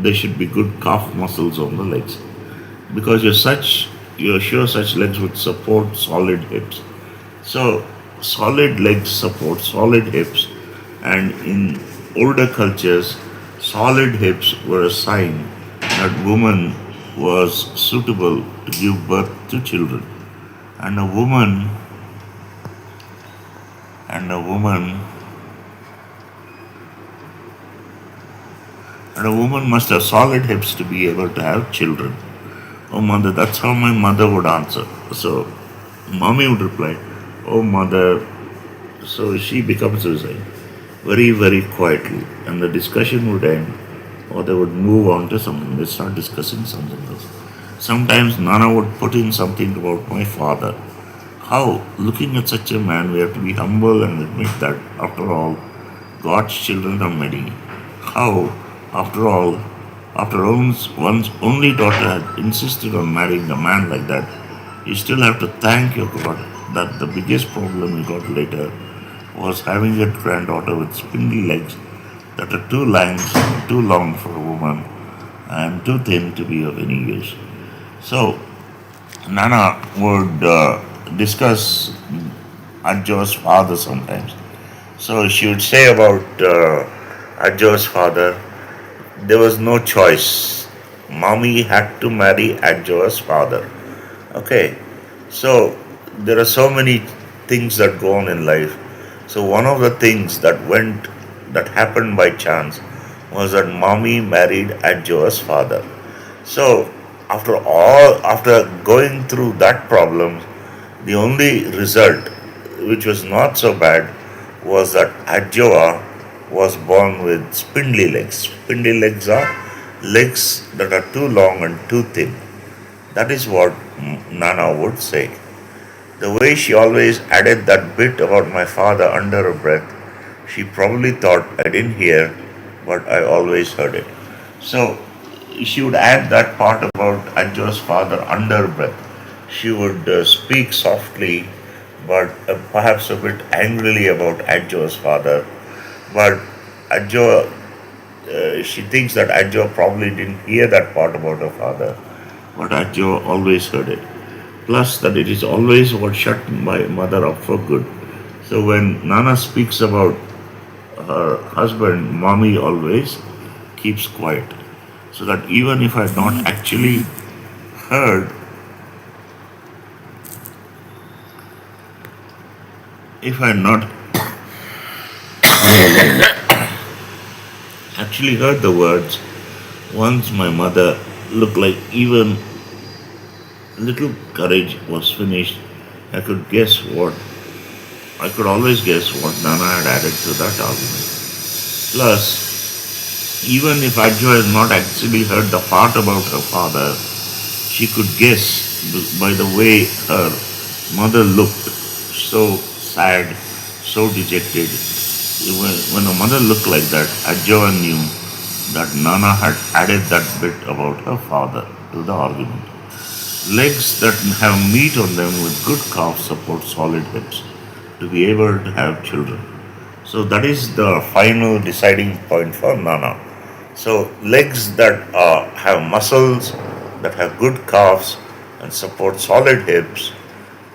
there should be good calf muscles on the legs. Because you're sure such legs would support solid hips. So solid legs support solid hips, and in older cultures, solid hips were a sign that woman was suitable to give birth to children, and a woman and a woman and a woman must have solid hips to be able to have children. Oh mother, that's how my mother would answer. So mommy would reply, oh mother. So she becomes suicide very, very quietly, and the discussion would end, or they would move on to something. They start discussing something else. Sometimes Nana would put in something about my father. How, looking at such a man, we have to be humble and admit that, after all, God's children are many. How, after all, after one's only daughter had insisted on marrying a man like that, you still have to thank your God that the biggest problem you got later was having a granddaughter with spindly legs that are too long for a woman and too thin to be of any use. So Nana would discuss Ajjo's father sometimes. So she would say about Ajjo's father, there was no choice. Mommy had to marry Ajjo's father. Okay, so there are so many things that go on in life. So one of the things that happened by chance was that mommy married Ajjo's father. So after going through that problem, the only result, which was not so bad, was that Adjoa was born with spindly legs. Spindly legs are legs that are too long and too thin. That is what Nana would say. The way she always added that bit about my father under her breath, she probably thought I didn't hear, but I always heard it. So she would add that part about Adjo's father under her breath. She would speak softly, but perhaps a bit angrily about Adjo's father. But Adjo, she thinks that Adjo probably didn't hear that part about her father, but Adjo always heard it. Plus, that it is always what shut my mother up for good. So when Nana speaks about her husband, mommy always keeps quiet. So that even if I had not actually heard, if I had not actually heard the words, once my mother looked like even little courage was finished, I could guess what I could always guess what Nana had added to that argument. Plus, even if Adjo has not actually heard the part about her father, she could guess by the way her mother looked, so sad, so dejected. When a mother looked like that, Adjo knew that Nana had added that bit about her father to the argument. Legs that have meat on them with good calf support solid hips to be able to have children. So that is the final deciding point for Nana. So legs that have muscles, that have good calves and support solid hips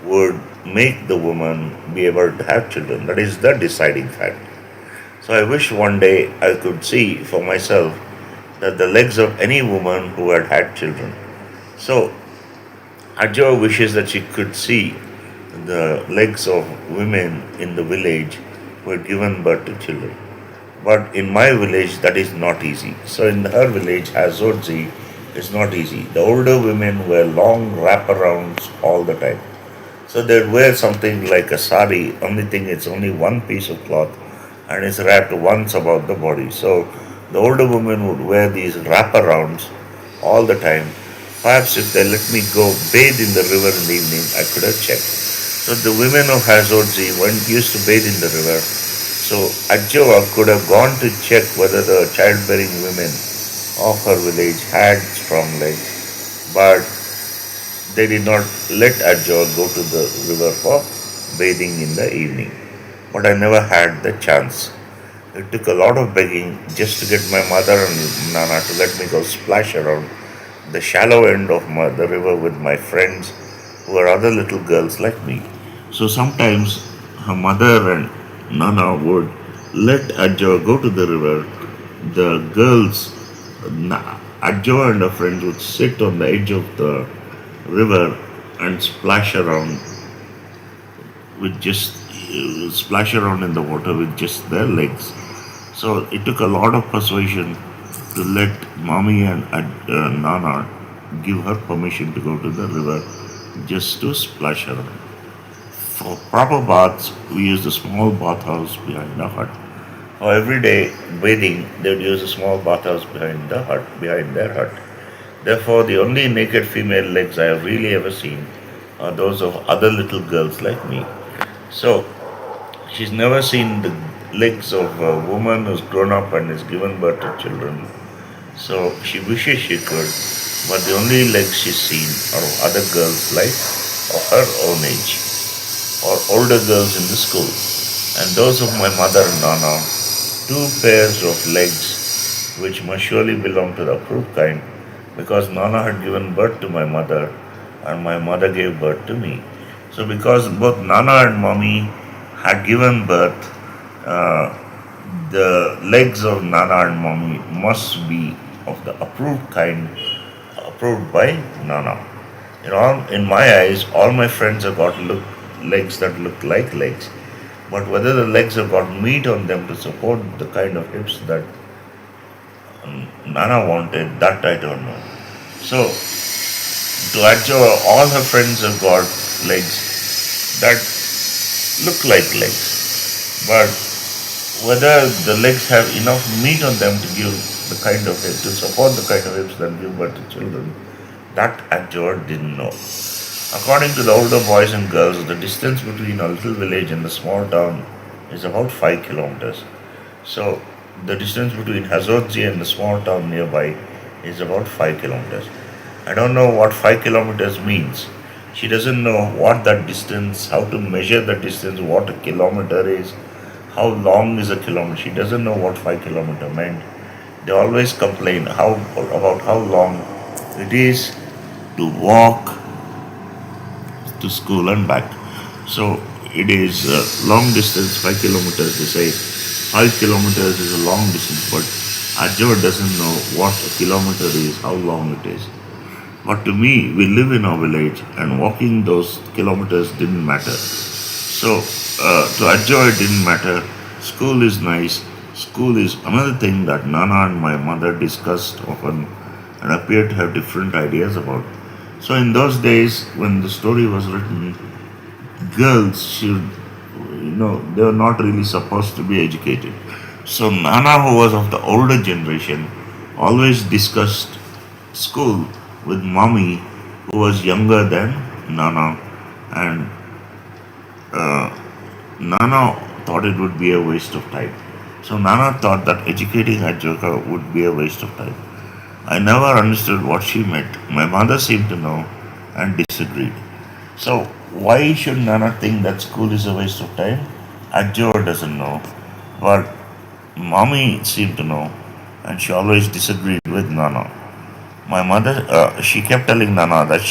would make the woman be able to have children. That is the deciding fact. So I wish one day I could see for myself that the legs of any woman who had had children. So Ajwa wishes that she could see the legs of women in the village who had given birth to children. But in my village, that is not easy. So in her village, Hazodzi, it's not easy. The older women wear long wraparounds all the time. So they'd wear something like a sari, only thing it's only one piece of cloth and it's wrapped once about the body. So the older women would wear these wraparounds all the time. Perhaps if they let me go bathe in the river in the evening, I could have checked. So the women of Hazodzi used to bathe in the river. So Adjova could have gone to check whether the childbearing women of her village had strong legs, but they did not let Adjova go to the river for bathing in the evening. But I never had the chance. It took a lot of begging just to get my mother and Nana to let me go splash around the shallow end of the river with my friends who are other little girls like me. So sometimes her mother and Nana would let Adjo go to the river. The girls, Adjo and her friends would sit on the edge of the river and splash around in the water with just their legs. So it took a lot of persuasion to let mommy and Nana give her permission to go to the river just to splash around. For proper baths, we used a small bathhouse behind the hut. For everyday bathing, they would use a small bathhouse behind their hut. Therefore, the only naked female legs I have really ever seen are those of other little girls like me. So, she's never seen the legs of a woman who's grown up and has given birth to children. So, she wishes she could, but the only legs she's seen are of other girls like of her own age or older girls in the school. And those of my mother and Nana, two pairs of legs which must surely belong to the approved kind because Nana had given birth to my mother and my mother gave birth to me. So, because both Nana and Mommy had given birth, uh, the legs of Nana and Mommy must be of the approved kind, approved by Nana. In my eyes, all my friends have got legs that look like legs. But whether the legs have got meat on them to support the kind of hips that Nana wanted, that I don't know. So, to Adjo, all her friends have got legs that look like legs. But whether the legs have enough meat on them to give the kind of hips, to support the kind of hips that give birth to children, that Adjo didn't know. According to the older boys and girls, the distance between a little village and the small town is about 5 kilometers. So, the distance between Hazodzi and the small town nearby is about 5 kilometers. I don't know what 5 kilometers means. She doesn't know what that distance, how to measure the distance, what a kilometer is, how long is a kilometer. She doesn't know what 5 kilometer meant. They always complain about how long it is to walk to school and back. So it is a long distance, 5 kilometers. They say 5 kilometers is a long distance, but Ajwa doesn't know what a kilometer is, how long it is. But to me, we live in our village and walking those kilometers didn't matter. So to Ajwa it didn't matter. School is nice. School is another thing that Nana and my mother discussed often and appeared to have different ideas about. So in those days, when the story was written, girls should, they were not really supposed to be educated. So Nana, who was of the older generation, always discussed school with mommy, who was younger than Nana, and Nana thought it would be a waste of time. So Nana thought that educating Ajoka would be a waste of time. I never understood what she meant. My mother seemed to know and disagreed. So why should Nana think that school is a waste of time? Ajor doesn't know, but mommy seemed to know, and she always disagreed with Nana. My mother, she kept telling Nana that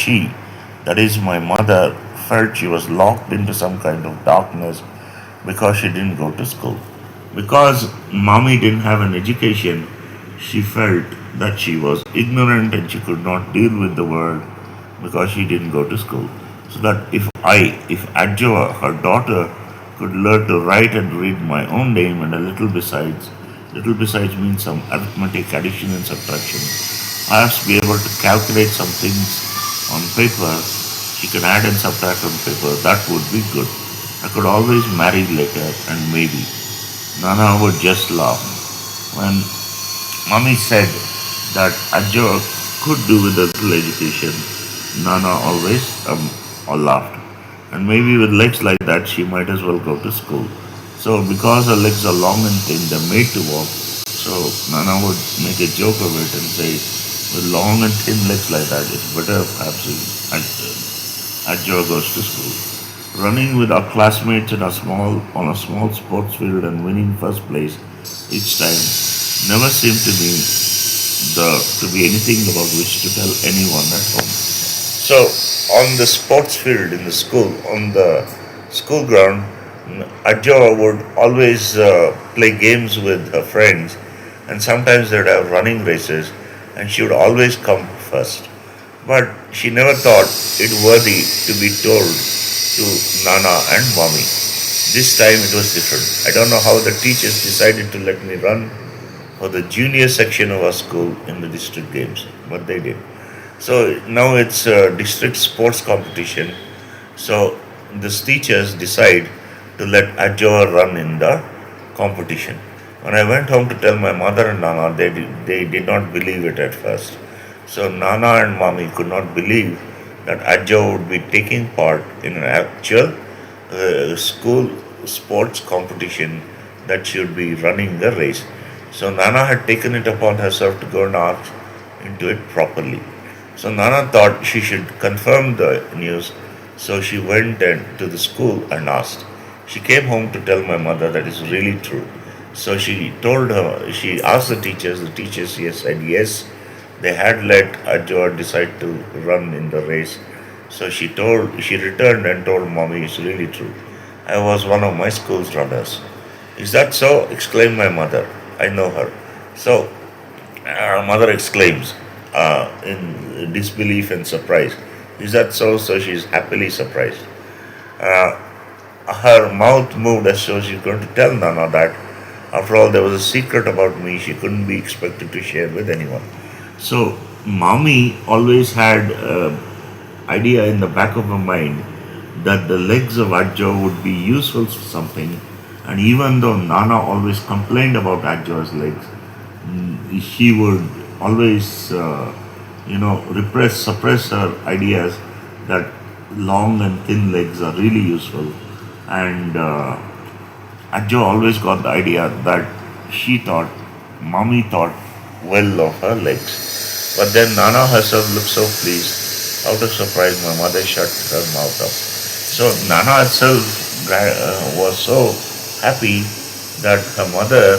that is my mother, felt she was locked into some kind of darkness because she didn't go to school. Because mommy didn't have an education, she felt that she was ignorant and she could not deal with the world because she didn't go to school. So that if Adjoa, her daughter, could learn to write and read my own name and a little besides means some arithmetic, addition and subtraction, perhaps be able to calculate some things on paper, she can add and subtract on paper, that would be good. I could always marry later and maybe. Nana would just laugh. When mommy said that Ajjo could do with a little education, Nana always laughed. And maybe with legs like that, she might as well go to school. So because her legs are long and thin, they're made to walk. So Nana would make a joke of it and say, with long and thin legs like that, it's better perhaps if Ajjo goes to school. Running with our classmates on a small sports field and winning first place each time never seemed to me to be anything about which to tell anyone at home. So on the sports field in the school, on the school ground, Ajjo would always play games with her friends, and sometimes they'd have running races, and she would always come first. But she never thought it worthy to be told to Nana and Mommy. This time it was different. I don't know how the teachers decided to let me run for the junior section of our school in the district games, but they did. So now it's a district sports competition. So these teachers decide to let Ajwa run in the competition. When I went home to tell my mother and Nana, they did not believe it at first. So Nana and Mommy could not believe that Ajwa would be taking part in an actual school sports competition that she would be running the race. So Nana had taken it upon herself to go and ask into it properly. So Nana thought she should confirm the news, so she went then to the school and asked. She came home to tell my mother that is really true. So she asked the teachers yes said yes, they had let Ajwa decide to run in the race. So she returned and told mommy it's really true. I was one of my school's runners. Is that so? Exclaimed my mother. I know her. So our mother exclaims in disbelief and surprise. Is that so? So she's happily surprised. Uh, Her mouth moved as though she's going to tell Nana that, after all, there was a secret about me she couldn't be expected to share with anyone. So, mommy always had idea in the back of her mind that the legs of Ajjo would be useful for something, and even though Nana always complained about Ajjo's legs, she would always, suppress her ideas that long and thin legs are really useful. And Ajjo always got the idea that mommy thought well of her legs. But then Nana herself looked so pleased. Out of surprise, my mother shut her mouth up. So Nana herself was so happy that her mother,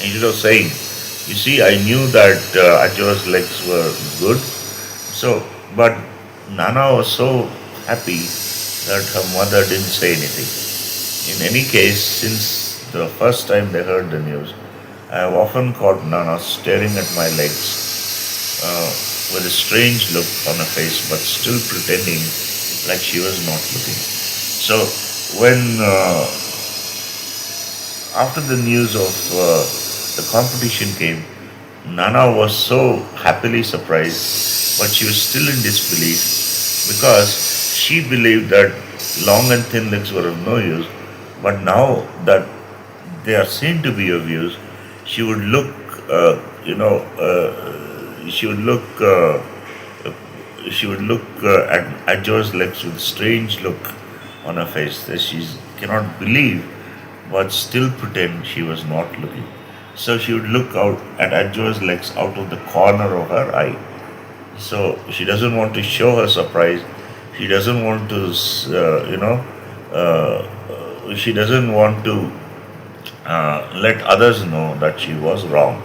instead of saying, you see, I knew that Ajjo's legs were good. So, but Nana was so happy that her mother didn't say anything. In any case, since the first time they heard the news, I have often caught Nana staring at my legs with a strange look on her face, but still pretending like she was not looking. So, when after the news of the competition came, Nana was so happily surprised, but she was still in disbelief because she believed that long and thin legs were of no use. But now that they are seen to be of use, she would look, she would look, at Joe's legs with strange look on her face that she cannot believe, but still pretend she was not looking. So she would look out at Adjo's legs out of the corner of her eye. So she doesn't want to show her surprise. She doesn't want to, she doesn't want to let others know that she was wrong.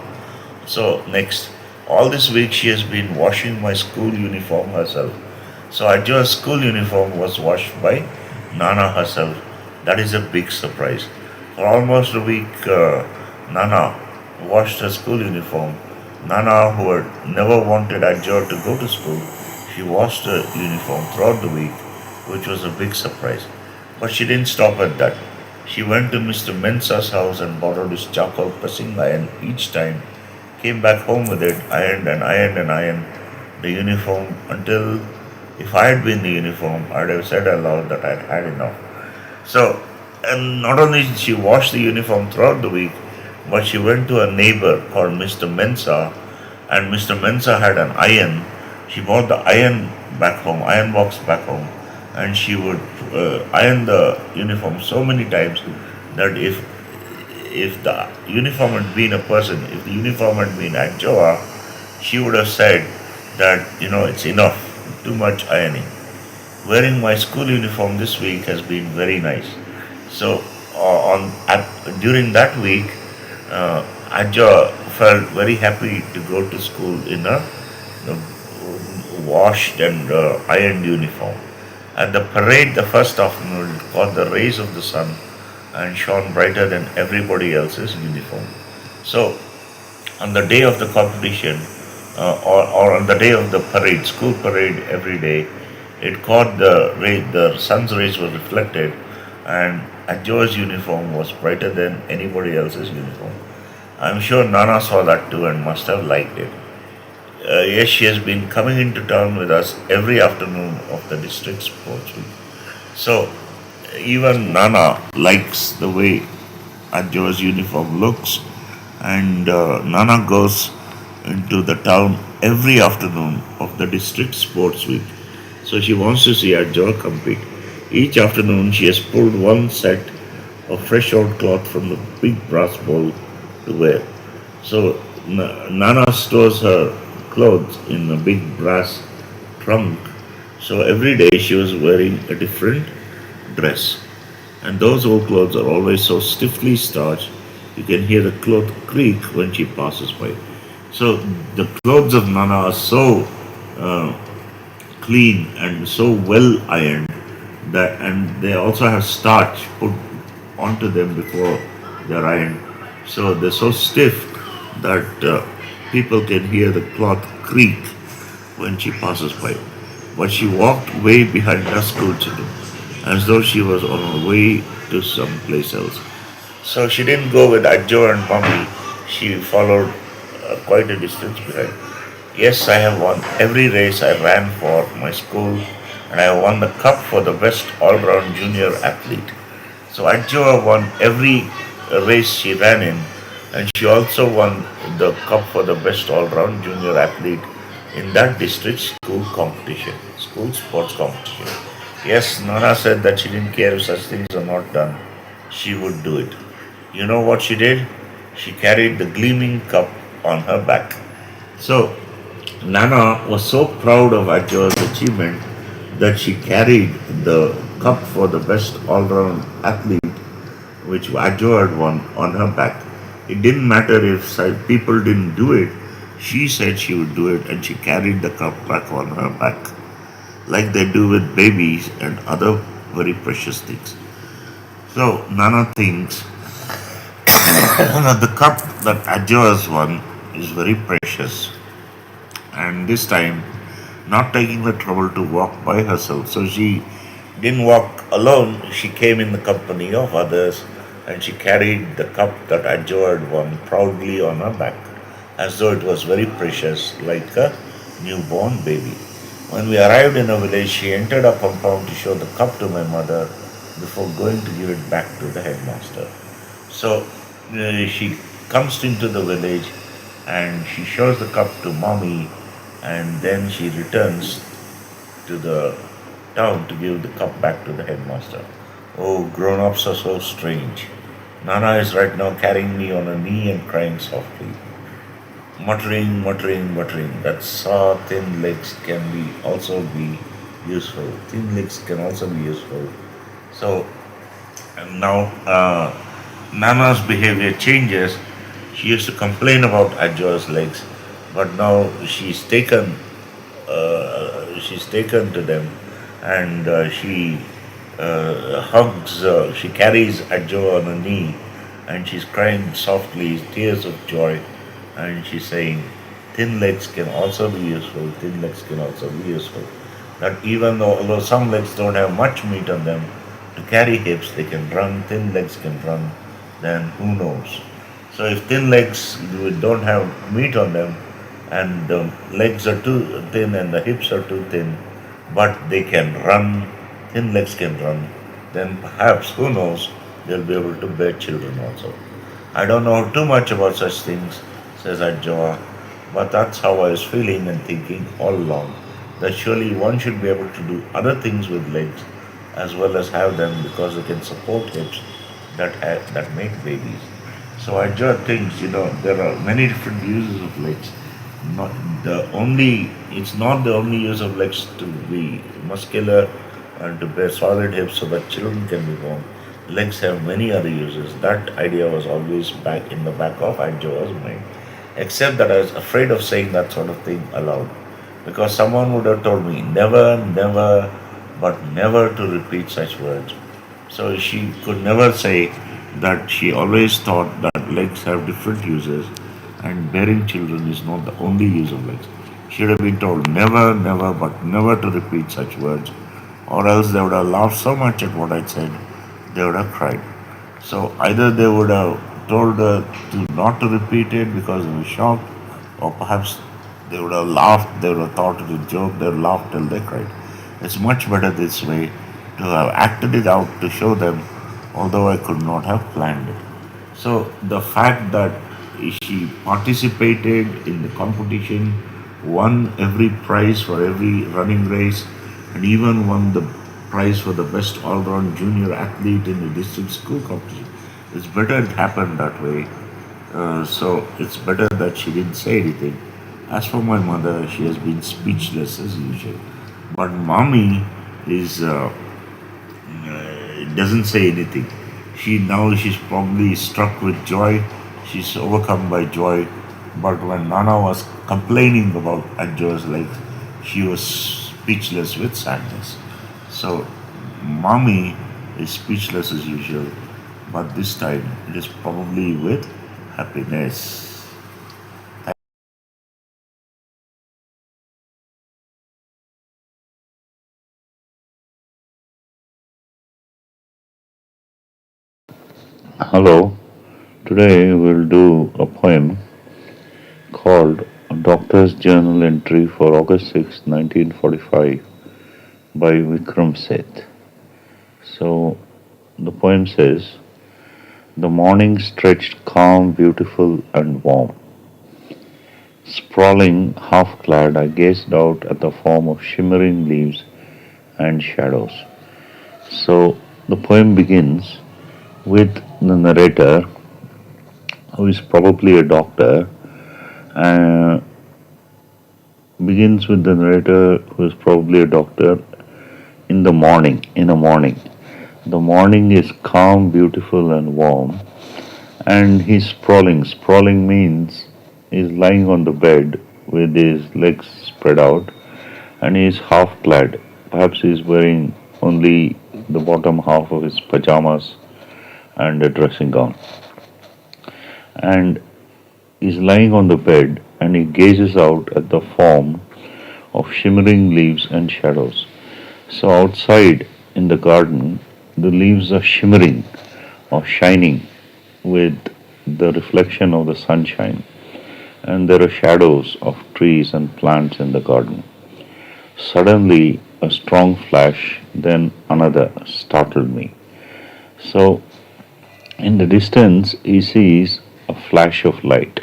So next, all this week she has been washing my school uniform herself. So Adjo's school uniform was washed by Nana herself. That is a big surprise. For almost a week, Nana washed her school uniform. Nana, who had never wanted Adjo to go to school, she washed her uniform throughout the week, which was a big surprise. But she didn't stop at that. She went to Mr. Mensa's house and borrowed his charcoal pressing iron each time, came back home with it, ironed and ironed and ironed the uniform until if I had been the uniform, I'd have said aloud that I'd had enough. So, and not only did she wash the uniform throughout the week, but she went to a neighbor called Mr. Mensa, and Mr. Mensa had an iron. She brought the iron back home, iron box back home, and she would iron the uniform so many times that if the uniform had been a person, if the uniform had been Adjoa, she would have said that it's enough, too much ironing. Wearing my school uniform this week has been very nice. So during that week, Adja felt very happy to go to school in a washed and ironed uniform. At the parade, the first afternoon, it caught the rays of the sun and shone brighter than everybody else's uniform. So, on the day of the competition, or on the day of the parade, school parade every day, it caught the sun's rays were reflected, and Adjo's uniform was brighter than anybody else's uniform. I'm sure Nana saw that too and must have liked it. Yes, she has been coming into town with us every afternoon of the district sports week. So even Nana likes the way Adjo's uniform looks, and Nana goes into the town every afternoon of the district sports week. So she wants to see Adjo compete. Each afternoon, she has pulled one set of fresh old cloth from the big brass bowl to wear. So Nana stores her clothes in a big brass trunk. So every day she was wearing a different dress. And those old clothes are always so stiffly starched, you can hear the cloth creak when she passes by. So the clothes of Nana are so uh, clean and so well ironed that, and they also have starch put onto them before they're ironed. So they're so stiff that people can hear the cloth creak when she passes by. But she walked way behind her school children, as though she was on her way to some place else. So she didn't go with Adjo and Mommy. She followed quite a distance behind. Yes, I have won every race I ran for my school, and I won the cup for the best all-round junior athlete. So Adjo won every race she ran in, and she also won the cup for the best all-round junior athlete in that district school sports competition. Yes, Nana said that she didn't care if such things are not done. She would do it. You know what she did? She carried the gleaming cup on her back. So Nana was so proud of Adjo's achievement that she carried the cup for the best all-round athlete, which Adjo had won, on her back. It didn't matter if people didn't do it. She said she would do it, and she carried the cup back on her back, like they do with babies and other very precious things. So Nana thinks that the cup that Adjo has won is very precious, and this time not taking the trouble to walk by herself. So she didn't walk alone, she came in the company of others, and she carried the cup that Adjo had won proudly on her back. as though it was very precious, like a newborn baby. When we arrived in a village, she entered a compound to show the cup to my mother before going to give it back to the headmaster. So she comes into the village and she shows the cup to mommy, and then she returns to the town to give the cup back to the headmaster. Oh, grown ups are so strange. Nana is right now carrying me on a knee and crying softly, muttering, muttering, muttering that saw thin legs can be also be useful. Thin legs can also be useful. So and now Nana's behavior changes. She used to complain about Ajwa's legs, but now she's taken to them, and she carries Ajwa on her knee, and she's crying softly, tears of joy, and she's saying, "Thin legs can also be useful. Thin legs can also be useful." That even though, although some legs don't have much meat on them, to carry hips they can run. Thin legs can run. Then who knows? So if thin legs don't have meat on them, and the legs are too thin and the hips are too thin, but they can run, thin legs can run, then perhaps, who knows, they'll be able to bear children also. I don't know too much about such things, says Ajwa, but that's how I was feeling and thinking all along, that surely one should be able to do other things with legs as well as have them because they can support hips that make babies. So I just think, there are many different uses of legs. Not it's not the only use of legs to be muscular and to bear solid hips so that children can be born. Legs have many other uses. That idea was always back in the back of Joa's mind. Except that I was afraid of saying that sort of thing aloud. Because someone would have told me, never, never, but never to repeat such words. So she could never say that she always thought that legs have different uses and bearing children is not the only use of legs. She should have been told never, never, but never to repeat such words, or else they would have laughed so much at what I said, they would have cried. So either they would have told her to not to repeat it because they were shocked, or perhaps they would have laughed, they would have thought it a joke, they would have laughed till they cried. It's much better this way to have acted it out to show them, although I could not have planned it. So the fact that she participated in the competition, won every prize for every running race, and even won the prize for the best all-round junior athlete in the district school competition. It's better it happened that way. So it's better that she didn't say anything. As for my mother, she has been speechless as usual. But mommy is doesn't say anything. She's probably struck with joy. She's overcome by joy. But when Nana was complaining about Ajwa's legs, she was speechless with sadness. So mommy is speechless as usual, but this time it is probably with happiness.
Hello, today we'll do a poem called Doctor's Journal Entry for August 6, 1945 by Vikram Seth. So the poem says, the morning stretched calm, beautiful, and warm. Sprawling, half clad, I gazed out at the form of shimmering leaves and shadows. So the poem begins with the narrator, who is probably a doctor, uh, begins with the narrator, who is probably a doctor, in the morning. In a morning. The morning is calm, beautiful, and warm, and he's sprawling. Sprawling means he's lying on the bed with his legs spread out, and he's half clad. Perhaps he's wearing only the bottom half of his pajamas and a dressing gown. And he's lying on the bed and he gazes out at the form of shimmering leaves and shadows. So outside in the garden, the leaves are shimmering or shining with the reflection of the sunshine. and there are shadows of trees and plants in the garden. Suddenly, a strong flash, then another startled me. So, in the distance, he sees a flash of light.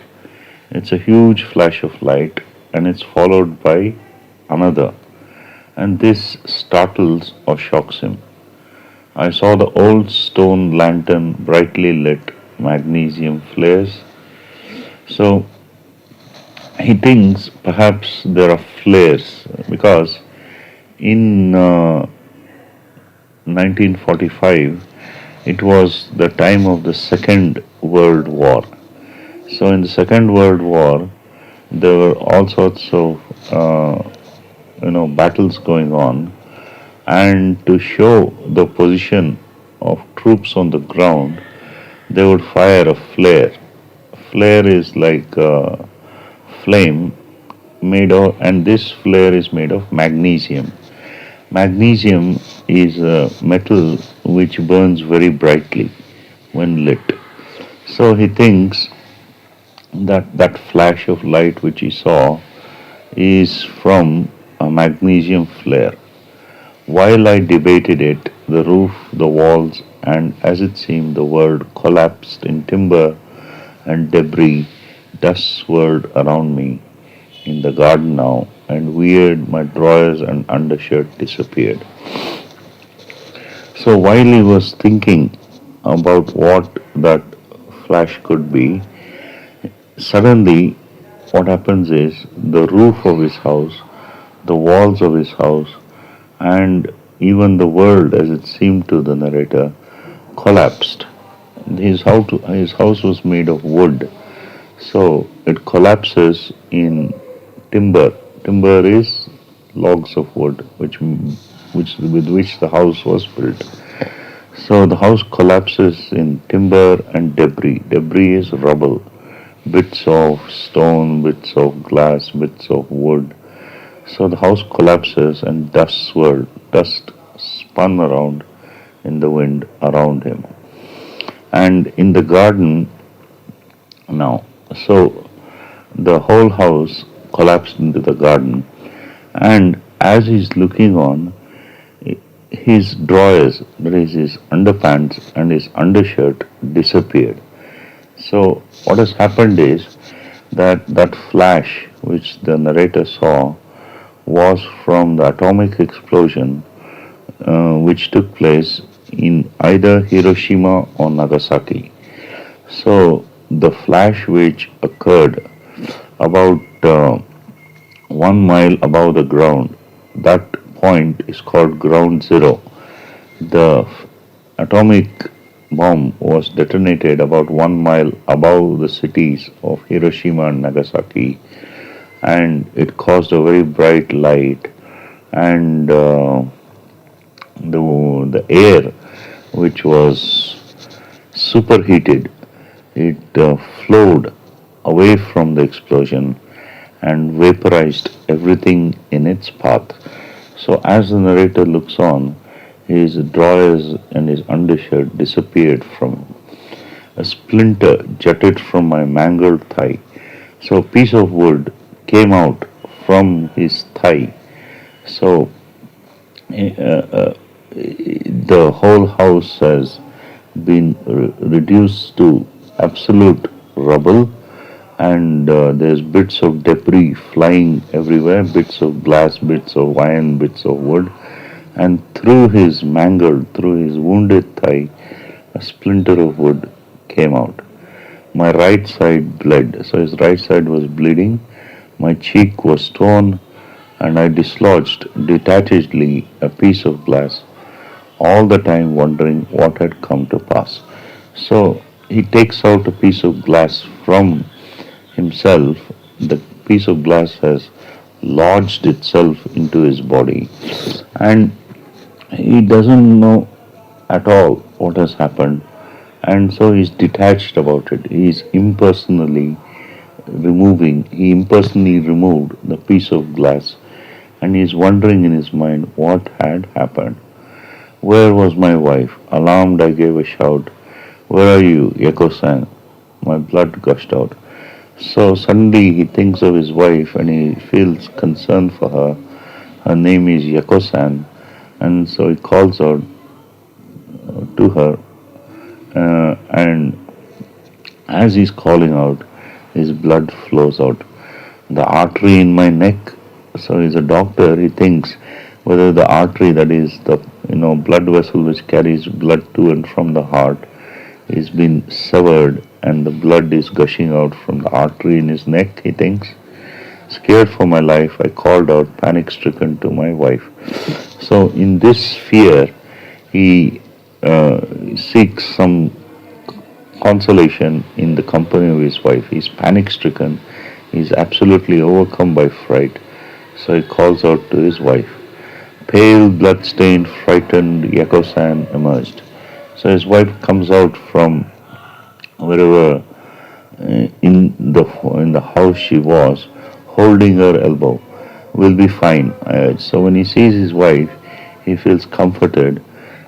It's a huge flash of light, and it's followed by another, and this startles or shocks him. I saw the old stone lantern brightly lit, magnesium flares. So he thinks perhaps there are flares because in 1945 it was the time of the Second World War. So in the Second World War, there were all sorts of battles going on, and to show the position of troops on the ground, they would fire a flare. Flare is like a flame made of, and this flare is made of magnesium. Magnesium is a metal which burns very brightly when lit. So he thinks that that flash of light which he saw is from a magnesium flare. While I debated it, the roof, the walls, and as it seemed, the world collapsed in timber and debris. Dust swirled around me in the garden now, and weird, my drawers and undershirt disappeared. So while he was thinking about what that flash could be, suddenly what happens is the roof of his house, the walls of his house, and even the world, as it seemed to the narrator, collapsed. His house was made of wood, so it collapses in timber. Timber is logs of wood, which with which the house was built. So the house collapses in timber and debris. Debris is rubble, bits of stone, bits of glass, bits of wood. So the house collapses and dust spun around in the wind around him. And in the garden now, so the whole house collapsed into the garden, and as he's looking on, his drawers, that is his underpants and his undershirt, disappeared. So what has happened is that flash which the narrator saw was from the atomic explosion which took place in either Hiroshima or Nagasaki. So the flash which occurred about 1 mile above the ground, that point is called ground zero. The atomic bomb was detonated about 1 mile above the cities of Hiroshima and Nagasaki, and it caused a very bright light, and the air which was superheated, it flowed away from the explosion and vaporized everything in its path. So as the narrator looks on, his drawers and his undershirt disappeared from him. A splinter jutted from my mangled thigh. So a piece of wood came out from his thigh. So the whole house has been reduced to absolute rubble, and there's bits of debris flying everywhere, bits of glass, bits of iron, bits of wood, and through his wounded thigh, a splinter of wood came out. My right side bled, so his right side was bleeding, my cheek was torn, and I dislodged detachedly a piece of glass, all the time wondering what had come to pass. So he takes out a piece of glass from himself. The piece of glass has lodged itself into his body, and he doesn't know at all what has happened, and so he's detached about it. He impersonally removed the piece of glass, and he's wondering in his mind what had happened. Where was my wife? Alarmed, I gave a shout. Where are you? Yeko sang. My blood gushed out.
So suddenly he thinks of his wife and he feels concern for her. Her name is Yakosan, and so he calls out to her. And as he's calling out, his blood flows out. The artery in my neck. So he's a doctor. He thinks whether the artery, that is the blood vessel which carries blood to and from the heart, is been severed and the blood is gushing out from the artery in his neck. He thinks. Scared for my life, I called out, panic stricken, to my wife. So in this fear, he seeks some consolation in the company of his wife. He's panic stricken. He's absolutely overcome by fright. So he calls out to his wife. Pale, blood-stained, frightened Yakosan emerged. So his wife comes out from wherever in the house she was, holding her elbow. We'll be fine, I urged. So when he sees his wife, he feels comforted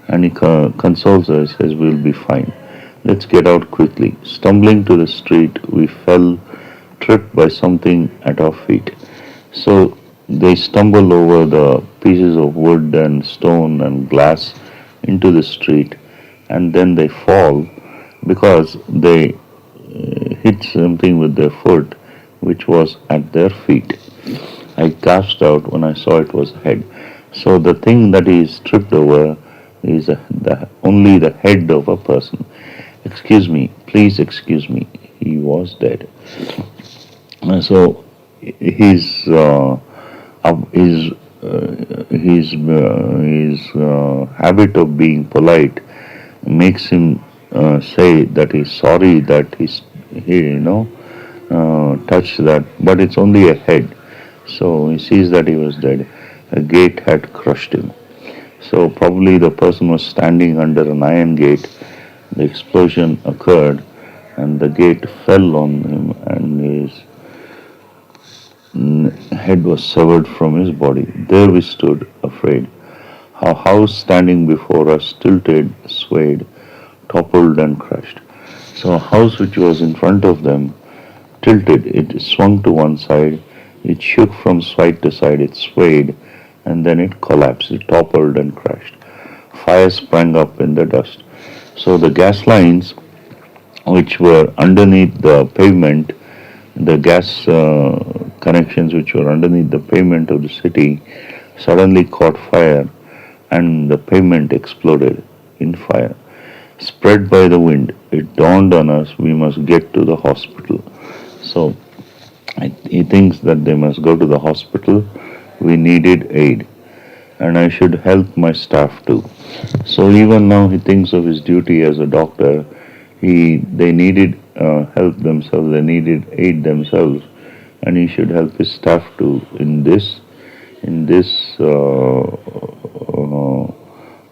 and he consoles her, says, we'll be fine. Let's get out quickly. Stumbling to the street, we fell, tripped by something at our feet. So they stumble over the pieces of wood and stone and glass into the street, and then they fall because they hit something with their foot which was at their feet. I gasped out when I saw it was a head. So the thing that is tripped over is only the head of a person. Excuse me, please excuse me. He was dead. So his habit of being polite makes him say that he's sorry that he touched that, but it's only a head. So he sees that he was dead. A gate had crushed him. So probably the person was standing under an iron gate. The explosion occurred, and the gate fell on him, and his head was severed from his body. There we stood, afraid. Our house standing before us tilted, swayed, toppled, and crushed. So a house which was in front of them tilted, it swung to one side, it shook from side to side, it swayed, and then it collapsed, it toppled and crashed. Fire sprang up in the dust. So the gas lines, which were underneath the pavement, the gas connections which were underneath the pavement of the city, suddenly caught fire and the pavement exploded in fire. Spread by the wind, it dawned on us we must get to the hospital. So he thinks that they must go to the hospital. We needed aid, and I should help my staff too. So even now he thinks of his duty as a doctor. They needed help themselves. They needed aid themselves, and he should help his staff too in this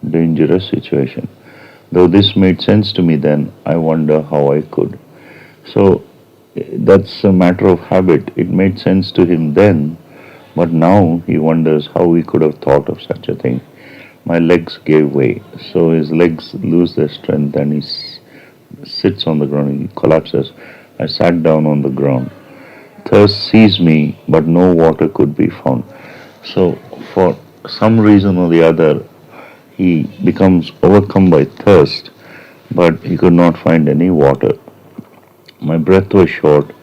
dangerous situation. Though this made sense to me then, I wonder how I could. So that's a matter of habit. It made sense to him then, but now he wonders how he could have thought of such a thing. My legs gave way, so his legs lose their strength and he sits on the ground. He collapses. I sat down on the ground. Thirst seized me, but no water could be found. So, for some reason or the other, he becomes overcome by thirst, but he could not find any water. My breath was short,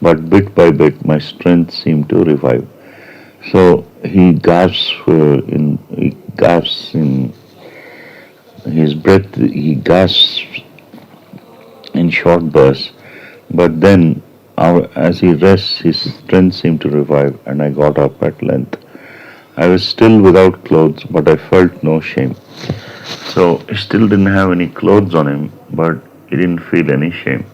but bit by bit my strength seemed to revive. So he gasps in his breath. He gasps in short bursts, but then as he rests, his strength seemed to revive, and I got up at length. I was still without clothes, but I felt no shame. So he still didn't have any clothes on him, but he didn't feel any shame.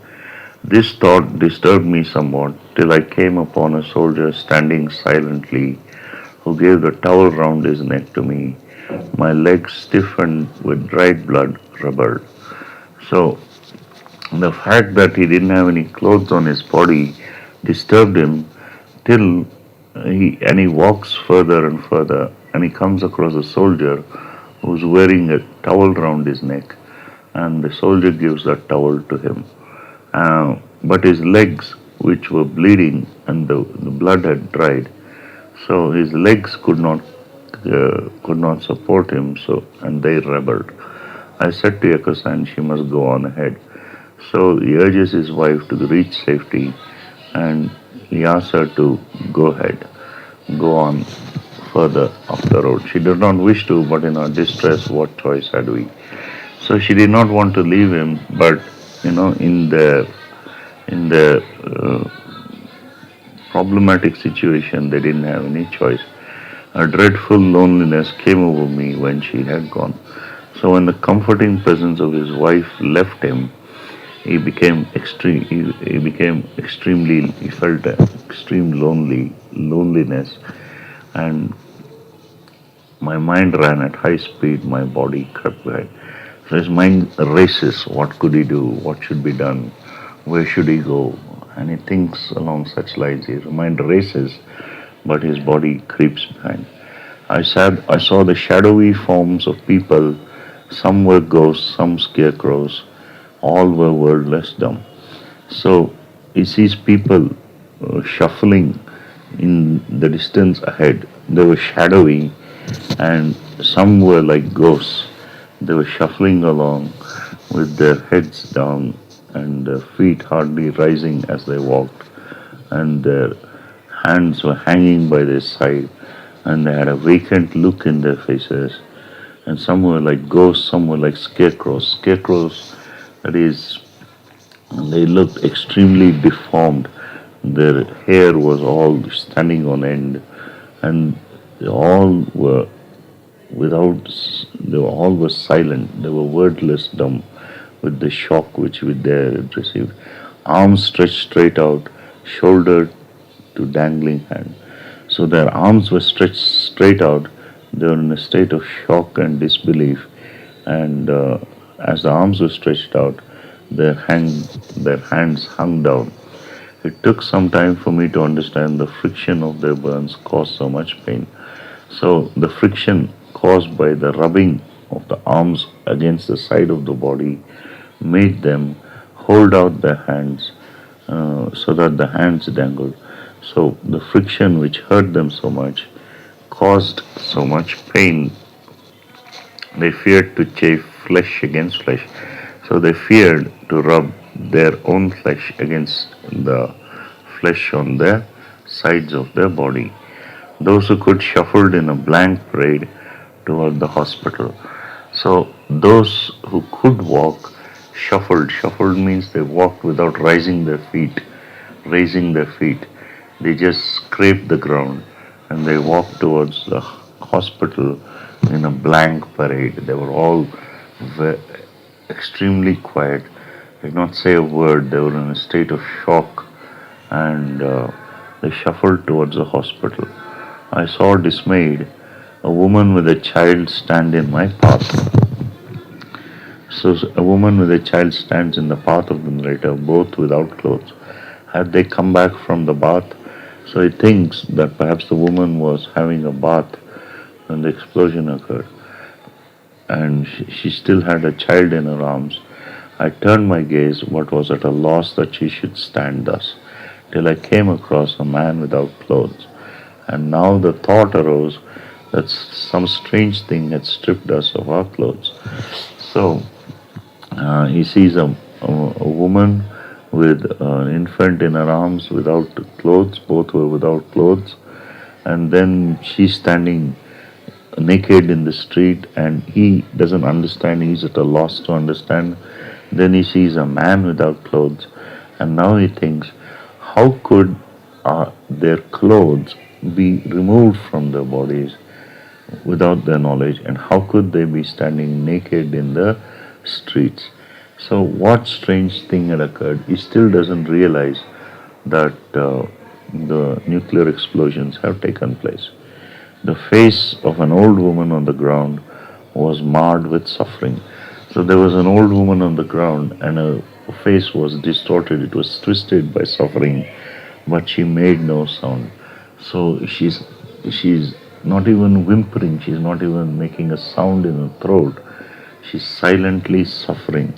This thought disturbed me somewhat till I came upon a soldier standing silently who gave the towel round his neck to me. My legs stiffened with dried blood rubbered. So the fact that he didn't have any clothes on his body disturbed him till he walks further and further and he comes across a soldier who's wearing a towel round his neck, and the soldier gives that towel to him. But his legs which were bleeding, and the blood had dried. So his legs could not support him. So and they rebelled. I said to Yakusan, she must go on ahead. So he urges his wife to reach safety, and he asks her to go ahead, go on further up the road. She did not wish to, but in her distress, what choice had we? So she did not want to leave him, but in the problematic situation, they didn't have any choice. A dreadful loneliness came over me when she had gone. So when the comforting presence of his wife left him, he became extremely he felt extreme loneliness, and my mind ran at high speed, my body crept behind. So his mind races, what could he do, what should be done, where should he go, and he thinks along such lines. His mind races, but his body creeps behind. I saw the shadowy forms of people. Some were ghosts, some scarecrows, all were wordless dumb. So he sees people shuffling in the distance ahead. They were shadowy, and some were like ghosts. They were shuffling along with their heads down and their feet hardly rising as they walked, and their hands were hanging by their side, and they had a vacant look in their faces. And some were like ghosts, some were like scarecrows. Scarecrows, that is, they looked extremely deformed. Their hair was all standing on end, and they all were without. They were all were silent. They were wordless, dumb, with the shock which they had received. Arms stretched straight out, shoulder to dangling hand. So their arms were stretched straight out. They were in a state of shock and disbelief, and as the arms were stretched out, their hands hung down. It took some time for me to understand the friction of their burns caused so much pain. So the friction caused by the rubbing of the arms against the side of the body made them hold out their hands so that the hands dangled. So the friction which hurt them so much caused so much pain. They feared to chafe flesh against flesh. So they feared to rub their own flesh against the flesh on the sides of their body. Those who could shuffled in a blank parade toward the hospital. So those who could walk shuffled. Shuffled means they walked without raising their feet. They just scraped the ground, and they walked towards the hospital in a blank parade. They were all extremely quiet, did not say a word. They were in a state of shock, and they shuffled towards the hospital. I saw dismayed a woman with a child stand in my path. So a woman with a child stands in the path of the narrator, both without clothes. Had they come back from the bath? So he thinks that perhaps the woman was having a bath when the explosion occurred, and she still had a child in her arms. I turned my gaze, but was at a loss that she should stand thus, till I came across a man without clothes. And now the thought arose that some strange thing had stripped us of our clothes. So he sees a woman with an infant in her arms without clothes. Both were without clothes. And then she's standing naked in the street, and he doesn't understand. He's at a loss to understand. Then he sees a man without clothes, and now he thinks, how could their clothes be removed from their bodies without their knowledge, and how could they be standing naked in the streets? So, what strange thing had occurred? He still doesn't realize that the nuclear explosions have taken place. The face of an old woman on the ground was marred with suffering. So there was an old woman on the ground, and her face was distorted, it was twisted by suffering, but she made no sound. So she's not even whimpering, she's not even making a sound in her throat. She's silently suffering.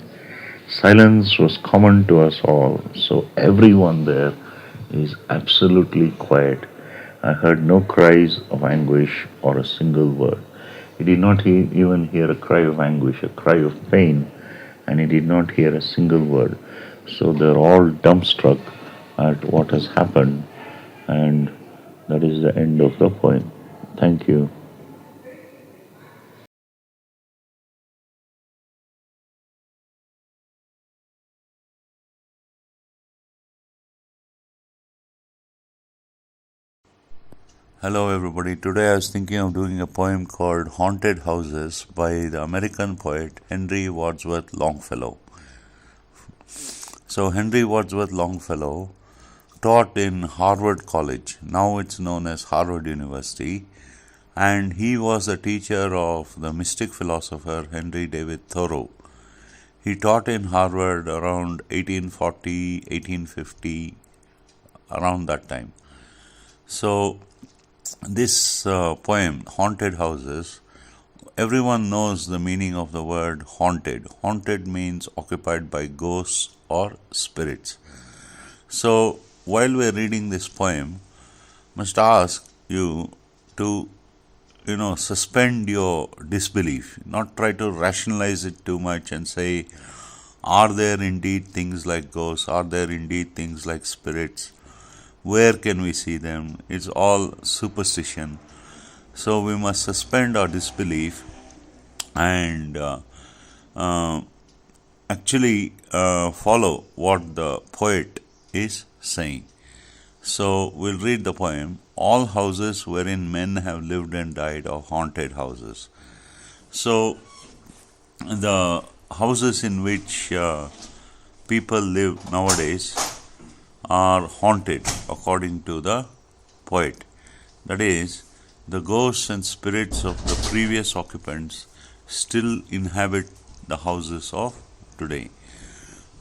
Silence was common to us all, so everyone there
is absolutely quiet. I heard no cries of anguish or a single word. He did not even hear a cry of anguish, a cry of pain, and he did not hear a single word. So they're all dumbstruck at what has happened, and that is the end of the poem. Thank you.
Hello, everybody. Today I was thinking of doing a poem called Haunted Houses by the American poet Henry Wadsworth Longfellow. So, Henry Wadsworth Longfellow taught in Harvard College. Now it's known as Harvard University. And he was a teacher of the mystic philosopher Henry David Thoreau. He taught in Harvard around 1840, 1850, around that time. So, this poem, Haunted Houses, everyone knows the meaning of the word haunted. Haunted means occupied by ghosts or spirits. So, while we're reading this poem, must ask you to suspend your disbelief, not try to rationalize it too much and say, are there indeed things like ghosts? Are there indeed things like spirits? Where can we see them? It's all superstition. So we must suspend our disbelief and uh, actually follow what the poet is saying. So we'll read the poem. All houses wherein men have lived and died are haunted houses. So the houses in which people live nowadays are haunted according to the poet. That is, the ghosts and spirits of the previous occupants still inhabit the houses of today.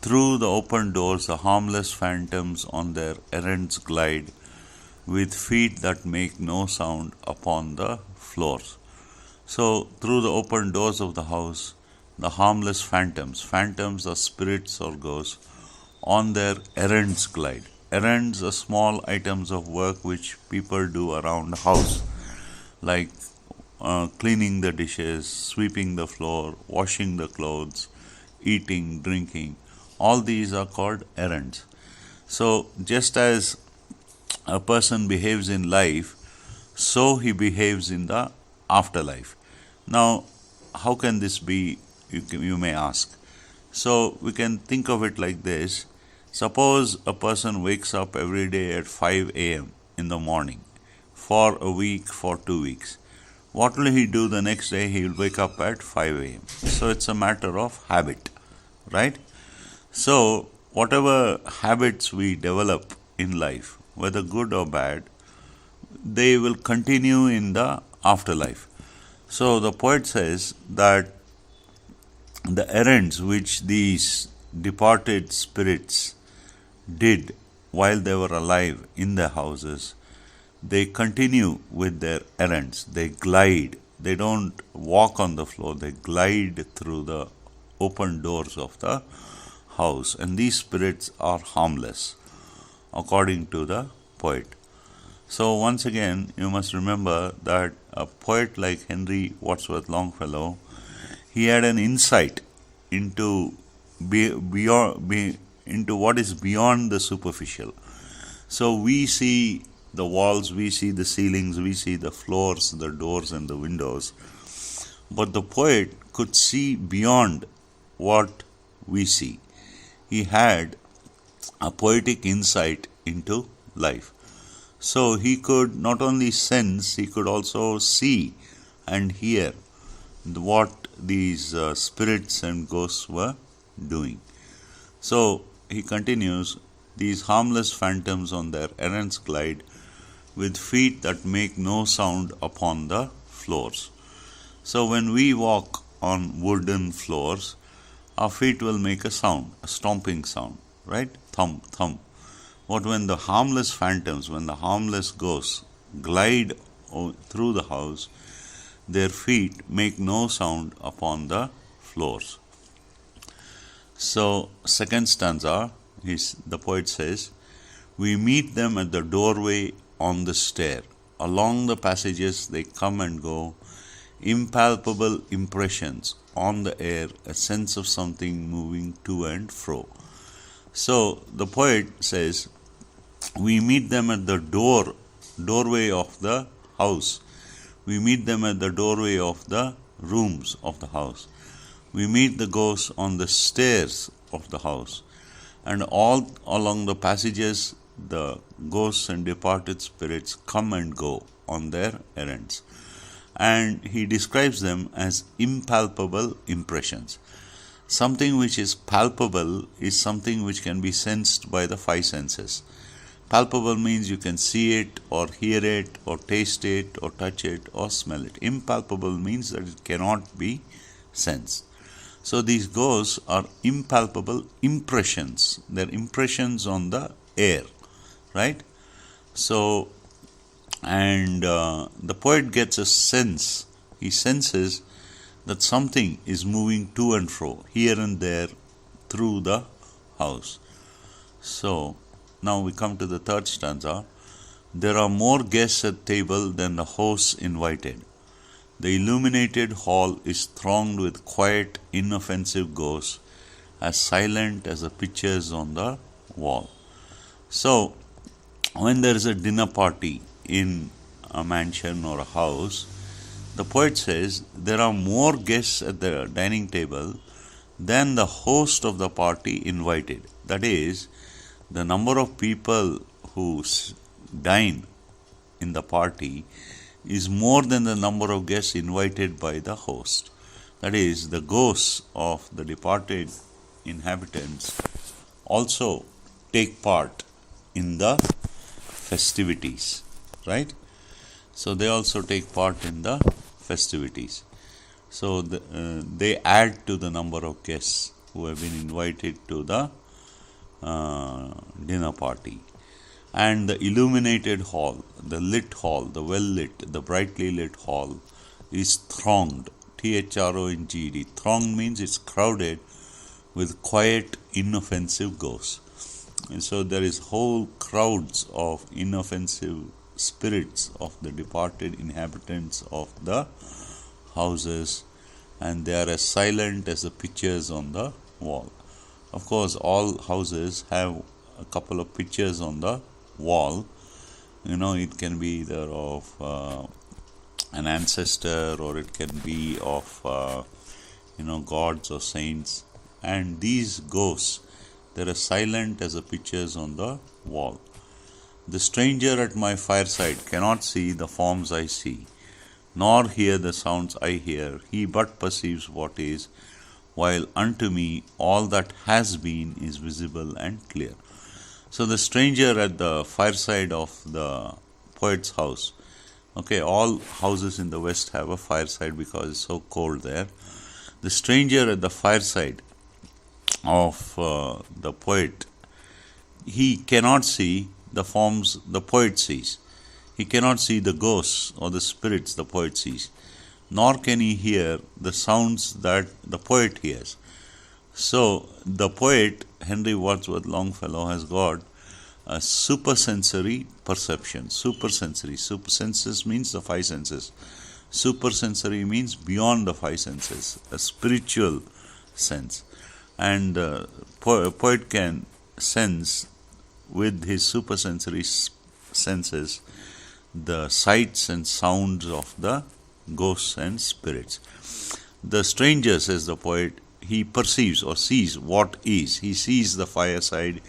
Through the open doors, the harmless phantoms on their errands glide, with feet that make no sound upon the floors. So, through the open doors of the house, the harmless phantoms are spirits or ghosts, on their errands glide. Errands are small items of work which people do around the house, like cleaning the dishes, sweeping the floor, washing the clothes, eating, drinking. All these are called errands. So, just as a person behaves in life, so he behaves in the afterlife. Now, how can this be? You may ask. So, we can think of it like this. Suppose a person wakes up every day at 5 a.m. in the morning for a week, for 2 weeks. What will he do the next day? He will wake up at 5 a.m. So, it's a matter of habit, right? So, whatever habits we develop in life, whether good or bad, they will continue in the afterlife. So, the poet says that the errands which these departed spirits did while they were alive in their houses, they continue with their errands. They glide. They don't walk on the floor, they glide through the open doors of the house. And these spirits are harmless, according to the poet. So, once again, you must remember that a poet like Henry Wadsworth Longfellow, he had an insight into into what is beyond the superficial. So we see the walls, we see the ceilings, we see the floors, the doors, and the windows. But the poet could see beyond what we see. He had a poetic insight into life. So he could not only sense, he could also see and hear what these spirits and ghosts were doing. So he continues, these harmless phantoms on their errands glide, with feet that make no sound upon the floors. So when we walk on wooden floors, our feet will make a sound, a stomping sound, right? Thump, thump. But when the harmless phantoms, when the harmless ghosts glide through the house, their feet make no sound upon the floors. So, second stanza, the poet says,
We meet them at the doorway on the stair. Along the passages they come and go, impalpable impressions on the air, a sense of something moving to and fro. So the poet says, we meet them at the doorway of the house. We meet them at the doorway of the rooms of the house. We meet the ghosts on the stairs of the house. And all along the passages, the ghosts and departed spirits come and go on their errands. And he describes them as impalpable impressions. Something which is palpable is something which can be sensed by the five senses. Palpable means you can see it or hear it or taste it or touch it or smell it. Impalpable means that it cannot be sensed. So these ghosts are impalpable impressions. They're impressions on the air, right? So, and the poet gets a sense. He senses that something is moving to and fro, here and there, through the house. So, now we come to the third stanza. There are more guests at table than the hosts invited. The illuminated hall is thronged with quiet, inoffensive ghosts, as silent as the pictures on the wall. So, when there is a dinner party in a mansion or a house, the poet says there are more guests at the dining table than the host of the party invited. That is, the number of people who dine in the party is more than the number of guests invited by the host. That is, the ghosts of the departed inhabitants also take part in the festivities, right? So they also take part in the festivities. So they add to the number of guests who have been invited to the dinner party. And the illuminated hall, the lit hall, the well lit, the brightly lit hall is thronged. THRONGED. Thronged means it's crowded with quiet, inoffensive ghosts. And so there is whole crowds of inoffensive spirits of the departed inhabitants of the houses, and they are as silent as the pictures on the wall. Of course, all houses have a couple of pictures on the wall. You know, it can be either of an ancestor, or it can be of gods or saints. And these ghosts, they're as silent as the pictures on the wall. The stranger at my fireside cannot see the forms I see, nor hear the sounds I hear. He but perceives what is, while unto me all that has been is visible and clear. So the stranger at the fireside of the poet's house, okay, all houses in the West have a fireside because it's so cold there. The stranger at the fireside of the poet, he cannot see the forms the poet sees. He cannot see the ghosts or the spirits the poet sees, nor can he hear the sounds that the poet hears. So the poet, Henry Wadsworth Longfellow, has got a supersensory perception. Supersenses means the five senses. Supersensory means beyond the five senses, a spiritual sense. And the poet can sense with his supersensory senses the sights and sounds of the ghosts and spirits. The stranger, says the poet, he perceives or sees what is. He sees the fireside,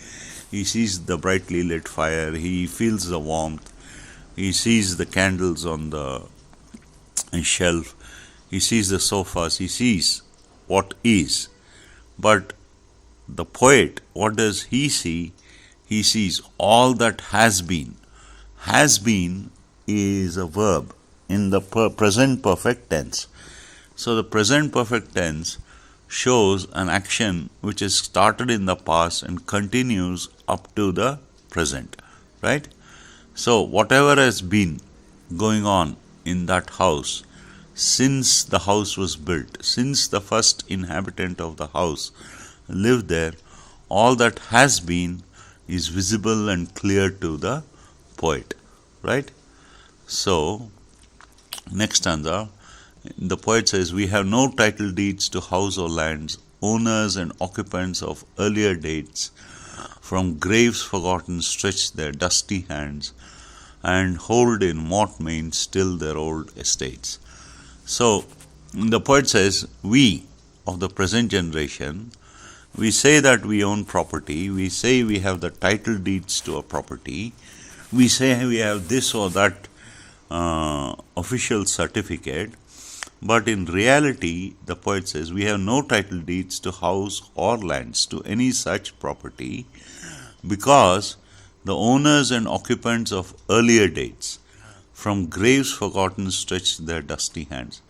he sees the brightly lit fire, he feels the warmth, he sees the candles on the shelf, he sees the sofas, he sees what is. But the poet, what does he see? He sees all that has been. Has been is a verb in the present perfect tense. So the present perfect tense shows an action which is started in the past and continues up to the present, right? So whatever has been going on in that house since the house was built, since the first inhabitant of the house lived there, all that has been is visible and clear to the poet, right? So, next stanza, the poet says, "We have no title deeds to house or lands, owners and occupants of earlier dates, from graves forgotten stretch their dusty hands, and hold in mortmain still their old estates." So, the poet says, we of the present generation, we say that we own property, we say we have the title deeds to a property, we say we have this or that official certificate, but in reality, the poet says, we have no title deeds to house or lands to any such property, because the owners and occupants of earlier dates, from graves forgotten, stretch their dusty hands.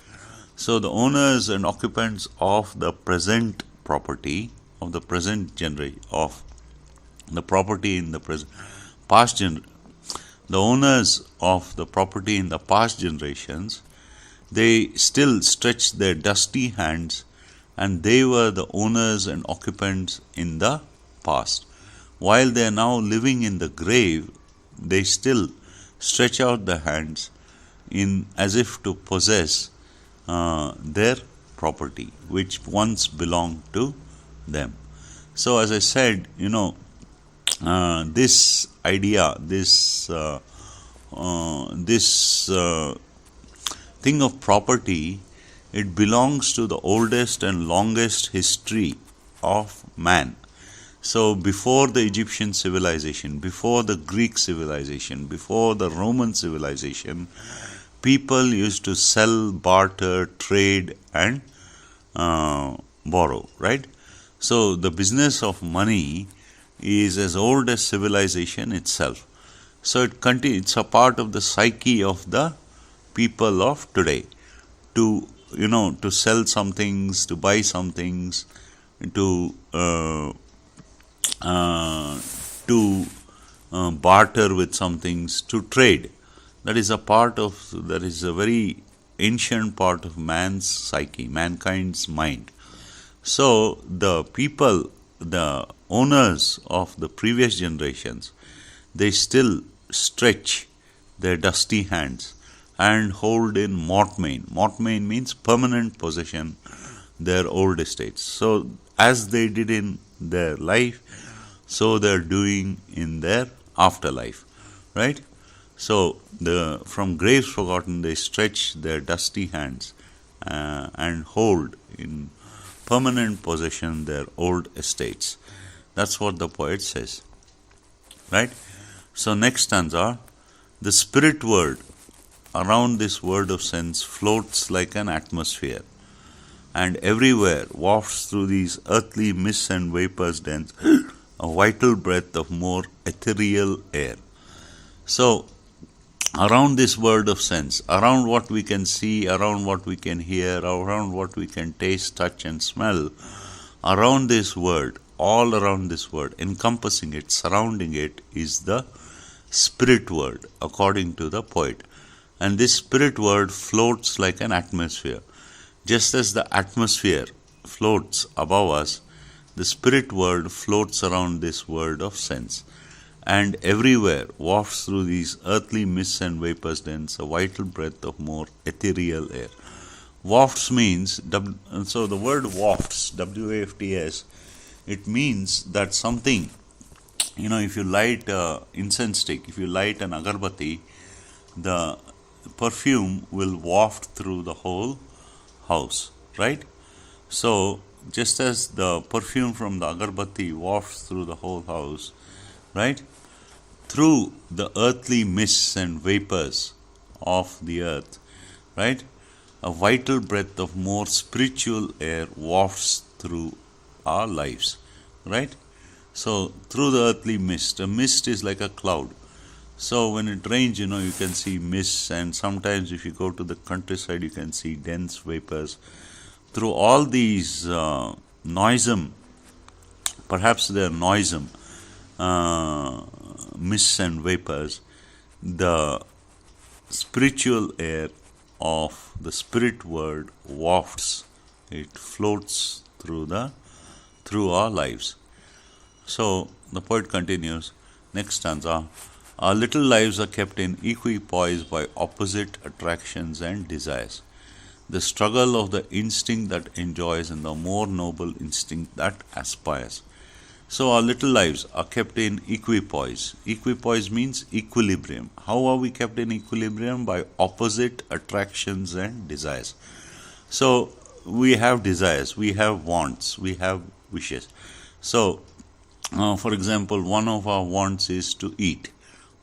So the owners and occupants of the present property, of the present generation, of the property in the present, past generation, the owners of the property in the past generations, they still stretch their dusty hands, and they were the owners and occupants in the past. While they are now living in the grave, they still stretch out the hands in as if to possess their property, which once belonged to them. So, as I said, this idea, this thing of property, it belongs to the oldest and longest history of man. So before the Egyptian civilization, before the Greek civilization, before the Roman civilization, people used to sell, barter, trade, and borrow, right? So the business of money is as old as civilization itself. So it's a part of the psyche of the people of today to sell some things, to buy some things, to barter with some things, to trade. That is a very ancient part of man's psyche, mankind's mind. So the people, the owners of the previous generations, they still stretch their dusty hands and hold in mortmain. Mortmain means permanent possession, their old estates. So as they did in their life, so they're doing in their afterlife, right? So from graves forgotten, they stretch their dusty hands and hold in permanent possession their old estates. That's what the poet says, right? So next stanza, the spirit word around this word of sense floats like an atmosphere, and everywhere wafts through these earthly mists and vapors dense a vital breath of more ethereal air. So around this word of sense, around what we can see, around what we can hear, around what we can taste, touch, and smell, around this word, all around this word, encompassing it, surrounding it, is the spirit word, according to the poet. And this spirit word floats like an atmosphere. Just as the atmosphere floats above us, the spirit word floats around this word of sense, and everywhere wafts through these earthly mists and vapors dense a vital breath of more ethereal air. Wafts means, so the word wafts, W-A-F-T-S, it means that something, if you light an incense stick, if you light an agarbatti, the perfume will waft through the whole house, right? So just as the perfume from the agarbatti wafts through the whole house, right, through the earthly mists and vapors of the earth, right, a vital breath of more spiritual air wafts through our lives, right? So through the earthly mist, a mist is like a cloud. So when it rains, you can see mists, and sometimes if you go to the countryside, you can see dense vapors. Through all these noisome, perhaps they're noisome, mists and vapors, the spiritual air of the spirit word wafts. It floats through our lives. So the poet continues, next stanza, our little lives are kept in equipoise by opposite attractions and desires. The struggle of the instinct that enjoys and the more noble instinct that aspires. So our little lives are kept in equipoise. Equipoise means equilibrium. How are we kept in equilibrium? By opposite attractions and desires. So we have desires, we have wants, we have wishes. So, for example, one of our wants is to eat.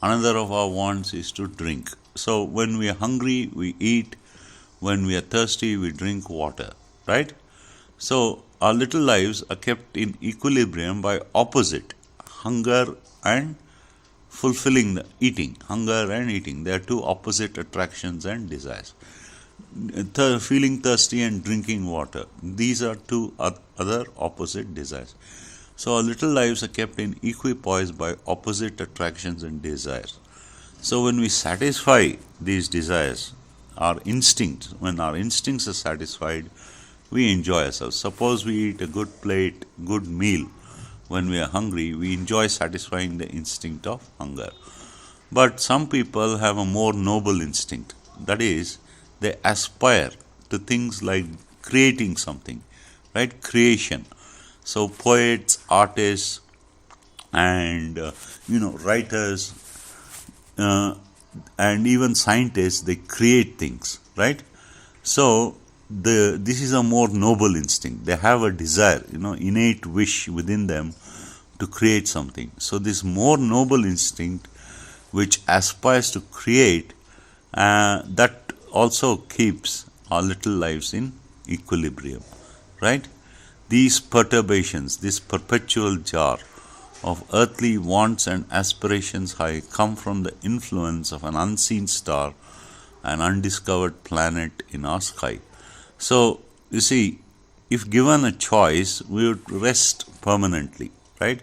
Another of our wants is to drink. So when we are hungry, we eat. When we are thirsty, we drink water. Right? So our little lives are kept in equilibrium by opposite hunger and fulfilling the eating. Hunger and eating. They are two opposite attractions and desires. Feeling thirsty and drinking water. These are two other opposite desires. So our little lives are kept in equipoise by opposite attractions and desires. So when we satisfy these desires, our instincts, when our instincts are satisfied, we enjoy ourselves. Suppose we eat a good plate, good meal. When we are hungry, we enjoy satisfying the instinct of hunger. But some people have a more noble instinct. That is, they aspire to things like creating something, right? Creation. So poets, artists, and writers, and even scientists, they create things, right? So this is a more noble instinct. They have a desire, innate wish within them to create something. So this more noble instinct, which aspires to create, that also keeps our little lives in equilibrium, right? These perturbations, this perpetual jar of earthly wants and aspirations high, come from the influence of an unseen star, an undiscovered planet in our sky. So, you see, if given a choice, we would rest permanently, right?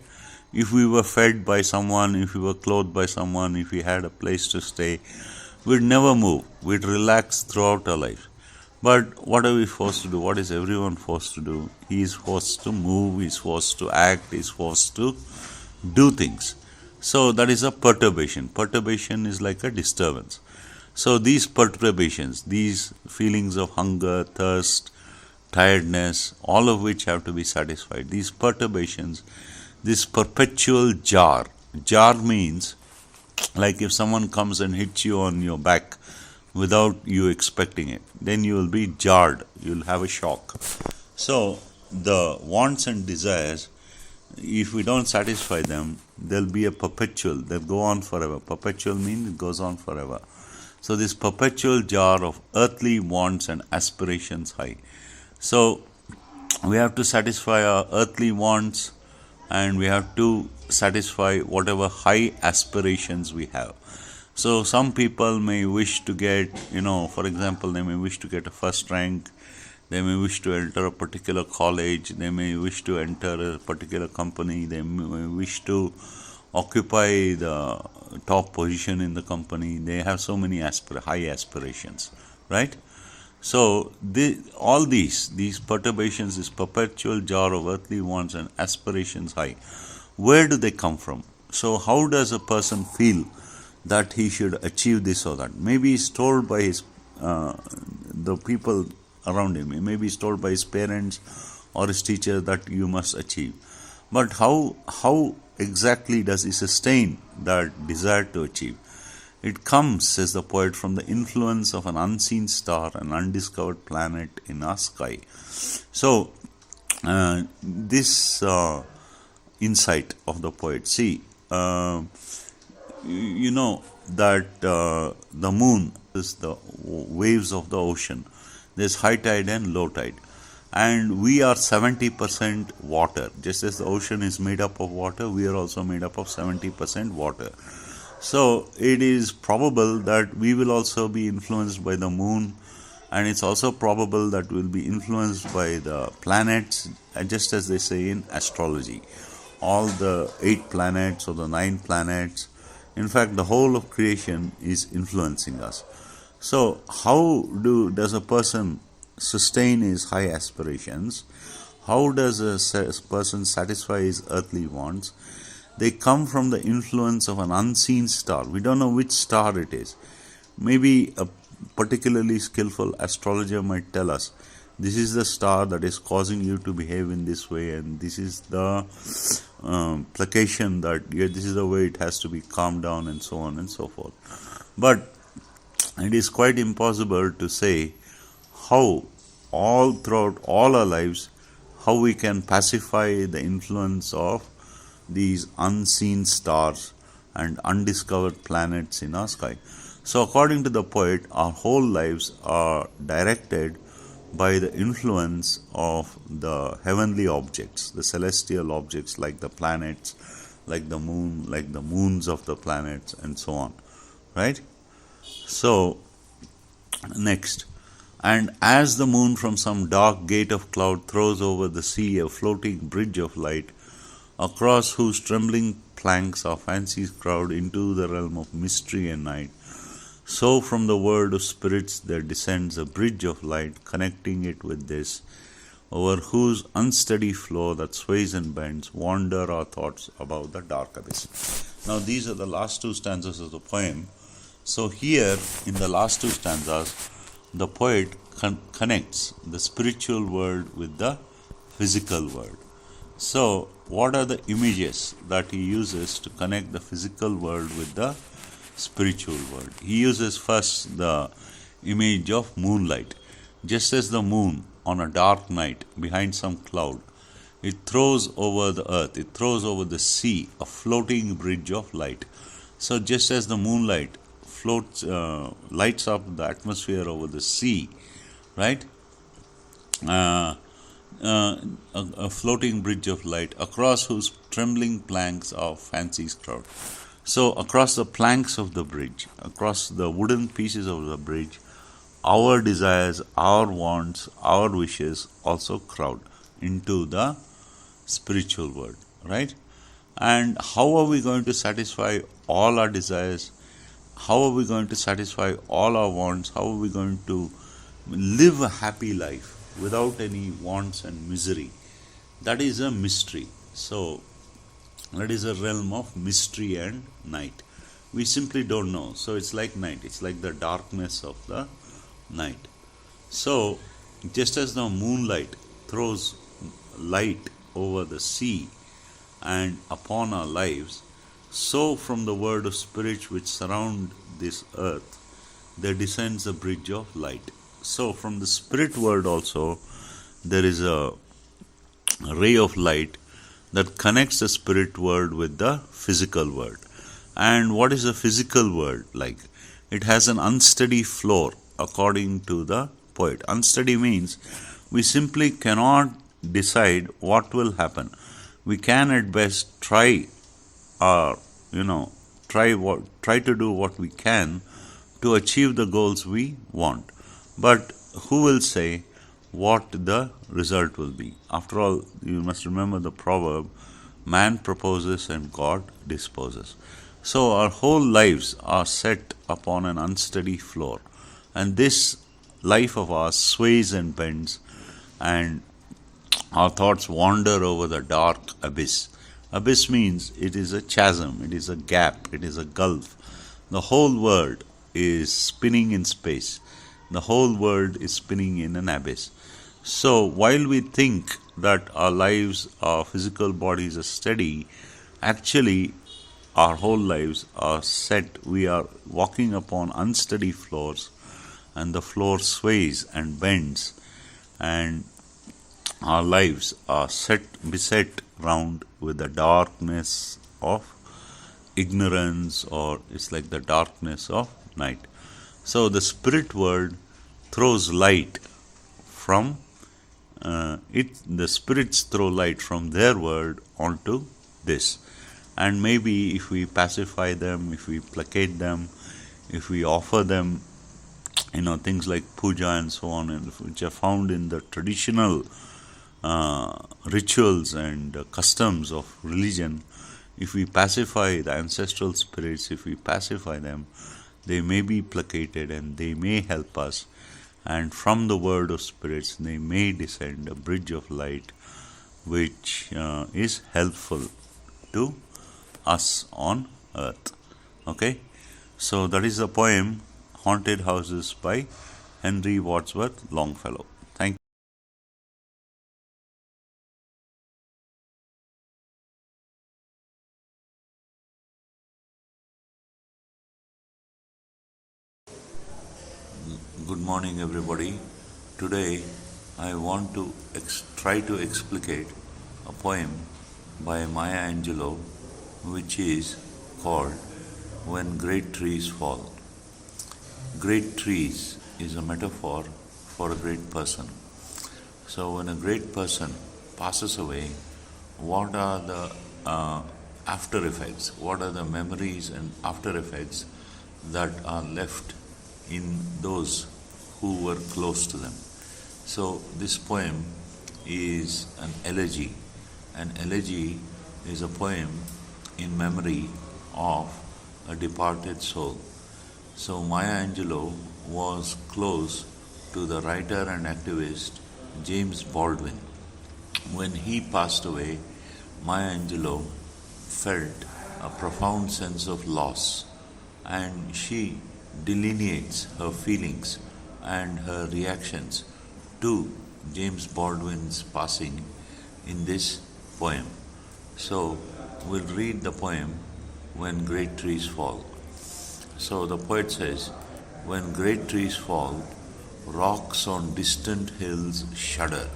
If we were fed by someone, if we were clothed by someone, if we had a place to stay, we'd never move. We'd relax throughout our life. But what are we forced to do? What is everyone forced to do? He is forced to move, he is forced to act, he is forced to do things. So that is a perturbation. Perturbation is like a disturbance. So these perturbations, these feelings of hunger, thirst, tiredness, all of which have to be satisfied. These perturbations, this perpetual jar. Jar means like if someone comes and hits you on your back without you expecting it, then you will be jarred, you will have a shock. So the wants and desires, if we don't satisfy them, there'll be a perpetual, they'll go on forever. Perpetual means it goes on forever. So this perpetual jar of earthly wants and aspirations high. So we have to satisfy our earthly wants and we have to satisfy whatever high aspirations we have. So some people may wish to get, for example, they may wish to get a first rank, they may wish to enter a particular college, they may wish to enter a particular company, they may wish to occupy the top position in the company. They have so many high aspirations, right? So all these perturbations, this perpetual jar of earthly wants and aspirations high, where do they come from? So how does a person feel that he should achieve this or that? Maybe he's told by his the people around him. Maybe he's told by his parents or his teacher that you must achieve. But how exactly does he sustain that desire to achieve? It comes, says the poet, from the influence of an unseen star, an undiscovered planet in our sky. So this insight of the poet, see, you know that the moon is the waves of the ocean. There's high tide and low tide. And we are 70% water. Just as the ocean is made up of water, we are also made up of 70% water. So it is probable that we will also be influenced by the moon, and it's also probable that we'll be influenced by the planets, just as they say in astrology. All the 8 planets or the 9 planets, in fact, the whole of creation is influencing us. So how does a person sustain his high aspirations? How does a person satisfy his earthly wants? They come from the influence of an unseen star. We don't know which star it is. Maybe a particularly skillful astrologer might tell us this is the star that is causing you to behave in this way, and this is the placation that this is the way it has to be calmed down, and so on and so forth. But it is quite impossible to say how all throughout all our lives how we can pacify the influence of these unseen stars and undiscovered planets in our sky. So according to the poet, our whole lives are directed by the influence of the heavenly objects, the celestial objects like the planets, like the moon, like the moons of the planets, and so on. Right? So, next. And as the moon from some dark gate of cloud throws over the sea a floating bridge of light, across whose trembling planks our fancies crowd into the realm of mystery and night, so from the world of spirits there descends a bridge of light, connecting it with this, over whose unsteady flow that sways and bends wander our thoughts above the dark abyss. Now these are the last two stanzas of the poem. So here, in the last two stanzas, the poet connects the spiritual world with the physical world. So, what are the images that he uses to connect the physical world with the spiritual world? He uses first the image of moonlight. Just as the moon on a dark night behind some cloud, it throws over the earth, it throws over the sea a floating bridge of light. So, just as the moonlight floats, lights up the atmosphere over the sea, right? A floating bridge of light across whose trembling planks our fancies crowd. So, across the planks of the bridge, across the wooden pieces of the bridge, our desires, our wants, our wishes also crowd into the spiritual world, right? And how are we going to satisfy all our desires? How are we going to satisfy all our wants? How are we going to live a happy life without any wants and misery? That is a mystery. So, that is a realm of mystery and night. We simply don't know. So, it's like night. It's like the darkness of the night. So, just as the moonlight throws light over the sea and upon our lives, so from the world of spirits which surround this earth, there descends a bridge of light. So from the spirit world also, there is a ray of light that connects the spirit world with the physical world. And what is the physical world like? It has an unsteady floor, according to the poet. Unsteady means we simply cannot decide what will happen. We can at best try try to do what we can to achieve the goals we want. But who will say what the result will be? After all, you must remember the proverb, man proposes and God disposes. So our whole lives are set upon an unsteady floor. And this life of ours sways and bends, and our thoughts wander over the dark abyss. Abyss means it is a chasm, it is a gap, it is a gulf. The whole world is spinning in space. The whole world is spinning in an abyss. So while we think that our lives, our physical bodies are steady, actually our whole lives are set. We are walking upon unsteady floors, and the floor sways and bends, and our lives are beset round with the darkness of ignorance, or it's like the darkness of night. So the spirit world throws light from the spirits throw light from their world onto this. And maybe if we pacify them, if we placate them, if we offer them things like puja and so on, and which are found in the traditional rituals and customs of religion, if we pacify the ancestral spirits, if we pacify them, they may be placated and they may help us, and from the world of spirits they may descend a bridge of light which is helpful to us on earth. Okay? So that is the poem Haunted Houses by Henry Wadsworth Longfellow. Thank you. Good morning, everybody. Today I want to try to explicate a poem by Maya Angelou which is called When Great Trees Fall. Great trees is a metaphor for a great person. So when a great person passes away, what are the after effects? What are the memories and after effects that are left in those who were close to them? So this poem is an elegy. An elegy is a poem in memory of a departed soul. So Maya Angelou was close to the writer and activist James Baldwin. When he passed away, Maya Angelou felt a profound sense of loss, and she delineates her feelings and her reactions to James Baldwin's passing in this poem. So we'll read the poem When Great Trees Fall. So the poet says, when great trees fall, rocks on distant hills shudder.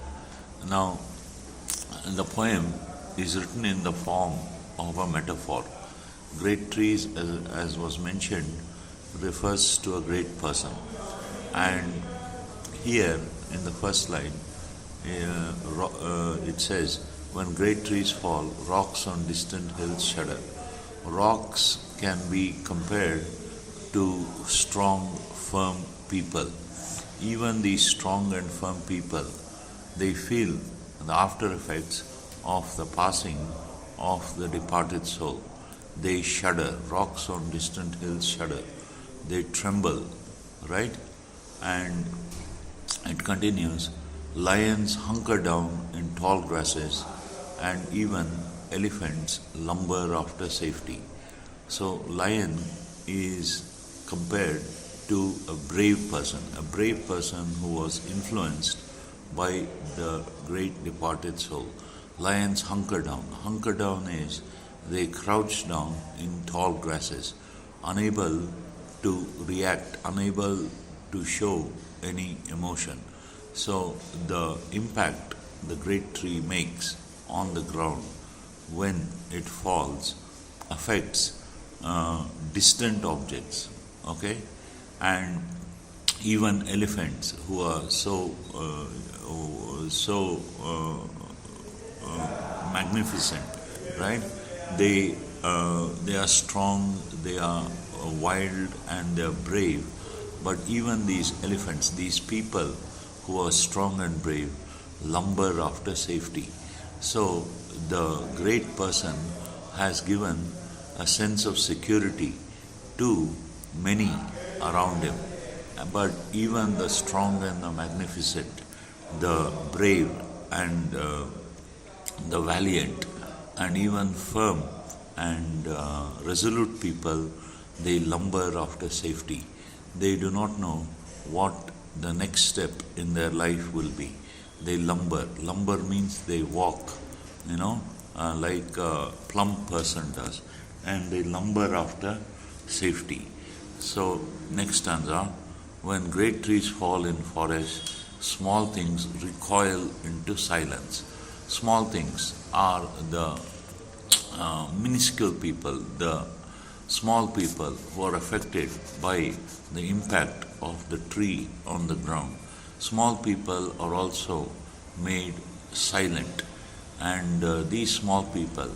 Now, the poem is written in the form of a metaphor. Great trees, as was mentioned, refers to a great person. And here in the first line, it says, when great trees fall, rocks on distant hills shudder. Rocks can be compared to strong, firm people. Even these strong and firm people, they feel the after effects of the passing of the departed soul. They shudder. Rocks on distant hills shudder. They tremble, right? And it continues, lions hunker down in tall grasses, and even elephants lumber after safety. So lion is compared to a brave person who was influenced by the great departed soul. Lions hunker down. Hunker down is they crouch down in tall grasses, unable to react, unable to show any emotion. So the impact the great tree makes on the ground when it falls affects distant objects, okay, and even elephants who are magnificent, right? They are strong, they are wild, and they are brave. But even these elephants, these people who are strong and brave, lumber after safety. So the great person has given a sense of security to many around him. But even the strong and the magnificent, the brave and the valiant, and even firm and resolute people, they lumber after safety. They do not know what the next step in their life will be. They lumber. Lumber means they walk, like a plump person does, and they lumber after safety. So, next stanza, when great trees fall in forest, small things recoil into silence. Small things are the minuscule people, the small people who are affected by the impact of the tree on the ground. Small people are also made silent, and these small people,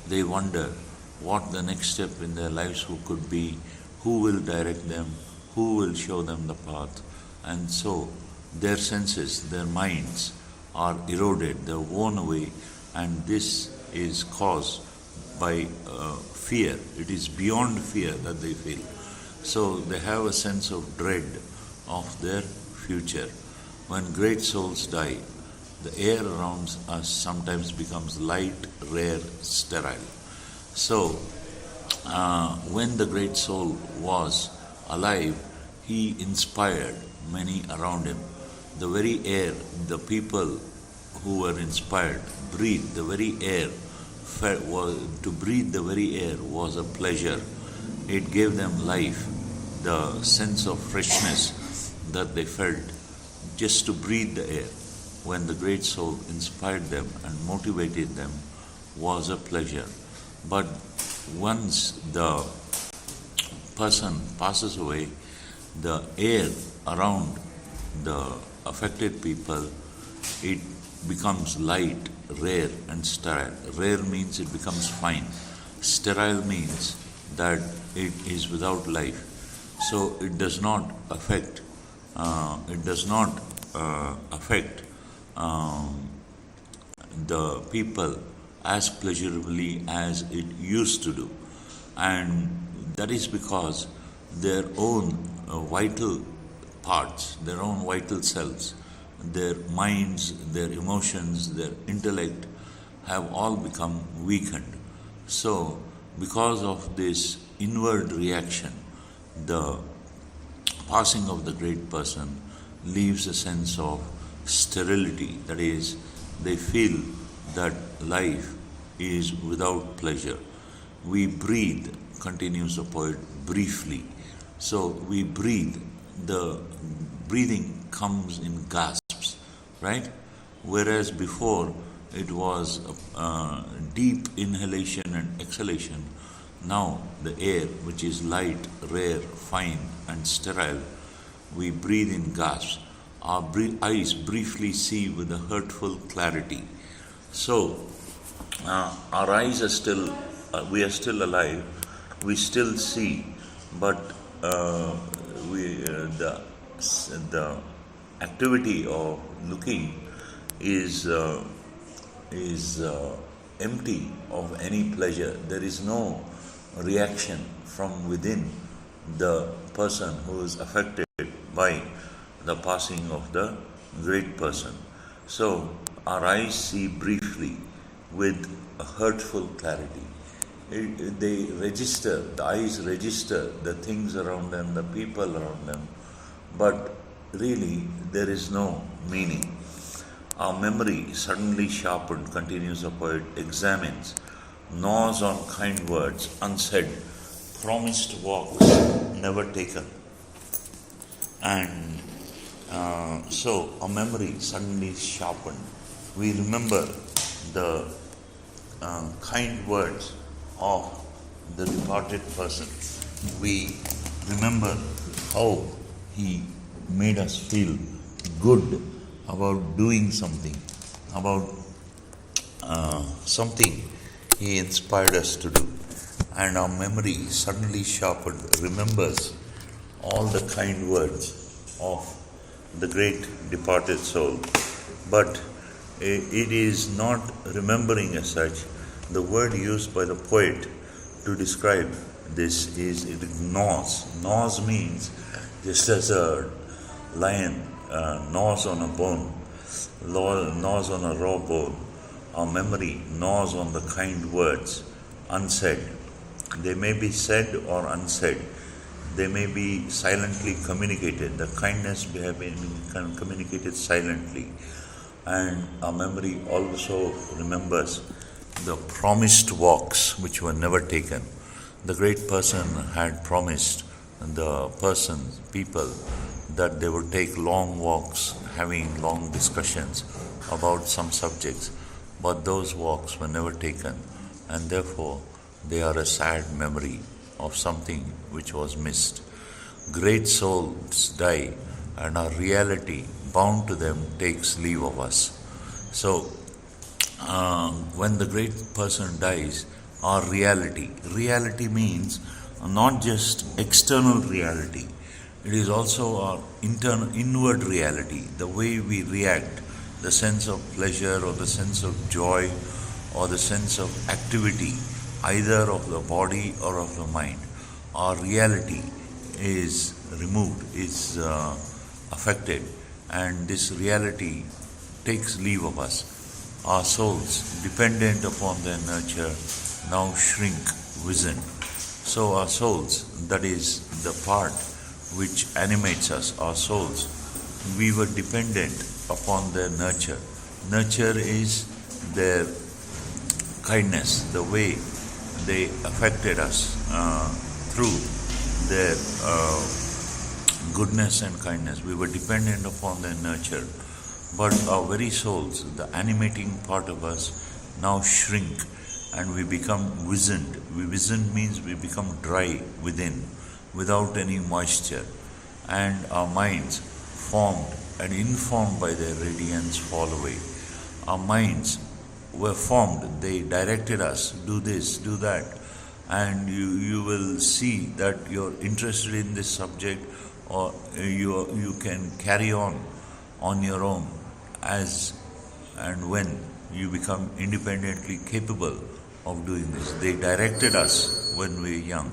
they wonder what the next step in their lives could be, who will direct them, who will show them the path, and so their senses, their minds are eroded, they're worn away, and this is caused by fear. It is beyond fear that they feel. So they have a sense of dread of their future. When great souls die, the air around us sometimes becomes light, rare, sterile. So when the great soul was alive, he inspired many around him. The very air, the people who were inspired, breathed the very air. To breathe the very air was a pleasure. It gave them life, the sense of freshness that they felt just to breathe the air. When the great soul inspired them and motivated them was a pleasure. But once the person passes away, the air around the affected people, it becomes light, rare and sterile. Rare means it becomes fine. Sterile means that it is without life. So it does not affect, affect the people as pleasurably as it used to do. And that is because their own vital parts, their own vital cells, their minds, their emotions, their intellect have all become weakened. So, because of this inward reaction, the passing of the great person leaves a sense of sterility. That is, they feel that life is without pleasure. We breathe, continues the poet briefly. So we breathe. The breathing comes in gasps, right? Whereas before it was deep inhalation and exhalation. Now the air, which is light, rare, fine, and sterile, we breathe in gasps. Our eyes briefly see with a hurtful clarity. So our eyes are still, we are still alive, we still see, but the activity of looking is empty of any pleasure. There is no reaction from within the person who is affected by the passing of the great person. So our eyes see briefly with a hurtful clarity. They register, the eyes register the things around them, the people around them, but really there is no meaning. Our memory, suddenly sharpened, continues the poet, examines, gnaws on kind words unsaid, promised walks never taken. And so our memory suddenly sharpened. We remember the kind words of the departed person. We remember how he made us feel good about doing something, about something he inspired us to do. And our memory, suddenly sharpened, remembers all the kind words of the great departed soul. But it is not remembering as such. The word used by the poet to describe this is it gnaws. Gnaws means just as a lion gnaws on a bone, gnaws on a raw bone. Our memory gnaws on the kind words unsaid. They may be said or unsaid. They may be silently communicated. The kindness may have been communicated silently. And our memory also remembers the promised walks which were never taken. The great person had promised the people, that they would take long walks, having long discussions about some subjects, but those walks were never taken, and therefore they are a sad memory of something which was missed. Great souls die, and our reality, bound to them, takes leave of us. So, when the great person dies, our reality means not just external reality, it is also our inward reality, the way we react, the sense of pleasure or the sense of joy or the sense of activity, either of the body or of the mind. Our reality is removed, is affected, and this reality takes leave of us. Our souls, dependent upon their nurture, now shrink, wizened. So our souls, that is the part which animates us, our souls, we were dependent upon their nurture. Nurture is their kindness, the way they affected us through their goodness and kindness. We were dependent upon their nurture. But our very souls, the animating part of us, now shrink and we become wizened. Wizened means we become dry within, without any moisture. And our minds, formed and informed by their radiance, fall away. Our minds were formed, they directed us, do this, do that. And you will see that you're interested in this subject, or you can carry on your own as and when you become independently capable of doing this. They directed us when we were young.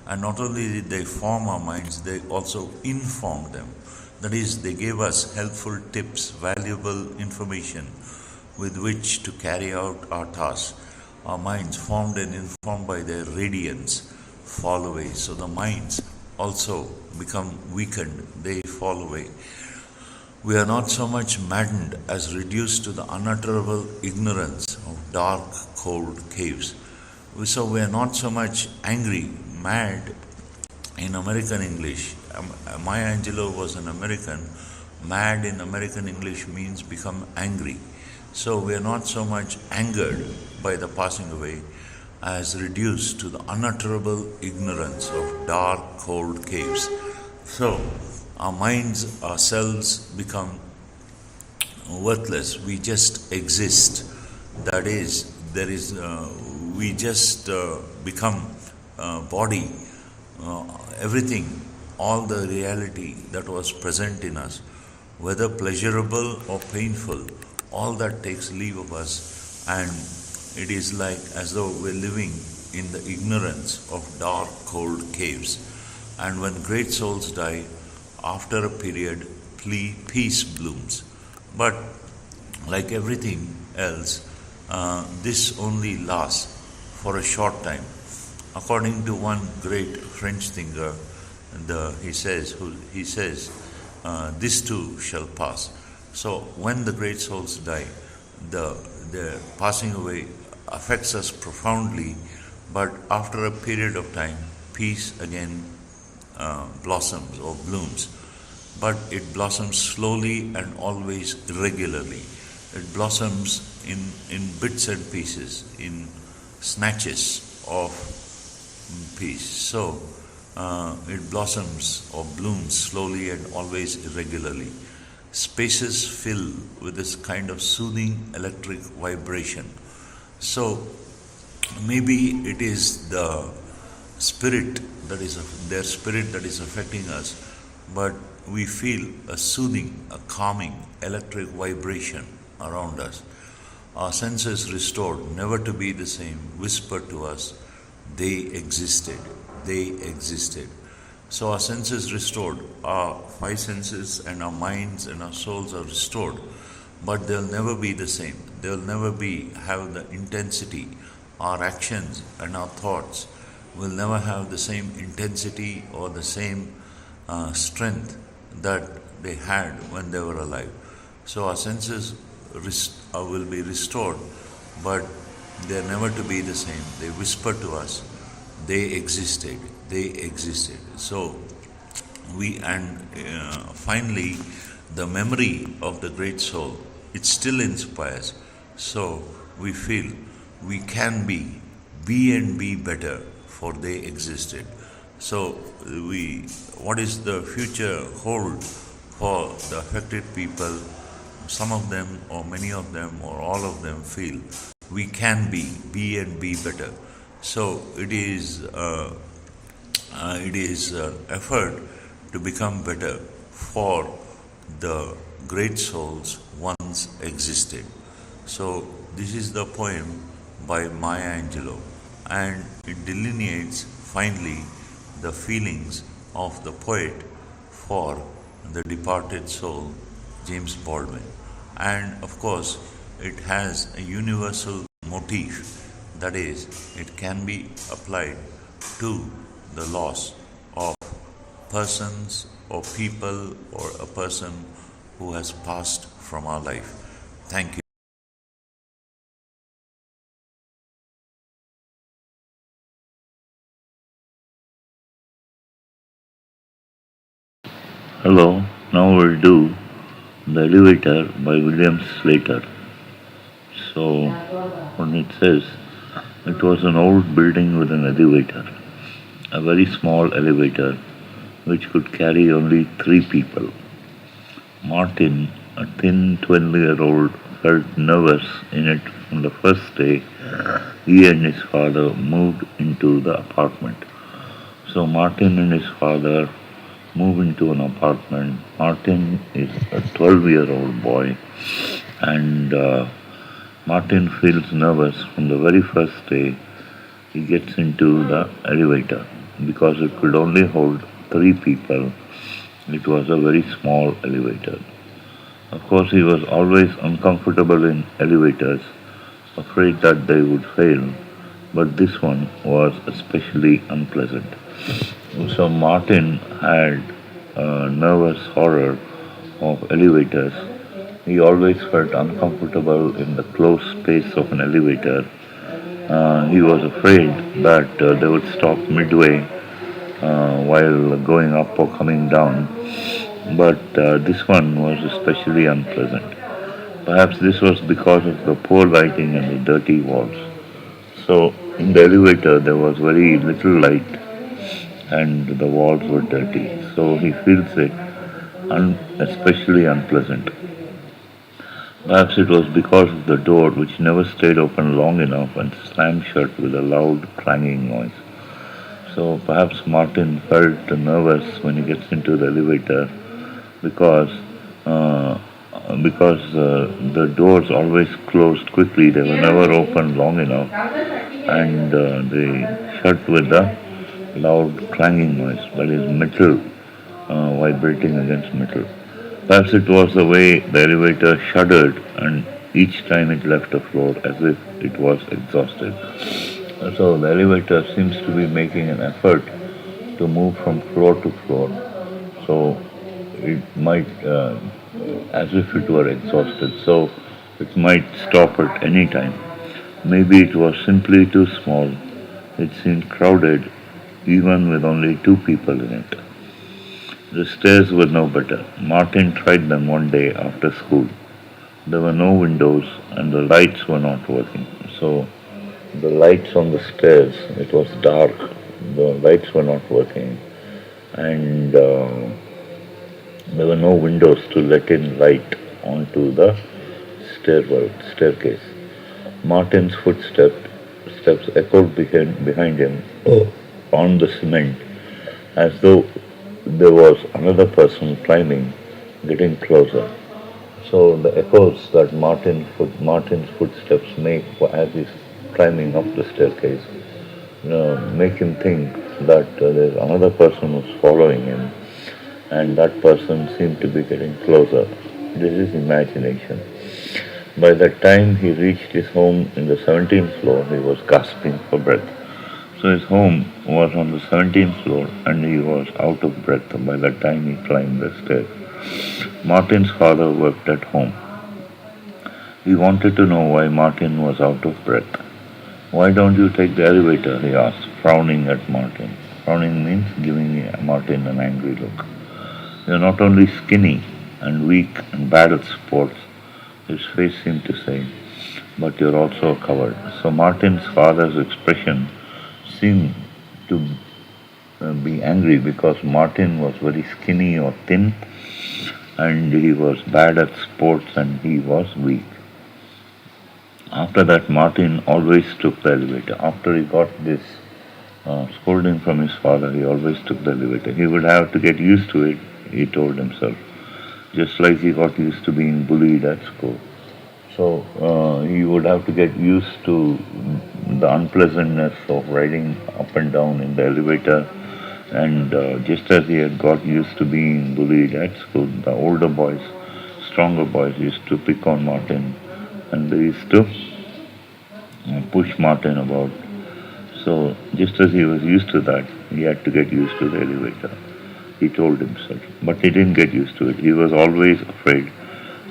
And not only did they form our minds, they also informed them. That is, they gave us helpful tips, valuable information with which to carry out our tasks. Our minds, formed and informed by their radiance, fall away. So the minds also become weakened, they fall away. We are not so much maddened as reduced to the unutterable ignorance of dark, cold caves. So we are not so much angry, mad in American English. Maya Angelou was an American. Mad in American English means become angry. So we are not so much angered by the passing away as reduced to the unutterable ignorance of dark, cold caves. So our minds, ourselves become worthless. We just exist. That is, we just become body, everything, all the reality that was present in us, whether pleasurable or painful, all that takes leave of us, and it is like as though we're living in the ignorance of dark, cold caves. And when great souls die, after a period, peace blooms. But like everything else, this only lasts for a short time. According to one great French thinker, he says, this too shall pass. So when the great souls die, their passing away affects us profoundly, but after a period of time, peace again blossoms or blooms. But it blossoms slowly and always irregularly. It blossoms in bits and pieces, in snatches of peace. So it blossoms or blooms slowly and always irregularly. Spaces fill with this kind of soothing electric vibration. So maybe it is the spirit their spirit that is affecting us, but we feel a soothing, a calming electric vibration around us. Our senses restored, never to be the same, whispered to us, they existed, they existed. So our senses restored, our five senses and our minds and our souls are restored, but they'll never be the same. They'll never have the intensity. Our actions and our thoughts will never have the same intensity or the same strength that they had when they were alive. So our senses will be restored, but they're never to be the same. They whisper to us, they existed, they existed. So finally, the memory of the great soul, it still inspires. So we feel we can be and be better, for they existed. So what is the future hold for the affected people? Some of them or many of them or all of them feel we can be and be better. So it is effort to become better for the great souls once existed. So this is the poem by Maya Angelou, and it delineates finally the feelings of the poet for the departed soul, James Baldwin. And of course, it has a universal motif, that is, it can be applied Two, the loss of persons or people or a person who has passed from our life. Thank you.
Hello, now we'll do The Elevator by William Slater. So, when it says, it was an old building with an elevator, a very small elevator which could carry only three people. Martin, a thin 12-year-old, felt nervous in it from the first day he and his father moved into the apartment. So Martin and his father move into an apartment. Martin is a 12-year-old boy, and Martin feels nervous from the very first day he gets into the elevator because it could only hold three people. It was a very small elevator. Of course, he was always uncomfortable in elevators, afraid that they would fail, but this one was especially unpleasant. So Martin had a nervous horror of elevators. He always felt uncomfortable in the closed space of an elevator. He was afraid that they would stop midway while going up or coming down. But this one was especially unpleasant. Perhaps this was because of the poor lighting and the dirty walls. So in the elevator there was very little light and the walls were dirty. So he feels it especially unpleasant. Perhaps it was because of the door which never stayed open long enough and slammed shut with a loud clanging noise. So perhaps Martin felt nervous when he gets into the elevator because uh, the doors always closed quickly. They were never open long enough, and they shut with a loud clanging noise. That is metal vibrating against metal. Perhaps it was the way the elevator shuddered and each time it left the floor as if it was exhausted. So the elevator seems to be making an effort to move from floor to floor. So it might, as if it were exhausted, so it might stop at any time. Maybe it was simply too small. It seemed crowded even with only two people in it. The stairs were no better. Martin tried them one day after school. There were no windows and the lights were not working. So the lights on the stairs, it was dark. The lights were not working, and there were no windows to let in light onto the staircase. Martin's steps echoed behind him on the cement as though there was another person climbing, getting closer. So the echoes that Martin's footsteps make as he's climbing up the staircase, make him think that there's another person who's following him, and that person seemed to be getting closer. This is imagination. By the time he reached his home in the 17th floor, he was gasping for breath. So his home was on the 17th floor and he was out of breath by the time he climbed the stairs. Martin's father worked at home. He wanted to know why Martin was out of breath. Why don't you take the elevator? He asked, frowning at Martin. Frowning means giving Martin an angry look. You're not only skinny and weak and bad at sports, his face seemed to say, but you're also a coward. So Martin's father's expression seemed to be angry because Martin was very skinny or thin and he was bad at sports and he was weak. After that, Martin always took the elevator. After he got this scolding from his father, he always took the elevator. He would have to get used to it, he told himself, just like he got used to being bullied at school. So he would have to get used to the unpleasantness of riding up and down in the elevator. And just as he had got used to being bullied at school, the older boys, stronger boys, used to pick on Martin and they used to push Martin about.
So just as he was used to that, he had to get used to the elevator. He told himself. But he didn't get used to it. He was always afraid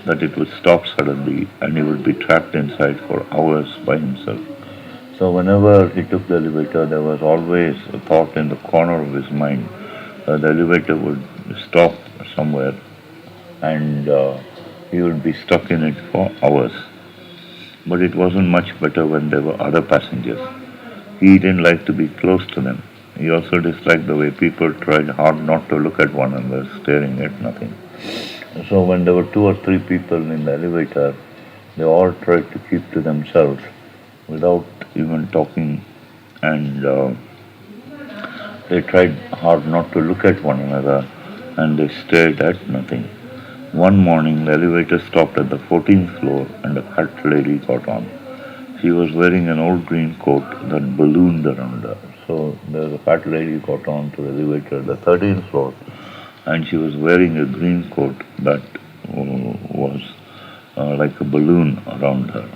that it would stop suddenly and he would be trapped inside for hours by himself. So whenever he took the elevator, there was always a thought in the corner of his mind that the elevator would stop somewhere and he would be stuck in it for hours. But it wasn't much better when there were other passengers. He didn't like to be close to them. He also disliked the way people tried hard not to look at one another, staring at nothing. So when there were two or three people in the elevator, they all tried to keep to themselves without even talking, and they tried hard not to look at one another, and they stared at nothing. One morning, the elevator stopped at the 14th floor, and a fat lady got on. She was wearing an old green coat that ballooned around her. So there was a fat lady got on to the elevator at the 13th floor, and she was wearing a green coat that was like a balloon around her.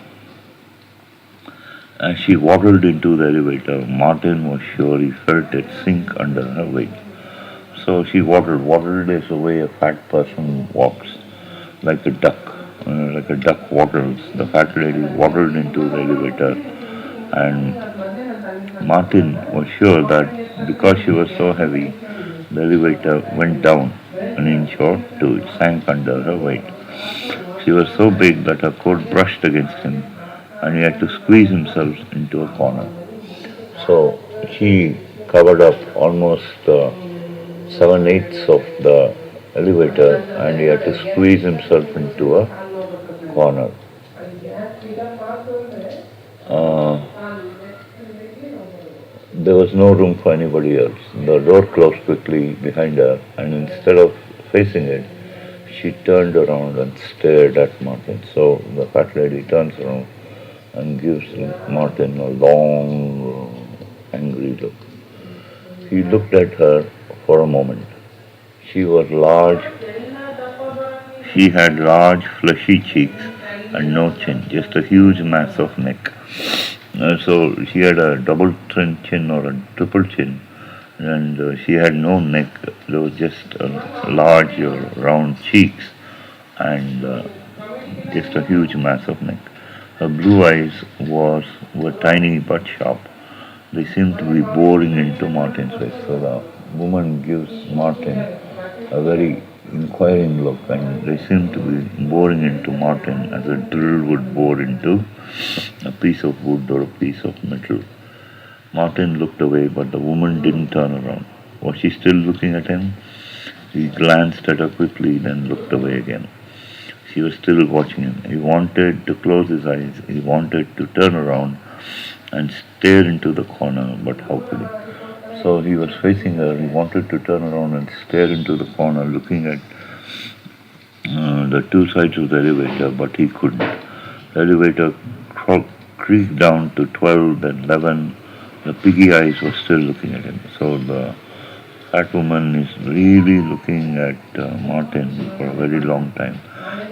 As she waddled into the elevator, Martin was sure he felt it sink under her weight. So she waddled. Waddled is the way a fat person walks, like a duck. Like a duck waddles. The fat lady waddled into the elevator, and Martin was sure that because she was so heavy, the elevator went down an inch or two. It sank under her weight. She was so big that her coat brushed against him, and he had to squeeze himself into a corner. So he covered up almost 7/8 of the elevator, and he had to squeeze himself into a corner. Uh, there was no room for anybody else. The door closed quickly behind her, and instead of facing it, she turned around and stared at Martin. So the fat lady turns around and gives Martin a long, angry look. He looked at her for a moment. She was large. She had large, fleshy cheeks and no chin, just a huge mass of neck. So she had a double chin or a triple chin, and she had no neck. There was just large, round cheeks and just a huge mass of neck. Her blue eyes were tiny but sharp. They seemed to be boring into Martin's face. So the woman gives Martin a very inquiring look, and they seemed to be boring into Martin as a drill would bore into a piece of wood or a piece of metal. Martin looked away, but the woman didn't turn around. Was she still looking at him? He glanced at her quickly, then looked away again. She was still watching him. He wanted to close his eyes. He wanted to turn around and stare into the corner, but how could he? So he was facing her. He wanted to turn around and stare into the corner, looking at the two sides of the elevator, but he couldn't. The elevator creaked down to 12, then 11. The piggy eyes were still looking at him. So the fat woman is really looking at Martin for a very long time.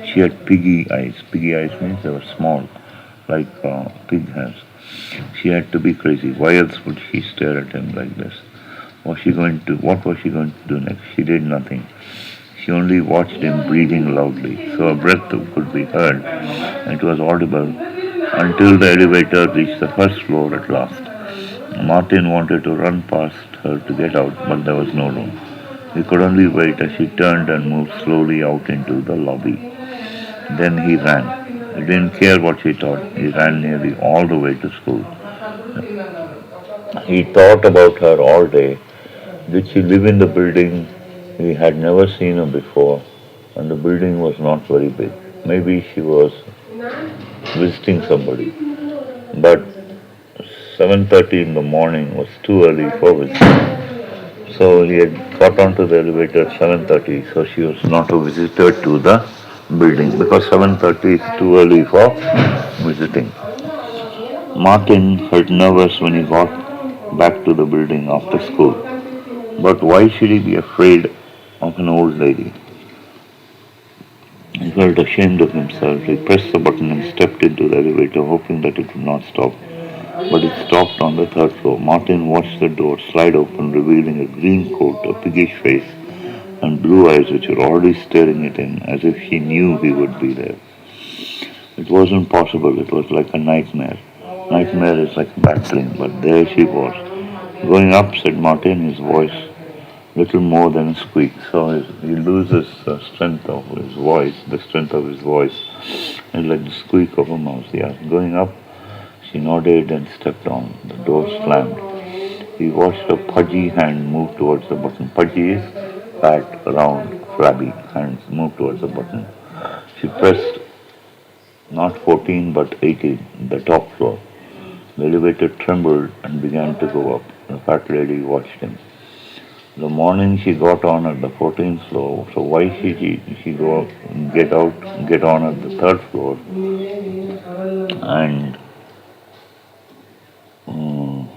She had piggy eyes. Piggy eyes means they were small, like pig has. She had to be crazy. Why else would she stare at him like this? What was she going to do next? She did nothing. She only watched him breathing loudly, so her breath could be heard. And it was audible until the elevator reached the first floor at last. Martin wanted to run past her to get out, but there was no room. He could only wait as she turned and moved slowly out into the lobby. Then he ran. He didn't care what she thought. He ran nearly all the way to school. He thought about her all day. Did she live in the building? He had never seen her before, and the building was not very big. Maybe she was visiting somebody. But 7:30 in the morning was too early for visiting. So he had got onto the elevator at 7:30, so she was not a visitor to the building because 7:30 is too early for visiting. Martin felt nervous when he got back to the building after school. But why should he be afraid of an old lady? He felt ashamed of himself. He pressed the button and stepped into the elevator, hoping that it would not stop. but it stopped on the third floor. Martin watched the door slide open, revealing a green coat, a piggish face, and blue eyes which were already staring at him as if she knew he would be there. It wasn't possible. It was like a nightmare. Nightmare is like a bad dream, but there she was. Going up, said Martin, his voice little more than a squeak. So he loses the strength of his voice. The strength of his voice is like the squeak of a mouse. Yeah, going up, she nodded and stepped on. The door slammed. He watched her pudgy hand move towards the button. Pudgy is fat, round, flabby hands move towards the button. She pressed not 14 but 18, the top floor. The elevator trembled and began to go up. The fat lady watched him. The morning she got on at the 14th floor, so why should she go get on at the third floor and um,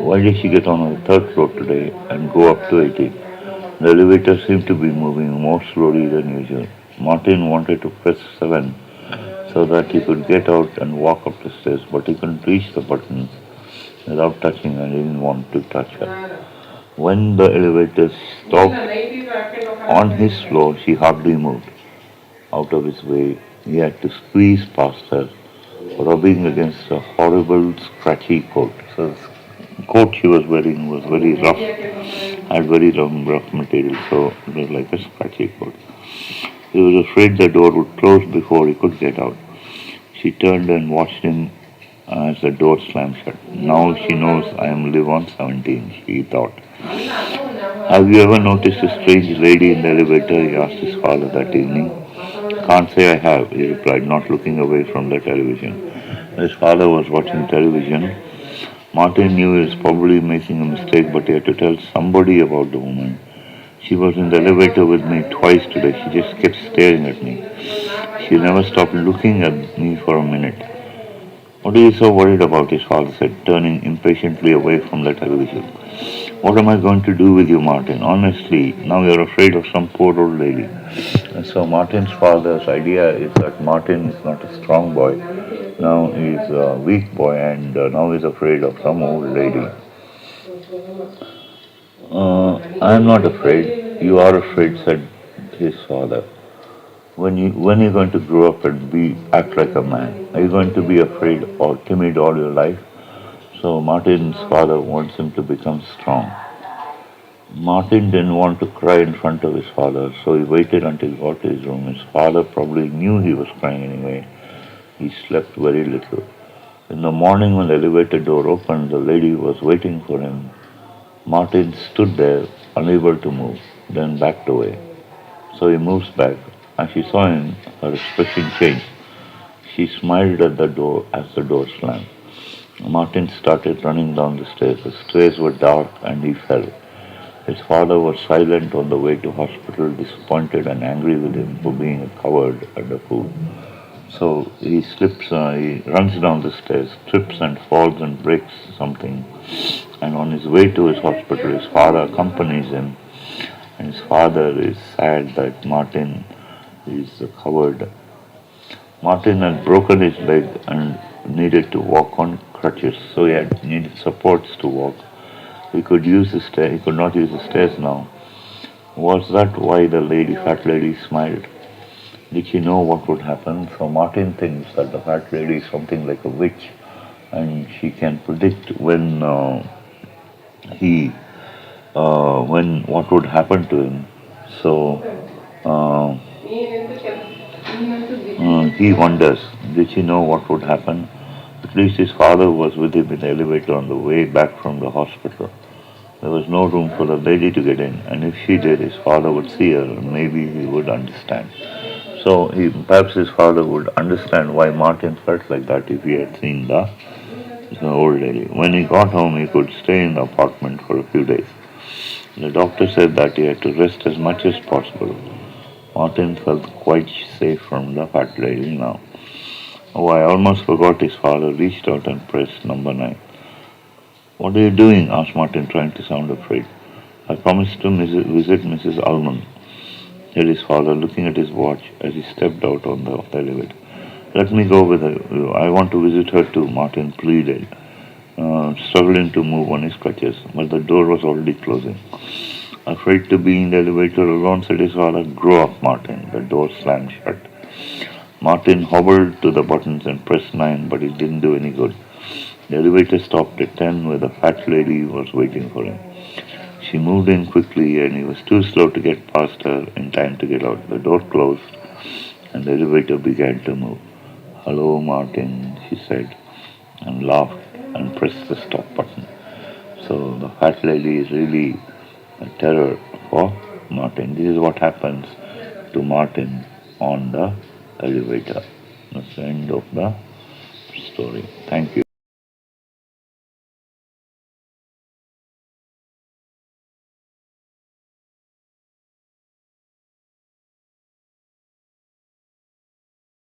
why did she get on the third floor today and go up to 18? The elevator seemed to be moving more slowly than usual. Martin wanted to press 7 so that he could get out and walk up the stairs, but he couldn't reach the buttons without touching her. He didn't want to touch her. When the elevator stopped on his floor, she hardly moved. Out of his way, he had to squeeze past her, rubbing against a horrible scratchy coat. So the coat she was wearing was very rough, had very rough material, so it was like a scratchy coat. He was afraid the door would close before he could get out. She turned and watched him as the door slammed shut. Now she knows I am live on 17, she thought. Have you ever noticed a strange lady in the elevator? He asked his father that evening. Can't say I have, he replied, not looking away from the television. His father was watching television. Martin knew he was probably making a mistake, but he had to tell somebody about the woman. She was in the elevator with me twice today. She just kept staring at me. She never stopped looking at me for a minute. What are you so worried about? His father said, turning impatiently away from the television. What am I going to do with you, Martin? Honestly, now you're afraid of some poor old lady. And so Martin's father's idea is that Martin is not a strong boy. Now he's a weak boy and now he's afraid of some old lady. I'm not afraid. You are afraid, said his father. When you're going to grow up and act like a man? Are you going to be afraid or timid all your life? So Martin's father wants him to become strong. Martin didn't want to cry in front of his father, so he waited until he got to his room. His father probably knew he was crying anyway. He slept very little. In the morning when the elevator door opened, the lady was waiting for him. Martin stood there, unable to move, then backed away. So he moves back. As she saw him, her expression changed. She smiled at the door as the door slammed. Martin started running down the stairs. The stairs were dark and he fell. His father was silent on the way to hospital, disappointed and angry with him for being a coward and a fool. So he runs down the stairs, trips and falls and breaks something. And on his way to his hospital, his father accompanies him. And his father is sad that Martin is a coward. Martin had broken his leg and needed to walk on crutches, so he had needed supports to walk. He could not use the stairs now. Was that why the fat lady smiled? Did she know what would happen? So Martin thinks that the fat lady is something like a witch, and she can predict he when what would happen to him. So uh, he wonders, did she know what would happen? At least his father was with him in the elevator on the way back from the hospital. There was no room for the lady to get in, and if she did, his father would see her, and maybe he would understand. So perhaps his father would understand why Martin felt like that if he had seen the old lady. When he got home, he could stay in the apartment for a few days. The doctor said that he had to rest as much as possible. Martin felt quite safe from the fat lady now. Oh, I almost forgot, his father reached out and pressed number 9. What are you doing? Asked Martin, trying to sound afraid. I promised to visit Mrs. Ullman. said his father, looking at his watch as he stepped out of the elevator. Let me go with you. I want to visit her too, Martin pleaded, struggling to move on his crutches, but the door was already closing. Afraid to be in the elevator alone, said his father. Grow up, Martin. The door slammed shut. Martin hobbled to the buttons and pressed 9, but it didn't do any good. The elevator stopped at 10 where the fat lady was waiting for him. She moved in quickly and he was too slow to get past her in time to get out. The door closed and the elevator began to move. Hello, Martin, she said, and laughed and pressed the stop button. So the fat lady is really a terror for Martin. This is what happens to Martin on the elevator. That's the end of the story. Thank you.